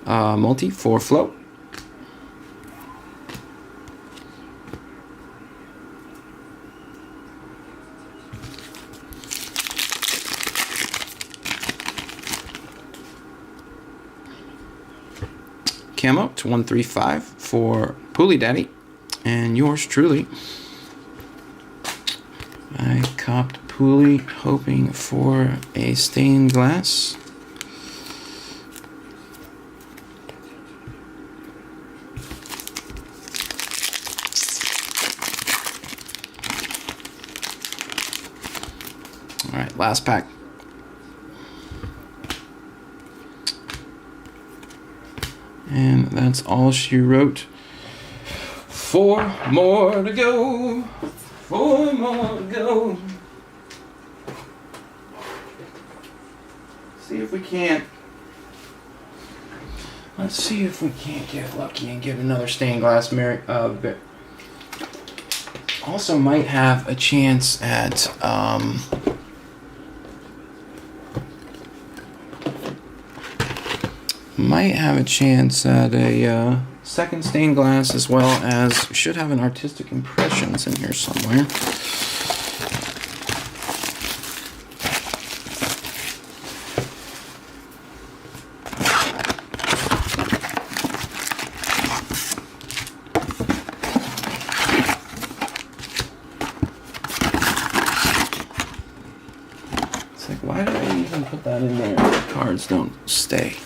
multi for float. Camo to 135 for Pulley Daddy, and yours truly. I copped Pulley, hoping for a stained glass. All right, last pack. And that's all she wrote. 4 more to go. 4 more to go. See if we can't. Let's see if we can't get lucky and get another stained glass bit. Also might have a chance at a second stained glass, as well as should have an Artistic Impressions in here somewhere. It's like, why did I even put that in there? The cards don't stay.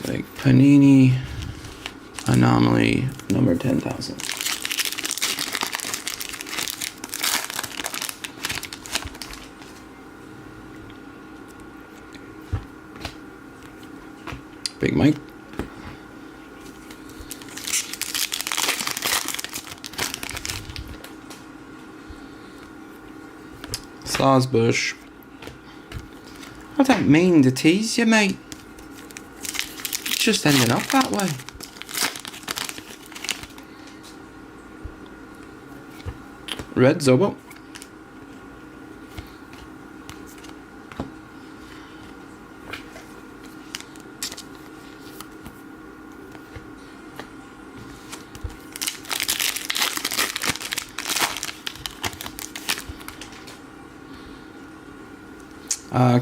Like Panini Anomaly number 10,000. Big Mike. Sawsbush. I don't mean to tease you, mate. Just ending up that way. Red Zobo.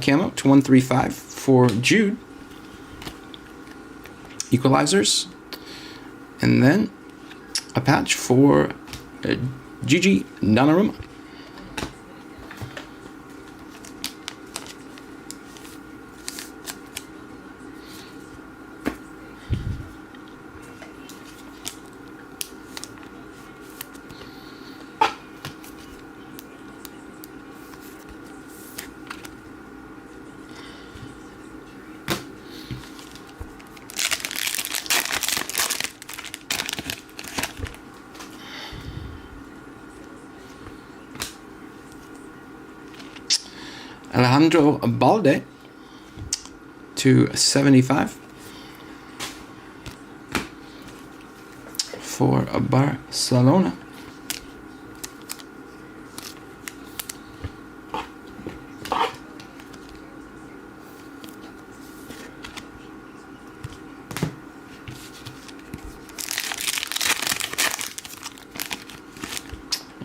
Camo to 135 for Jude. Equalizers, and then a patch for Gigi Donnarumma. Alejandro Balde to 75 for Barcelona.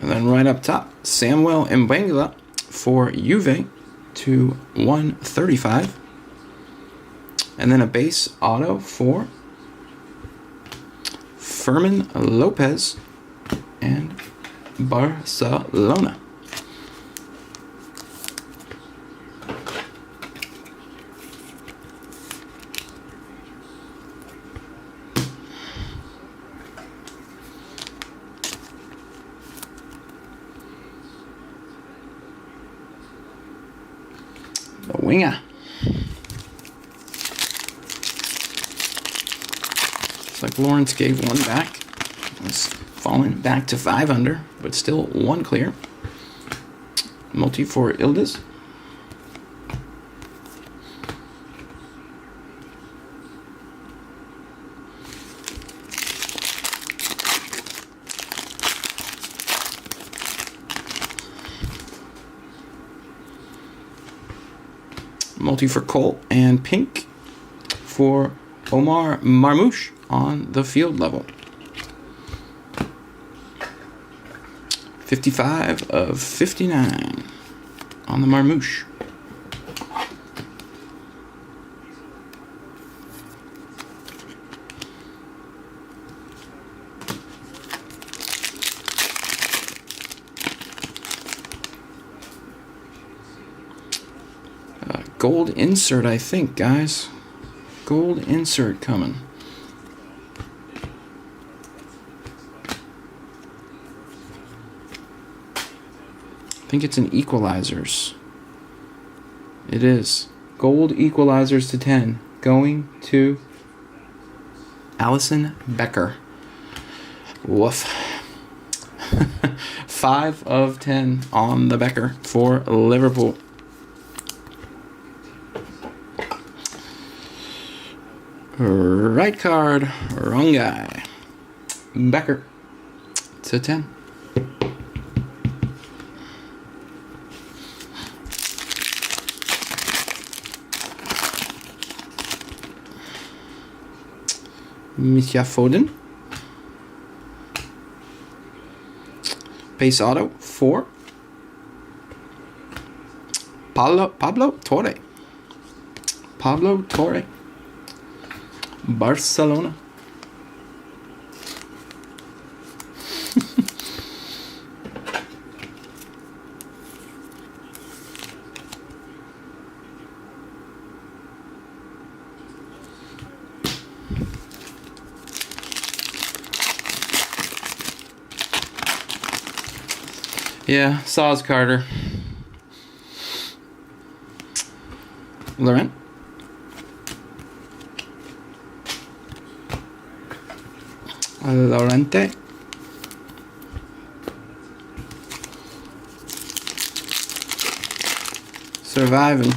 And then right up top, Samuel Mbangula for Juve to 135. And then a base auto for Fermin Lopez and Barcelona. The winger. It's like Lawrence gave one back. It's fallen back to 5 under, but still 1 clear. Multi for Ildiz. multi for Colt, and pink for Omar Marmouche on the field level. 55 of 59 on the Marmouche. Gold insert, I think, guys. Gold insert coming. I think it's an equalizers. It is. Gold equalizers to 10. Going to Allison Becker. Woof. 5 of 10 on the Becker for Liverpool. Right card, wrong guy. Becker to 10. Mithya Foden. Base auto 4. Pablo Torre. Pablo Torre. Barcelona. Yeah, Saz Carter. Laurent. Lorente. Surviving.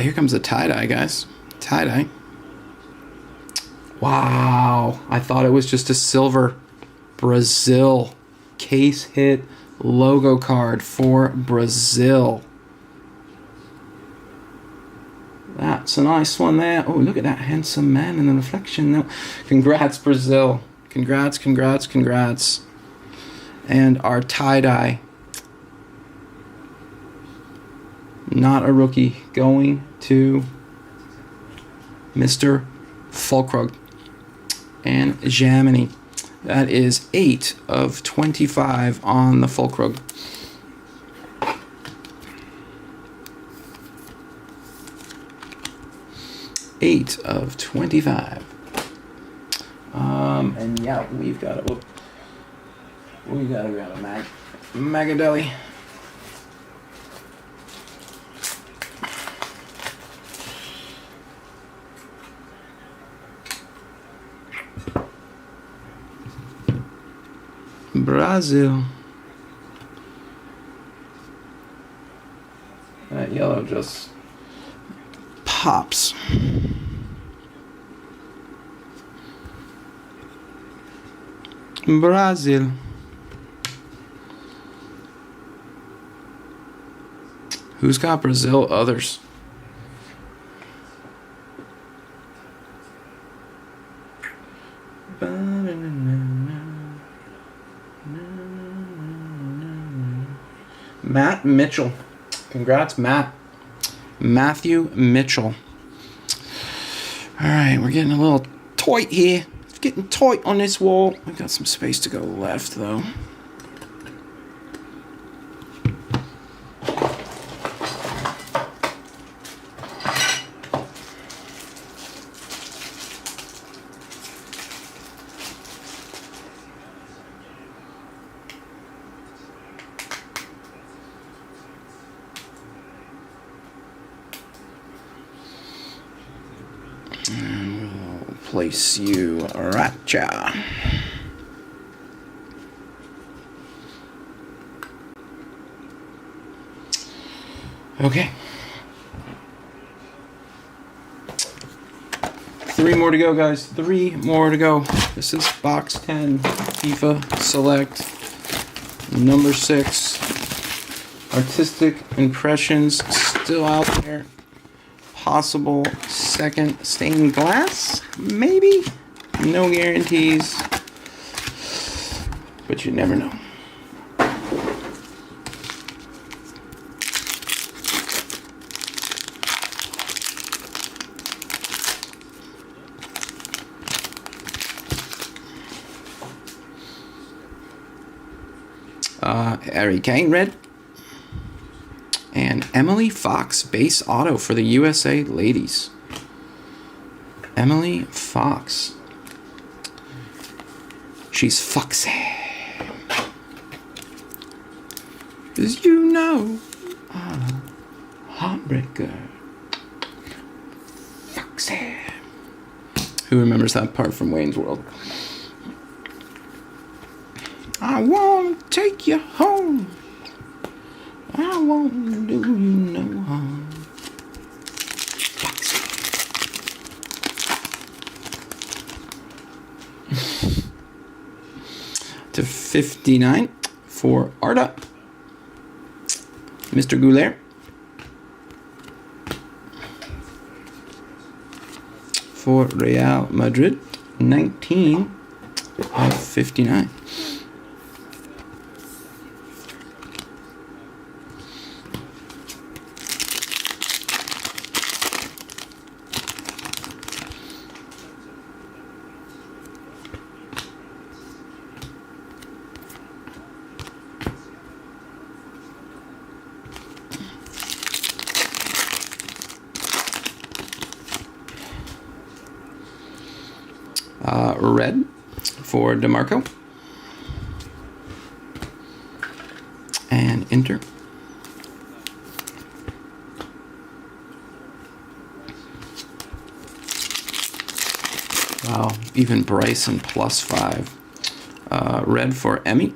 Here comes a tie-dye, guys. Tie-dye. Wow. I thought it was just a silver Brazil case hit logo card for Brazil. That's a nice one there. Oh, look at that handsome man in the reflection. No. Congrats, Brazil. Congrats, congrats, congrats. And our tie-dye. Not a rookie. Going to Mr. Fulkrug and Jamini. That is 8 of 25 on the Fulkrug. Eight of 25. And yeah, we've got a Magadelli. Brazil. That yellow just pops. Brazil. Who's got Brazil? Others. Matt Mitchell. Congrats, Matt. Matthew Mitchell. All right, we're getting a little tight here. It's getting tight on this wall. We've got some space to go left, though. Place you, Racha. Okay. 3 more to go, guys. 3 more to go. This is box 10, FIFA Select, number 6. Artistic Impressions still out there. Possible second stained glass, maybe. No guarantees, but you never know. Harry Kane red. And Emily Fox base auto for the USA ladies. Emily Fox. She's foxy. 'Cause you know, heartbreaker. Foxy. Who remembers that part from Wayne's World? I wanna take you home. I won't do you no harm. To 59 for Arda. Mr. Goulet. For Real Madrid, 19 of 59. Red for DeMarco. And Inter. Wow, even Bryson +5. Red for Emmy.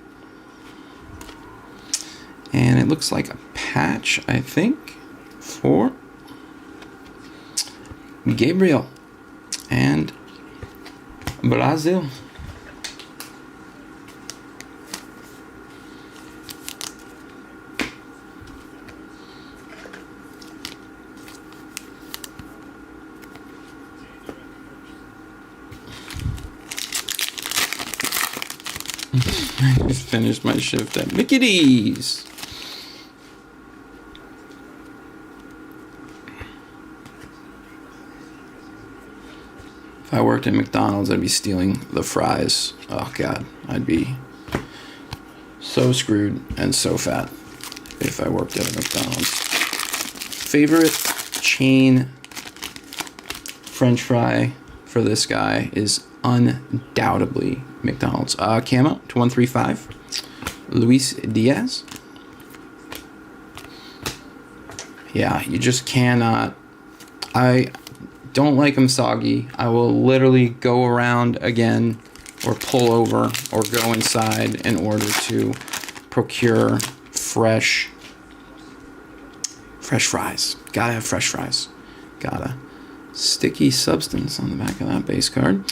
And it looks like a patch, I think, for Gabriel. And Brazil. I just finished my shift at Mickey D's. If I worked at McDonald's, I'd be stealing the fries. Oh, God. I'd be so screwed and so fat if I worked at a McDonald's. Favorite chain French fry for this guy is undoubtedly McDonald's. Camo to 135. Luis Diaz. Yeah, you just cannot. I don't like them soggy. I will literally go around again or pull over or go inside in order to procure fresh fries. Gotta have fresh fries. Gotta. Sticky substance on the back of that base card.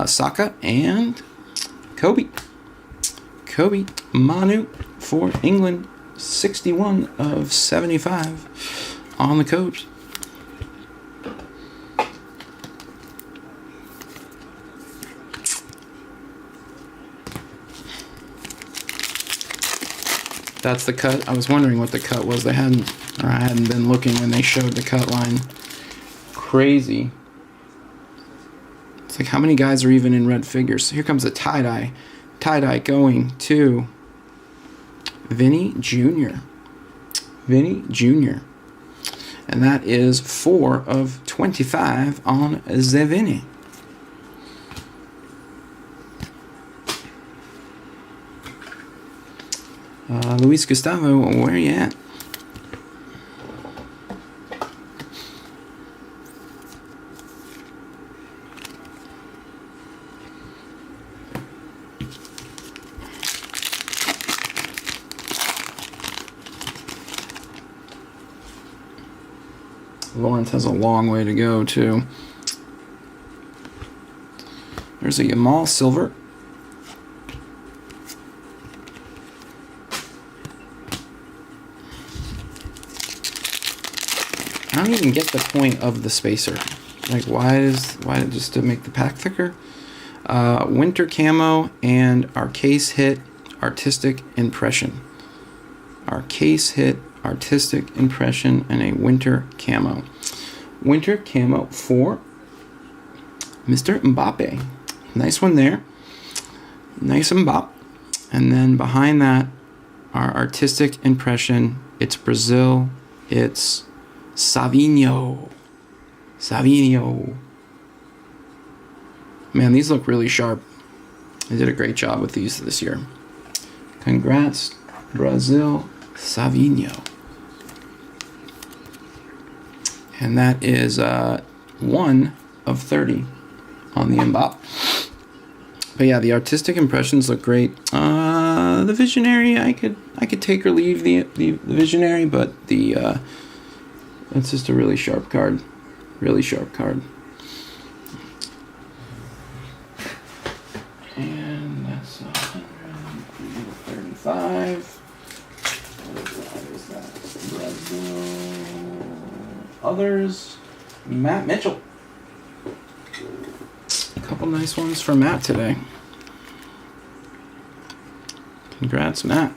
Saka and Kobe. Kobe Manu for England. 61 of 75 on the coach. That's the cut. I was wondering what the cut was. I hadn't been looking when they showed the cut line. Crazy. It's like, how many guys are even in red figures? Here comes a tie-dye. Tie-dye going to Vinny Jr. Vinny Jr. And that is 4 of 25 on Zevini. Luis Gustavo, where you at? Lawrence has a long way to go, too. There's a Yamal Silver. I don't even get the point of the spacer. Like, why just to make the pack thicker? Winter camo and our case hit artistic impression. Our case hit artistic impression and a winter camo. Winter camo for Mr. Mbappe. Nice one there. Nice Mbappe. And then behind that, our artistic impression. It's Brazil. It's Savinho. Savinho. Man, these look really sharp. They did a great job with these this year. Congrats, Brazil, Savinho. And that is 1 of 30 on the Mbappe. But yeah, the artistic impressions look great. The Visionary, I could take or leave the Visionary, but it's just a really sharp card. Really sharp card. And that's 135. What is that? Brazil. Others. Matt Mitchell. A couple nice ones for Matt today. Congrats, Matt.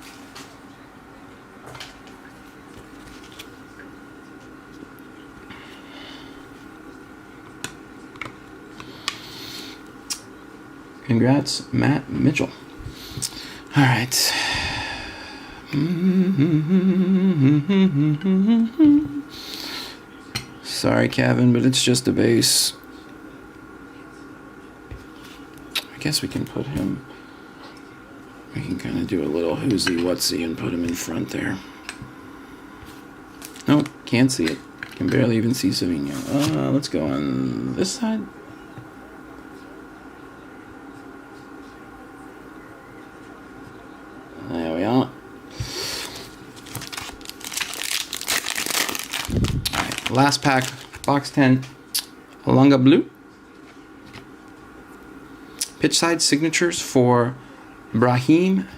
Congrats, Matt Mitchell. All right. Sorry, Kevin, but it's just a base. I guess we can put him... We can kind of do a little whoosy whatsy and put him in front there. Nope, can't see it. Can barely even see Savinho. Let's go on this side. There we are. Alright, last pack, box 10. Alanga Blue. Pitch side signatures for Brahim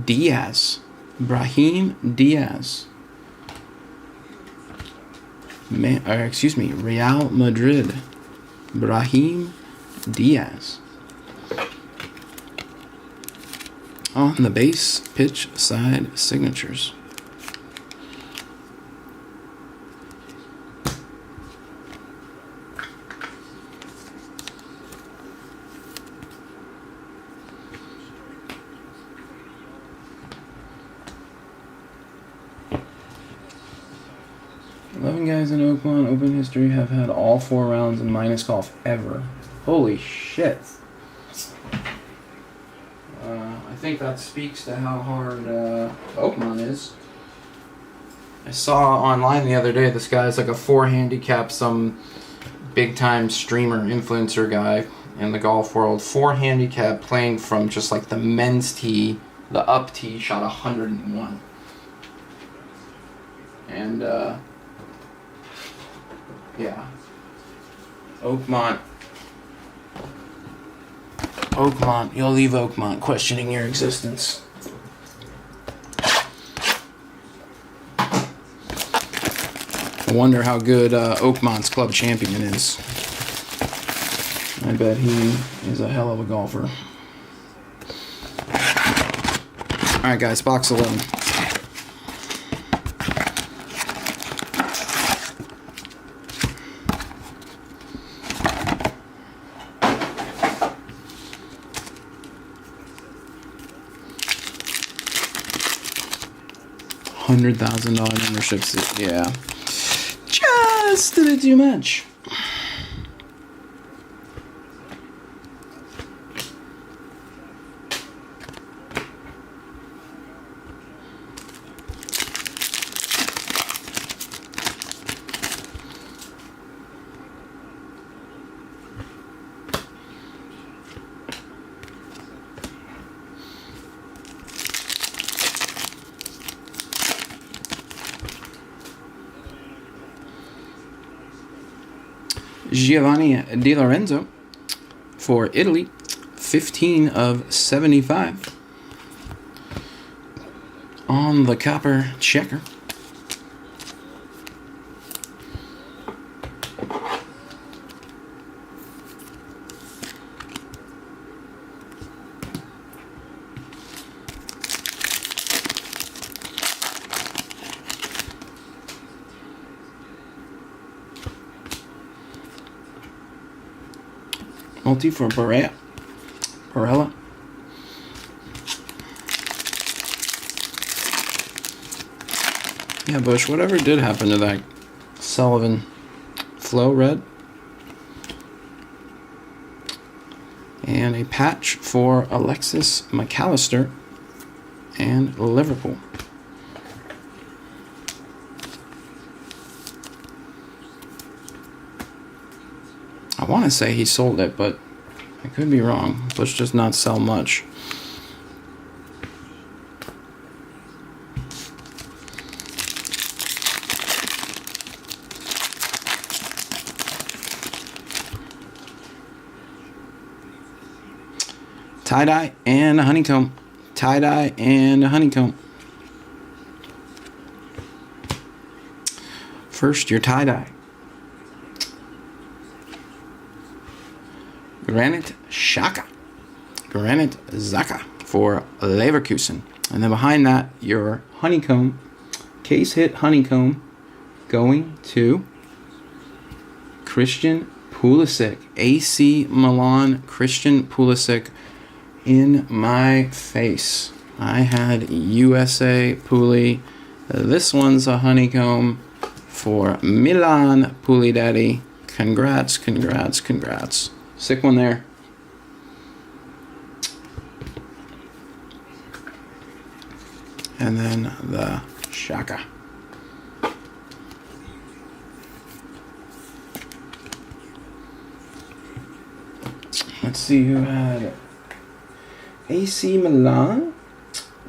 Diaz. Brahim Diaz. Real Madrid. Brahim Diaz. On the base, pitch side signatures. Guys in Oakmont Open history have had all 4 rounds in minus golf ever. Holy shit. I think that speaks to how hard Oakmont is. I saw online the other day this guy's like a 4 handicap, some big time streamer influencer guy in the golf world. 4 handicap playing from just like the men's tee, the up tee, shot 101. And yeah. Oakmont, you'll leave Oakmont questioning your existence. I wonder how good Oakmont's club champion is. I bet he is a hell of a golfer. Alright guys, box 11. $100,000 memberships, yeah. Just a bit too much. Giovanni Di Lorenzo for Italy, 15 of 75 on the copper checker. Multi for Barella. Yeah, Bush, whatever did happen to that Sullivan Flow red? And a patch for Alexis McAllister and Liverpool. I want to say he sold it, but I could be wrong. Bush does not sell much. Tie-dye and a honeycomb. Tie-dye and a honeycomb. First, your tie-dye. Granit Xhaka. Granit Xhaka for Leverkusen. And then behind that, your honeycomb. Case hit honeycomb going to Christian Pulisic. AC Milan Christian Pulisic. In my face. I had USA Puli. This one's a honeycomb for Milan Puli Daddy. Congrats, congrats, congrats. Sick one there. And then the Xhaka. Let's see who had AC Milan,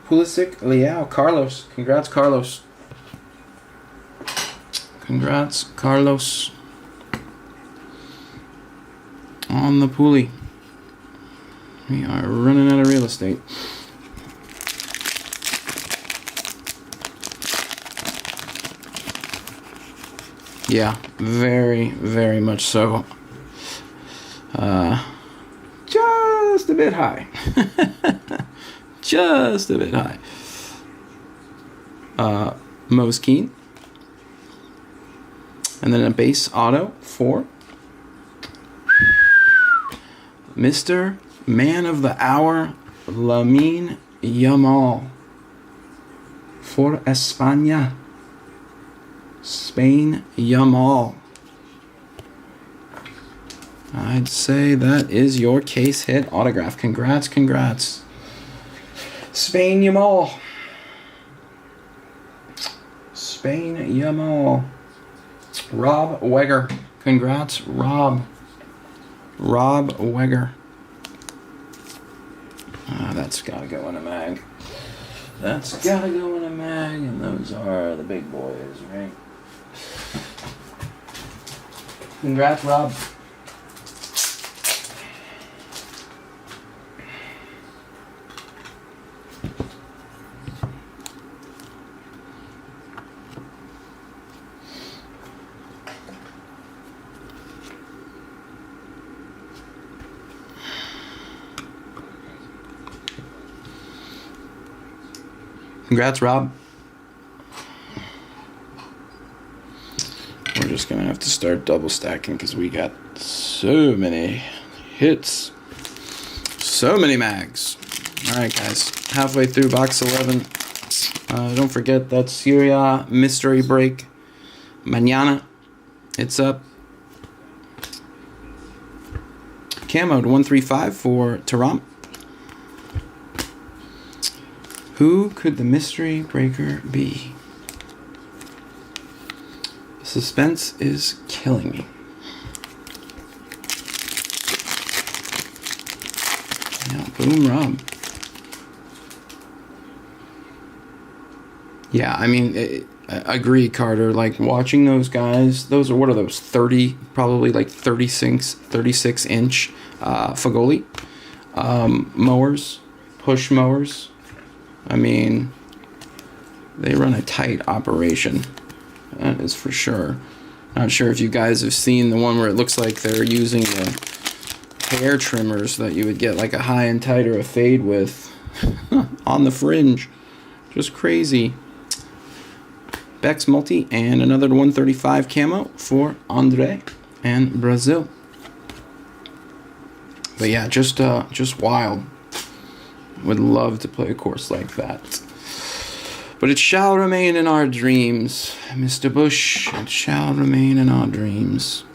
Pulisic, Leao, Carlos. Congrats, Carlos. Congrats, Carlos. On the Puli. We are running out of real estate. Yeah, very, very much so. Just a bit high. Just a bit high. Mo's Keen. And then a base auto for Mr. Man of the Hour, Lamine Yamal. For España. Spain, Yamal. I'd say that is your case hit autograph. Congrats, congrats. Spain, Yamal. Spain, Yamal. Rob Wegger. Congrats, Rob. Rob Wegger. That's gotta go in a mag. That's gotta go in a mag, and those are the big boys, right? Congrats, Rob. Congrats, Rob. We're just going to have to start double stacking because we got so many hits. So many mags. All right, guys. Halfway through box 11. Don't forget that Syria mystery break. Mañana. It's up. Camoed 135 for Taram. Who could the mystery breaker be? Suspense is killing me. Yeah, boom, Rob. Yeah, I mean, I agree, Carter. Like, watching those guys, those are, what are those, 30, probably like 36-inch Fagoli mowers, push mowers. I mean, they run a tight operation. That is for sure. Not sure if you guys have seen the one where it looks like they're using the hair trimmers that you would get like a high and tight or a fade with on the fringe. Just crazy. Bex Multi and another 135 camo for Andre and Brazil. But yeah, just wild. Would love to play a course like that. But it shall remain in our dreams, Mr. Bush. It shall remain in our dreams.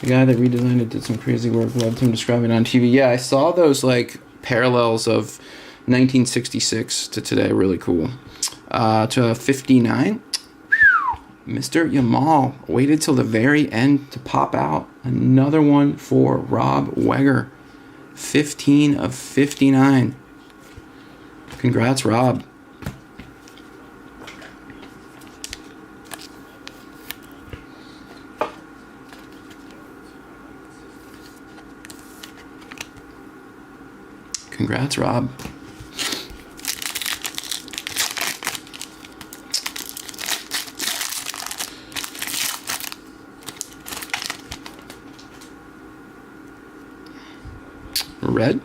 The guy that redesigned it did some crazy work. Loved him describing it on TV. Yeah, I saw those like parallels of 1966 to today. Really cool. To 59. Mr. Yamal waited till the very end to pop out. Another one for Rob Wegger. 15 of 59. Congrats, Rob. Congrats, Rob. Red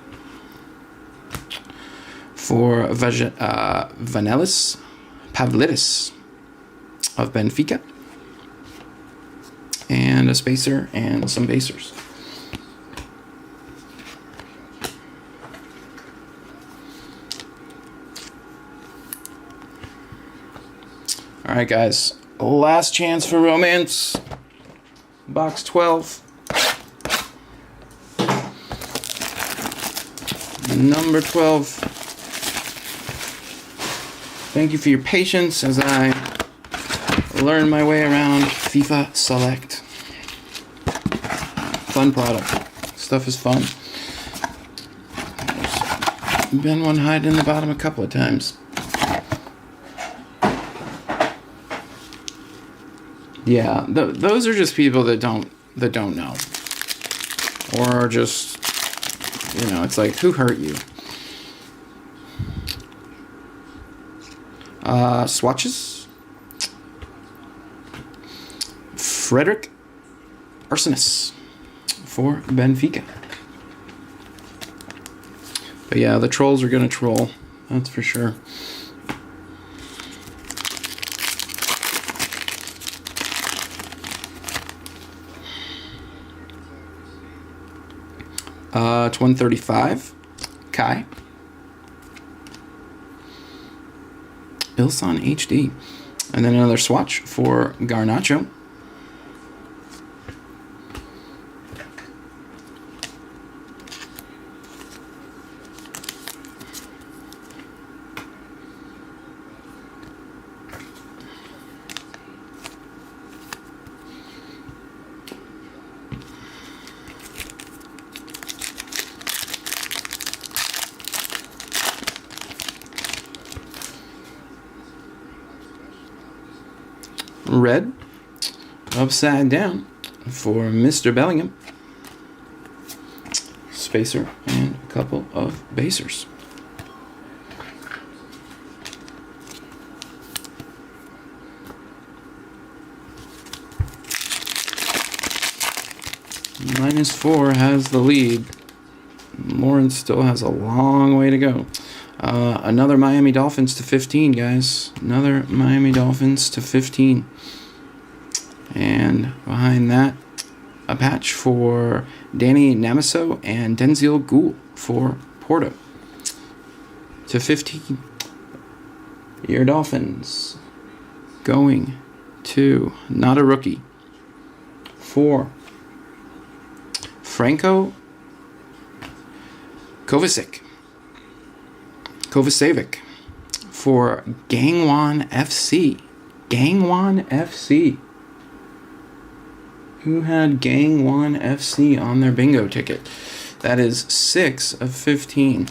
for Vanelis Pavlidis of Benfica, and a spacer and some basers. All right, guys, last chance for romance. Box 12. Number 12. Thank you for your patience as I learn my way around FIFA Select. Fun product. Stuff is fun. There's been one hiding in the bottom a couple of times. Yeah, those are just people that don't know, or are just, you know, it's like, who hurt you? Swatches. Frederick Arsenis for Benfica. But yeah, the trolls are gonna troll, that's for sure. It's 135. Kai. Ilson HD. And then another swatch for Garnacho. Red, upside down for Mr. Bellingham. Spacer and a couple of basers. -4 has the lead. Lawrence still has a long way to go. Another Miami Dolphins to 15, guys. Another Miami Dolphins to 15. And behind that, a patch for Danny Namiso and Denzel Gould for Porto. To 15. Your Dolphins going to, not a rookie, for Franco Kovacic for Gangwon FC. Gangwon FC. Who had Gangwon FC on their bingo ticket? That is 6 of 15.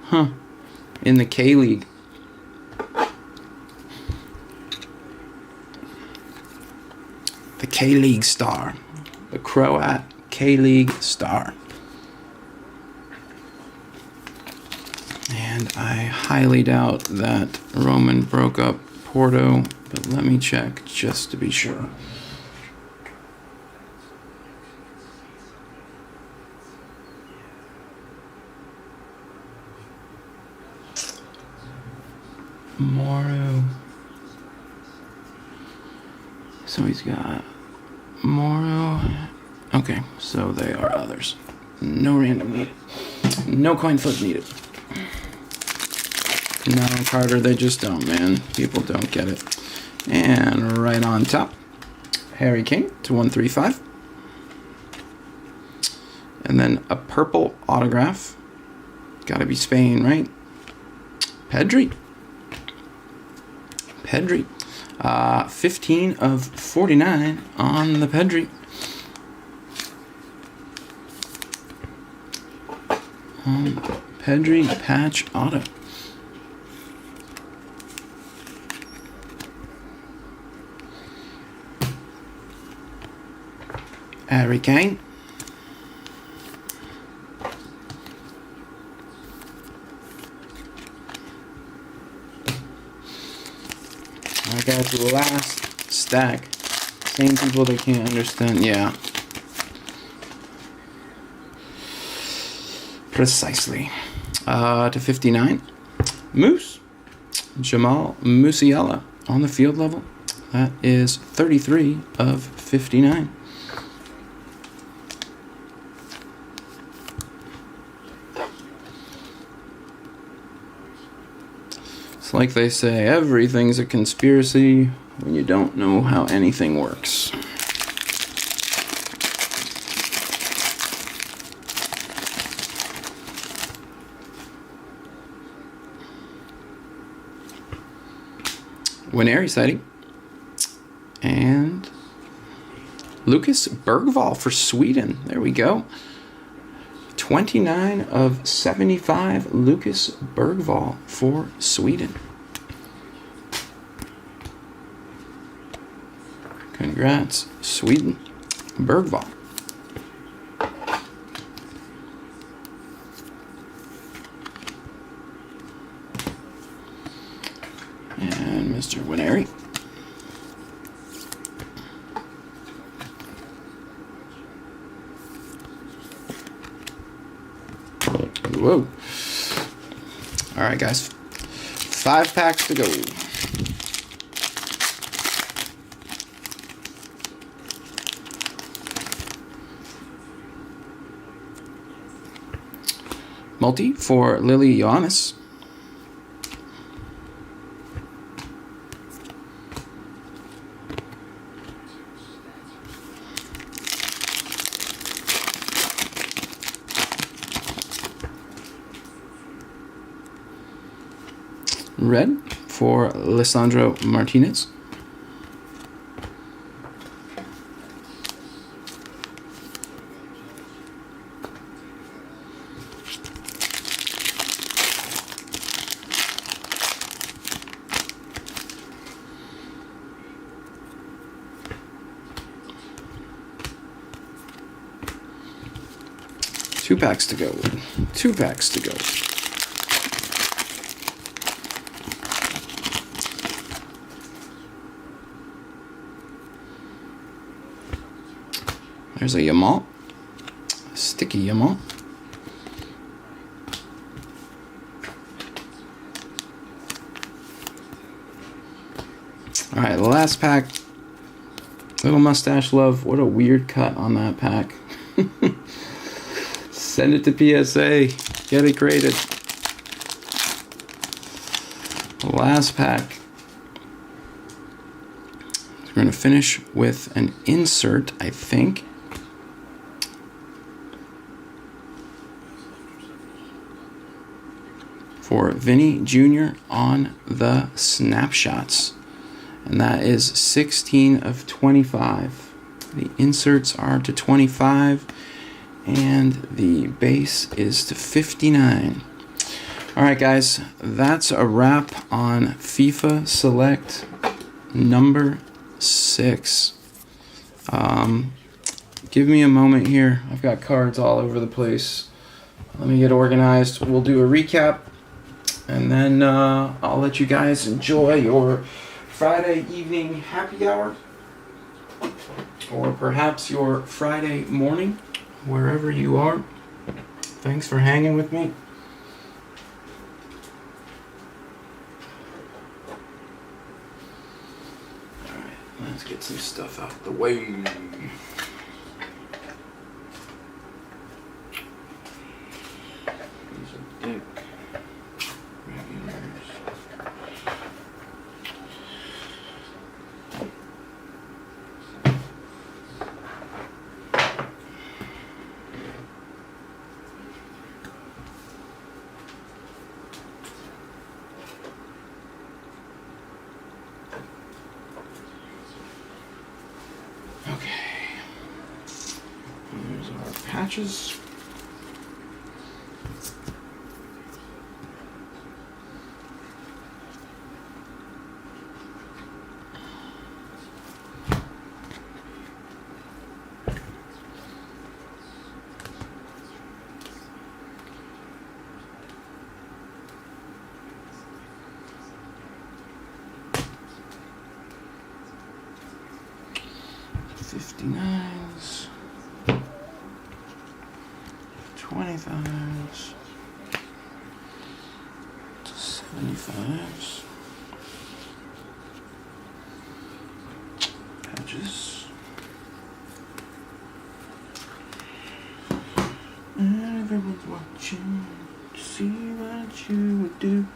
Huh. In the K-League. The K-League star. The Croat K-League star. And I highly doubt that Roman broke up Porto, but let me check just to be sure. Moro. So he's got Moro. Okay, so they are others. No random needed. No coin flip needed. No, Carter, they just don't, man. People don't get it. And right on top, Harry Kane to 135. And then a purple autograph. Gotta be Spain, right? Pedri. 15 of 49 on the Pedri. Pedri patch auto. Harry Kane. Alright guys, the last stack. Same people that can't understand. Yeah. Precisely. To 59. Moose. Jamal Musiala on the field level. That is 33 of 59. It's like they say, everything's a conspiracy when you don't know how anything works. Winery sighting. And Lucas Bergvall for Sweden. There we go. 29 of 75, Lucas Bergvall for Sweden. Congrats, Sweden. Bergvall. And Mr. Winery. Whoa. All right, guys. 5 packs to go. Multi for Lily Johannes. Red for Lisandro Martinez. Two packs to go. 2 packs to go. There's a Yamal. Sticky Yamal. Alright, the last pack. Little mustache love. What a weird cut on that pack. Send it to PSA. Get it graded. The last pack. We're going to finish with an insert, I think. For Vinny Jr. on the snapshots. And that is 16 of 25. The inserts are to 25. And the base is to 59. Alright guys, that's a wrap on FIFA Select number 6. Give me a moment here. I've got cards all over the place. Let me get organized. We'll do a recap. And then I'll let you guys enjoy your Friday evening happy hour. Or perhaps your Friday morning, wherever you are. Thanks for hanging with me. Let's get some stuff out the way. These are dick regulars. Patches. $59s. 25s, 75s, patches, everyone's watching to see what you would do.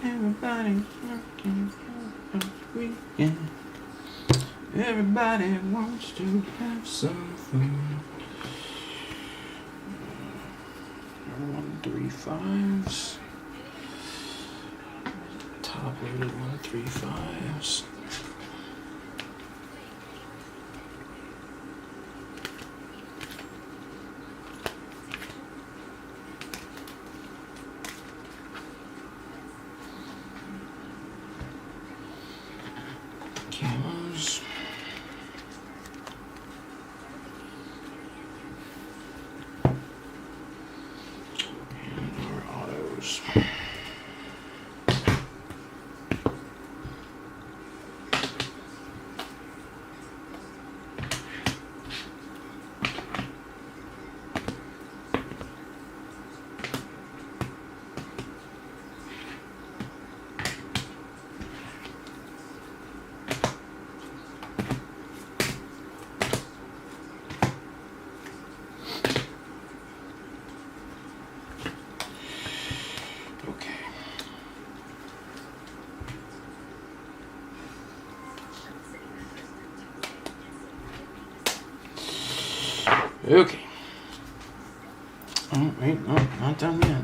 Everybody's working for the weekend. Everybody wants to have some fun. 135s. Top loaded 135s. Camos. Okay. Oh, wait, no, not done yet.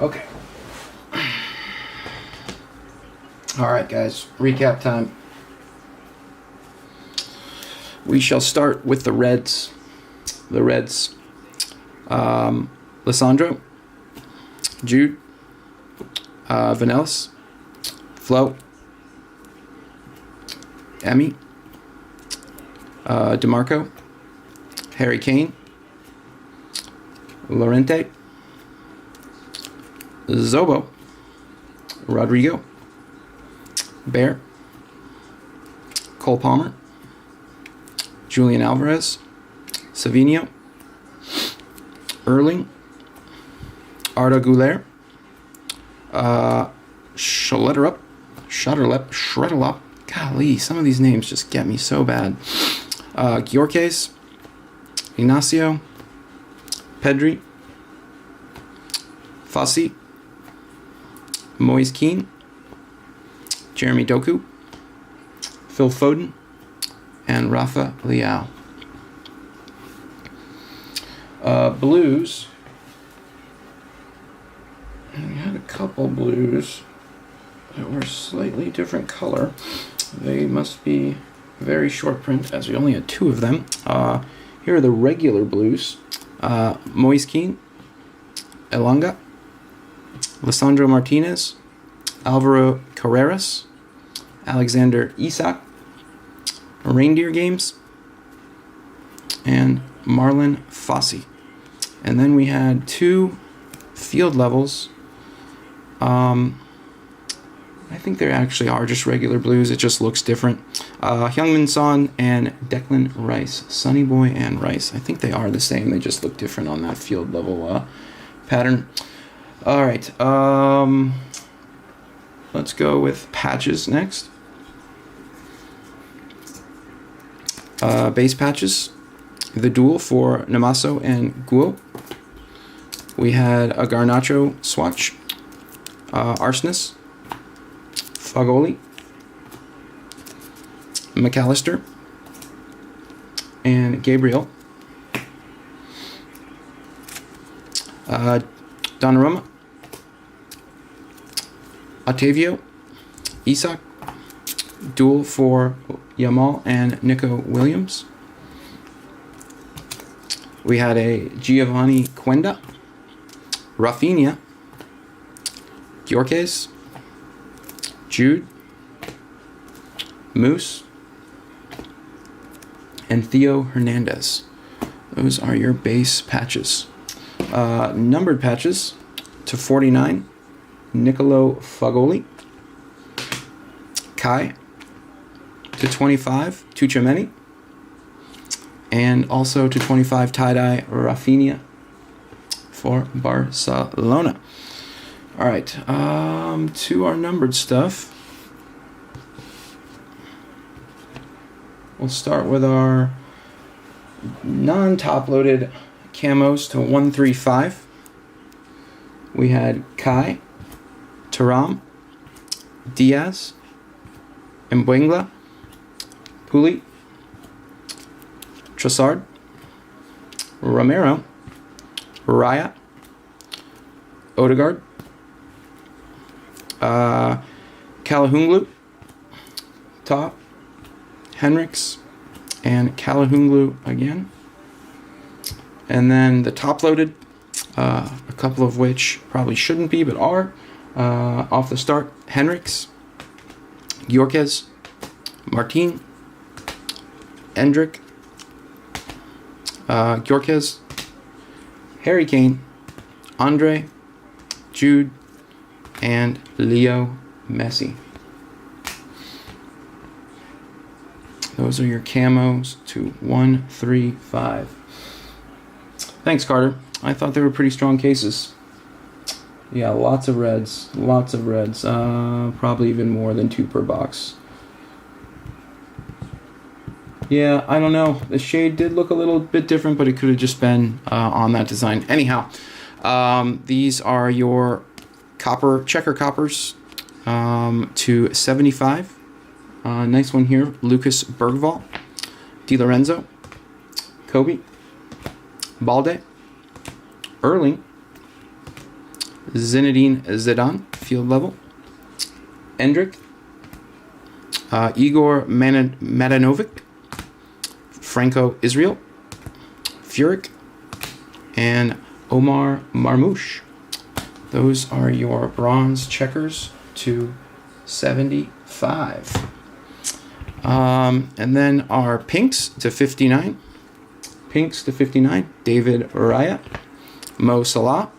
Okay. All right, guys, recap time. We shall start with the Reds. The Reds. Lissandro, Jude, Vanellis, Flo, Emmy, DeMarco, Harry Kane, Lorente, Zobo, Rodrigo, Bear, Cole Palmer, Julian Alvarez, Savinio, Erling, Arda Güler, Shutterlep. Golly, some of these names just get me so bad. Giorques, Ignacio, Pedri, Fossi, Moise Keane, Jeremy Doku, Phil Foden, and Rafa Leao. Blues. We had a couple blues that were slightly different color. They must be very short print, as we only had two of them. Here are the regular blues. Moise Keane, Elanga, Lissandro Martinez, Alvaro Carreras, Alexander Isak, Reindeer Games, and Marlon Fossey. And then we had two field levels. I think they actually are just regular blues. It just looks different. Heung-min Son and Declan Rice. Sonny Boy and Rice. I think they are the same. They just look different on that field level pattern. All right. Let's go with patches next. Base patches. The duel for Namaso and Guo. We had a Garnacho swatch. Arsenis. Fagoli, McAllister, and Gabriel. Donnarumma, Otavio, Isak, duel for Yamal and Nico Williams. We had a Giovanni Quenda, Rafinha, Gyökeres, Jude, Moose, and Theo Hernandez. Those are your base patches. Numbered patches to 49, Nicolo Fagoli. Kai to 25, Tuchemeni. And also to 25, tie-dye Rafinha for Barcelona. All right, to our numbered stuff. We'll start with our non-top loaded camos to 135. We had Kai, Thuram, Diaz, Mbuengla, Puli, Trossard, Romero, Raya, Odegaard, Kalahunglu, top, Henriks, and Kalahunglu again. And then the top loaded, a couple of which probably shouldn't be, but are, off the start, Henriks, Gyökeres, Martin, Endrick, Gyökeres, Harry Kane, Andre, Jude, and Leo Messi. Those are your camos to 135. Thanks, Carter. I thought they were pretty strong cases. Yeah, lots of reds. Probably even more than 2 per box. Yeah, I don't know. The shade did look a little bit different, but it could have just been on that design. Anyhow, these are your checker coppers to 75. Nice one here. Lucas Bergvall, Di Lorenzo, Kobe, Balde, Erling, Zinedine Zidane, field level, Endrick, Igor Matanovic, Franco Israel, Furyk, and Omar Marmoush. Those are your bronze checkers to 75. And then our pinks to 59. David Raya, Mo Salah,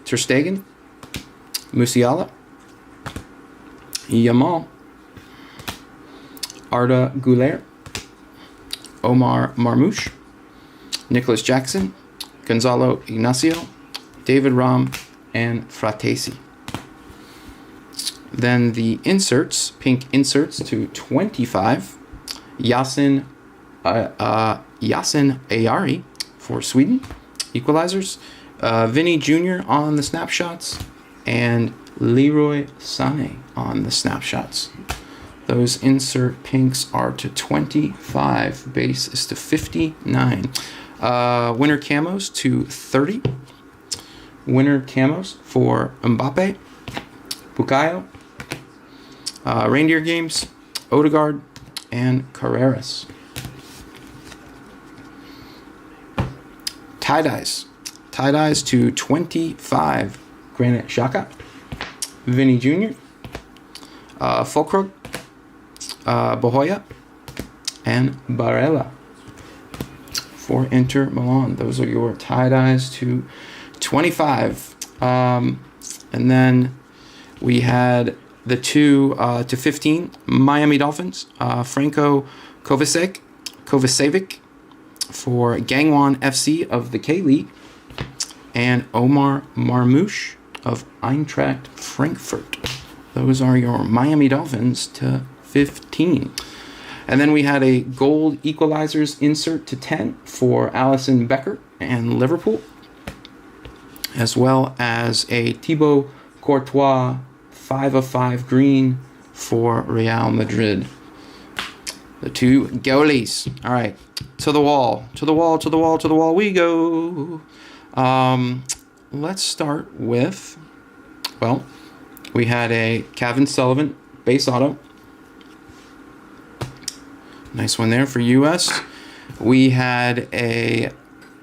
Ter Stegen, Musiala, Yamal, Arda Güler, Omar Marmoush, Nicholas Jackson, Gonzalo Ignacio, David Raum, and Fratesi. Then the inserts, pink inserts to 25. Yasin Ayari for Sweden. Equalizers. Vinny Jr. on the snapshots. And Leroy Sané on the snapshots. Those insert pinks are to 25. Base is to 59. Winter camos to 30. Winter camos for Mbappe, Bukayo, Reindeer Games, Odegaard, and Carreras. Tie-dyes. Tie-dyes to 25. Granit Xhaka, Vinny Jr., Fulkrug, Bohoya, and Barella for Inter Milan. Those are your tie-dyes to 25. And then we had the 2 to 15 Miami Dolphins, Franco Kovacevic for Gangwon FC of the K-League, and Omar Marmouche of Eintracht Frankfurt. Those are your Miami Dolphins to 15. And then we had a gold equalizers insert to 10 for Alison Becker and Liverpool, as well as a Thibaut Courtois 5 of 5 green for Real Madrid. The 2 goalies. All right, to the wall we go. Let's start with, well, we had a Kevin Sullivan base auto. Nice one there for US. We had a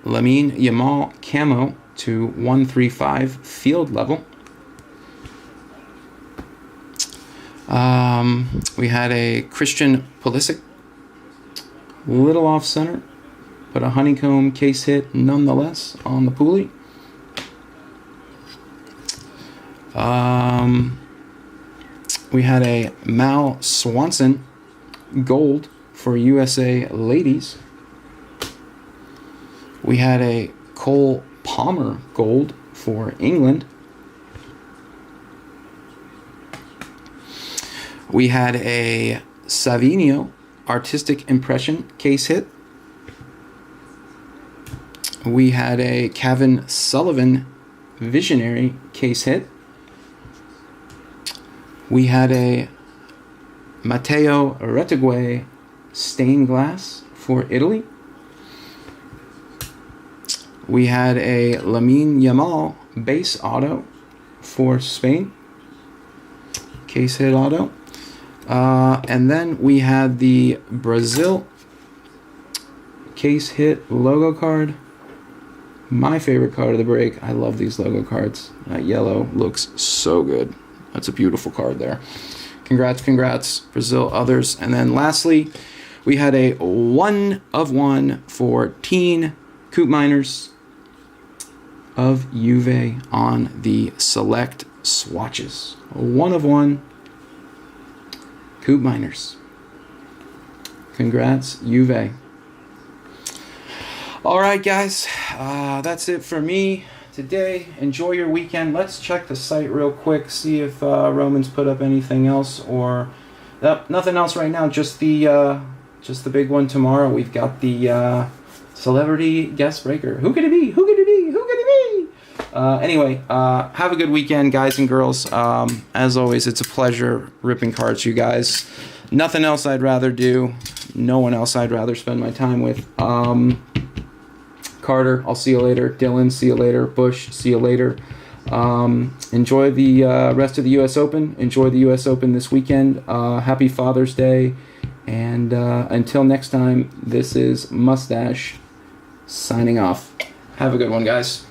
Lamine Yamal camo to 135 field level. We had a Christian Pulisic, little off center, but a honeycomb case hit nonetheless on the pulley. We had a Mal Swanson gold for USA ladies. We had a Cole Palmer gold for England. We had a Savinio artistic impression case hit. We had a Kevin Sullivan visionary case hit. We had a Matteo Retegui stained glass for Italy. We had a Lamine Yamal base auto for Spain. Case hit auto. And then we had the Brazil case hit logo card. My favorite card of the break. I love these logo cards. That yellow looks so good. That's a beautiful card there. Congrats, Brazil, others. And then lastly, we had a 1 of 1 for Teen Coop Miners of Juve on the Select swatches. 1 of 1 Coop Miners. Congrats, Juve. All right, guys. That's it for me today. Enjoy your weekend. Let's check the site real quick, see if Roman's put up anything else, or nothing else right now. Just the big one tomorrow. We've got the celebrity guest breaker. Who could it be? Anyway, have a good weekend, guys and girls. As always, it's a pleasure ripping cards, you guys. Nothing else I'd rather do. No one else I'd rather spend my time with. Carter, I'll see you later. Dylan, see you later. Bush, see you later. Enjoy the rest of the U.S. Open. Enjoy the U.S. Open this weekend. Happy Father's Day. And until next time, this is Mustache signing off. Have a good one, guys.